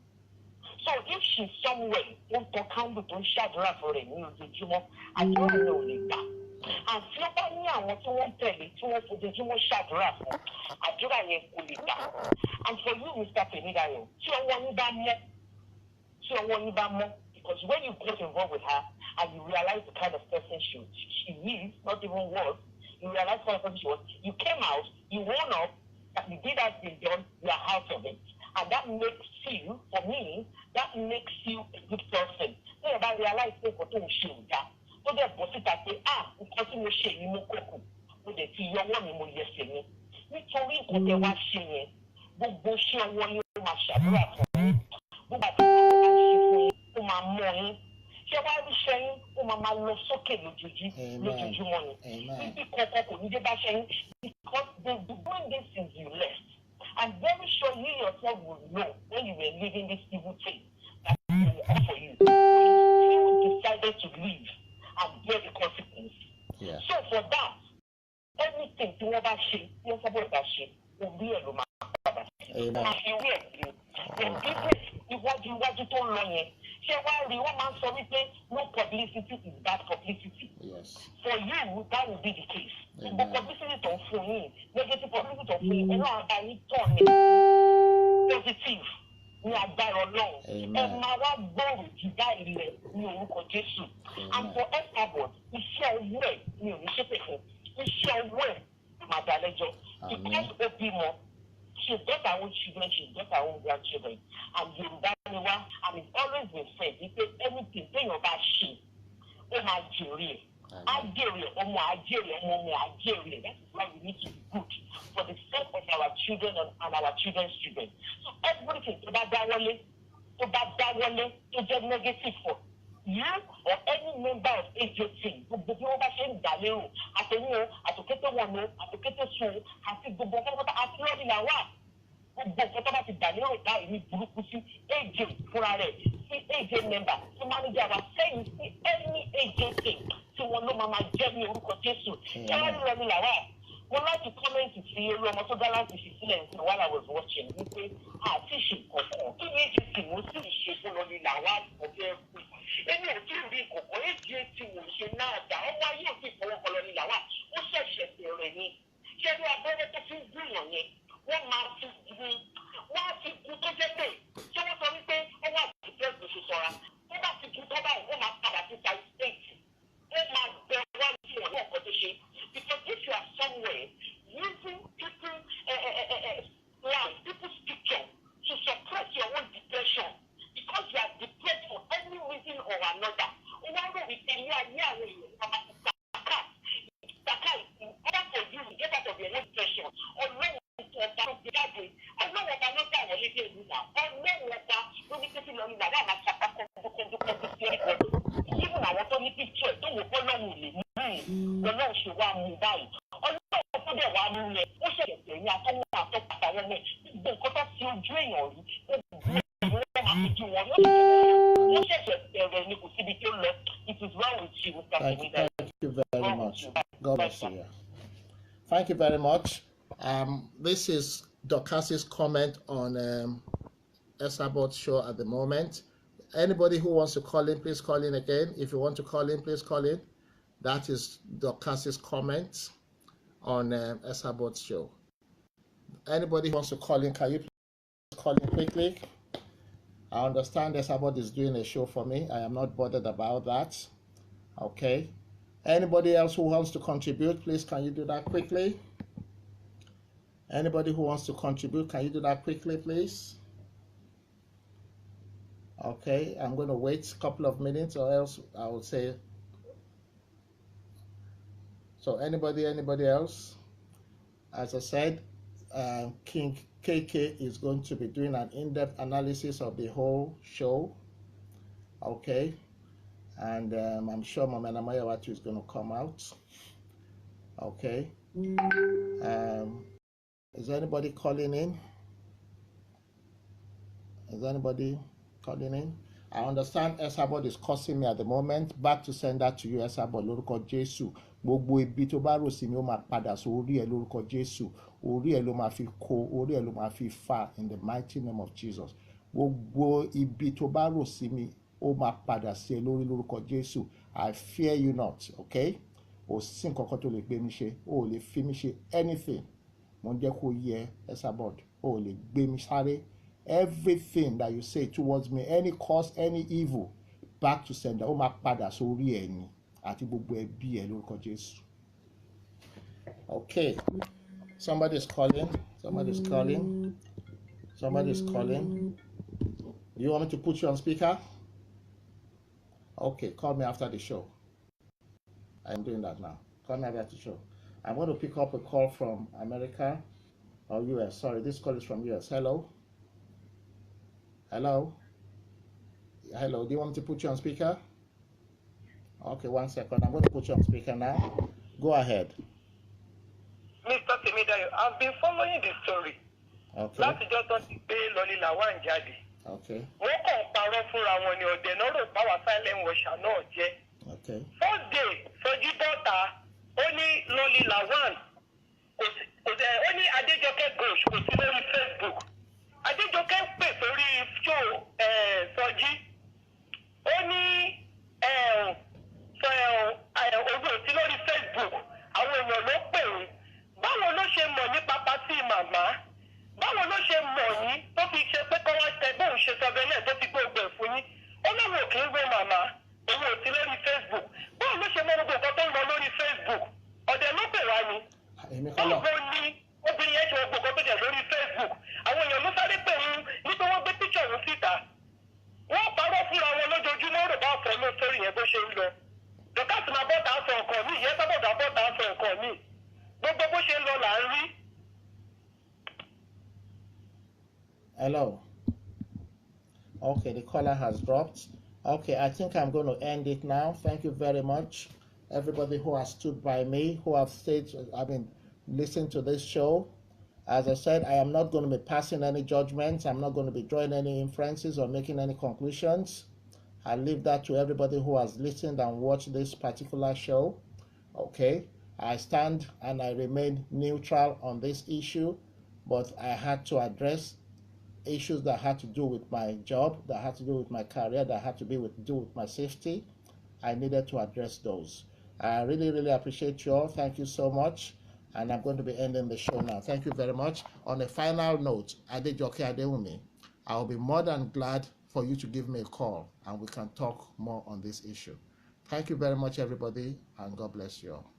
So if she's somewhere, don't shadra for a new I don't know that. And somebody I want to tell it to us the Jumo shadra. I do that. And for you, Mr. Penidayo, because when you get involved with her and you realize the kind of person she is, not even was, you realize the kind of person she was, you came out, you won up, that the deed has been done, you are out of it. And that makes you, for me, that makes you a good person. So if I realize what you should do, so they boss it and say, because you share you more cocoa, so they see your one more yesterday. We told you what they were sharing, but share one you must share. Money. Ṣé wá rí ṣẹ́yìn ó máa lọ sókè lójoojúmọ́ ni. Níbi kọ̀ọ̀kan kò ní dé bá ṣẹ́yìn because they be doing this since you left. I'm very sure you yourself will know when you were living this evil thing that it will offer you. You decided to leave and bear the consequence. Yeah. So for that, anything tí wọ́n bá ṣe, tí wọ́n sábà bá ṣe, òbí ẹ̀ ló máa padà sí. Máa fi owó ẹ̀ gbé. The business iwájú tó ń lọ yẹn. Ṣé wá rí wọ́n máa ń sọ wípé no publicity is bad publicity. Yes. For you, that will be the case. But publicity tó ń fún yín, negative publicity tó ń fún yín, ẹ náà bá yín tọ̀ ní positive ní agbára Ọlọ́run. Ẹ máa wá gbòòrò jù báyìí lẹ̀ ní orúkọ Jésù. And for Esabod, iṣẹ́ owó ẹ̀ ni ò ní ṣépè fún. Iṣẹ́ owó ẹ̀ máa dá lẹ́jọ́. Because ó bímọ. She's got her own children, she's got her own grandchildren. And it's always been said, if there's anything, say about she, Nigeria. Algeria. That is why we need to be good for the sake of our children and our children's children. So everything about that to get negative for you or any member of agency, member, to manager, any agency, to one no mama Jenny or Jesus. Would like to comment to see you so gallant to silence while I was watching. You say, teaching agency will see she only LAWAL for their food. And you be agency will say now that why you people colony LAWAL. Who says she already? She had a better to feel doing it. One man to do what to do to get it. So what's on the thing? I want to tell you, Sora. What to do about one man to state. Because if you are somewhere using people's picture to suppress your own depression, because you are depressed for any reason or another, in order for you to get out of your own depression, or when it is well with you. Thank you very much. God bless you. Thank you very much. This is Dorcas's comment on Esabod's show at the moment. Anybody who wants to call in, please call in again. If you want to call in, please call in. That is Dorcas's comment on Esabod's show. Anybody who wants to call in, can you please call in quickly? I understand Esabod is doing a show for me. I am not bothered about that. Okay. Anybody else who wants to contribute, please, can you do that quickly? Anybody who wants to contribute, can you do that quickly, please? Okay, I'm going to wait a couple of minutes, or else I will say. So anybody else? As I said, King KK is going to be doing an in-depth analysis of the whole show. Okay, and I'm sure Mama Mayawatu is going to come out. Okay. Is anybody calling in? Is anybody calling in? I understand Esabod is cursing me at the moment. Back to send that to you, Esabod. Lórúkọ Jésù. Gbogbo ibi tó bá rò sí mi ó máa padà sórí ẹ lórúkọ Jésù. Orí ẹ ló máa fi kó, orí ẹ ló máa fi fà in the mighty name of Jesus. Gbogbo ibi tó bá rò sí mi ó máa padà sí ẹ lórí lórúkọ Jésù. I fear you not, okay? Ò sí nǹkan kan tó lè gbé mi ṣe. Ó lè fi mi ṣe anything. Mo ń jẹ́ kó yé Esabod. Ó lè gbé mi sáré. Everything that you say towards me, any cause, any evil, back to sender. Ó máa padà sórí ẹ ni àti gbogbo ẹbí ẹ lórúkọ Jésù. Okay, somebody's calling. Somebody's calling. Somebody's calling. Do you want me to put you on speaker? Okay, call me after the show. I'm doing that now. Call me after the show. I'm going to pick up a call from America or US. Sorry, this call is from US. Hello. Hello? Hello, do you want me to put you on speaker? Okay, 1 second. I'm going to put you on speaker now. Go ahead. Mr. Timidayo, I've been following the story. Okay. Láti jọ́ tó ti gbé lọ́lí làwọn jáde. Okay. Wọ́n kàn parọ́ fúnra wọn ni ọ̀dẹ̀ náà rò báwa silent washer náà jẹ́. Okay. First day, Sọjí dọ́ta, ó ní lọ́lí làwọn, ó ní Adéjọkẹ́ Ghosh kò sí lórí Facebook. Adéjọkẹ́ pè sórí show Sọjí. Ó ní ojú òsí lórí Facebook. Àwọn èèyàn ló pè é. Báwo ló ṣe mọ̀ nípa pátì màmá? Báwo ló ṣe mọ̀ yín tó fi ṣe pé kọ́ wá tẹ bóun ṣe sọ bẹ́ẹ̀ náà tó fi gbé ògbẹ̀ fún yín? Ó lóun ò kì í wé màmá. Òun ò sí lórí Facebook. Báwo ló ṣe mọ̀ gbogbo nǹkan tó ń lọ lórí Facebook? Ọ̀dẹ̀ ló pè wá ni. Báwo ni obìnrin yẹn ṣe gbogbo nǹkan tó jẹ́ lórí Facebook? Àwọn èèyàn ló sáré pè ń nítorí wọ́n gbé píṣọ̀ òun síta. Wọ́n parọ́ fúnra wọn lójoojúmọ́ rò bá ọ̀fọ̀ ló sórí yẹn bó ṣe ń lọ. Dọ̀kásì máa bọ́ta aṣọ nǹkan mi, ìyẹn sábọ̀dà bọ́ta aṣọ nǹkan mi. Gbogbo bó ṣe ń lọ là ń rí. Hello. Okay, the caller has dropped. Okay, I think I'm going to end it now. Thank you very much, everybody who has stood by me, who have listened to this show. As I said, I am not going to be passing any judgments. I'm not going to be drawing any inferences or making any conclusions. I leave that to everybody who has listened and watched this particular show. Okay, I stand and I remain neutral on this issue, but I had to address issues that had to do with my job, that had to do with my career, that had to do with my safety. I needed to address those. I really appreciate you all. Thank you so much. And I'm going to be ending the show now. Thank you very much. On a final note, Adewunmi, I'll be more than glad for you to give me a call and we can talk more on this issue. Thank you very much, everybody, and God bless you all.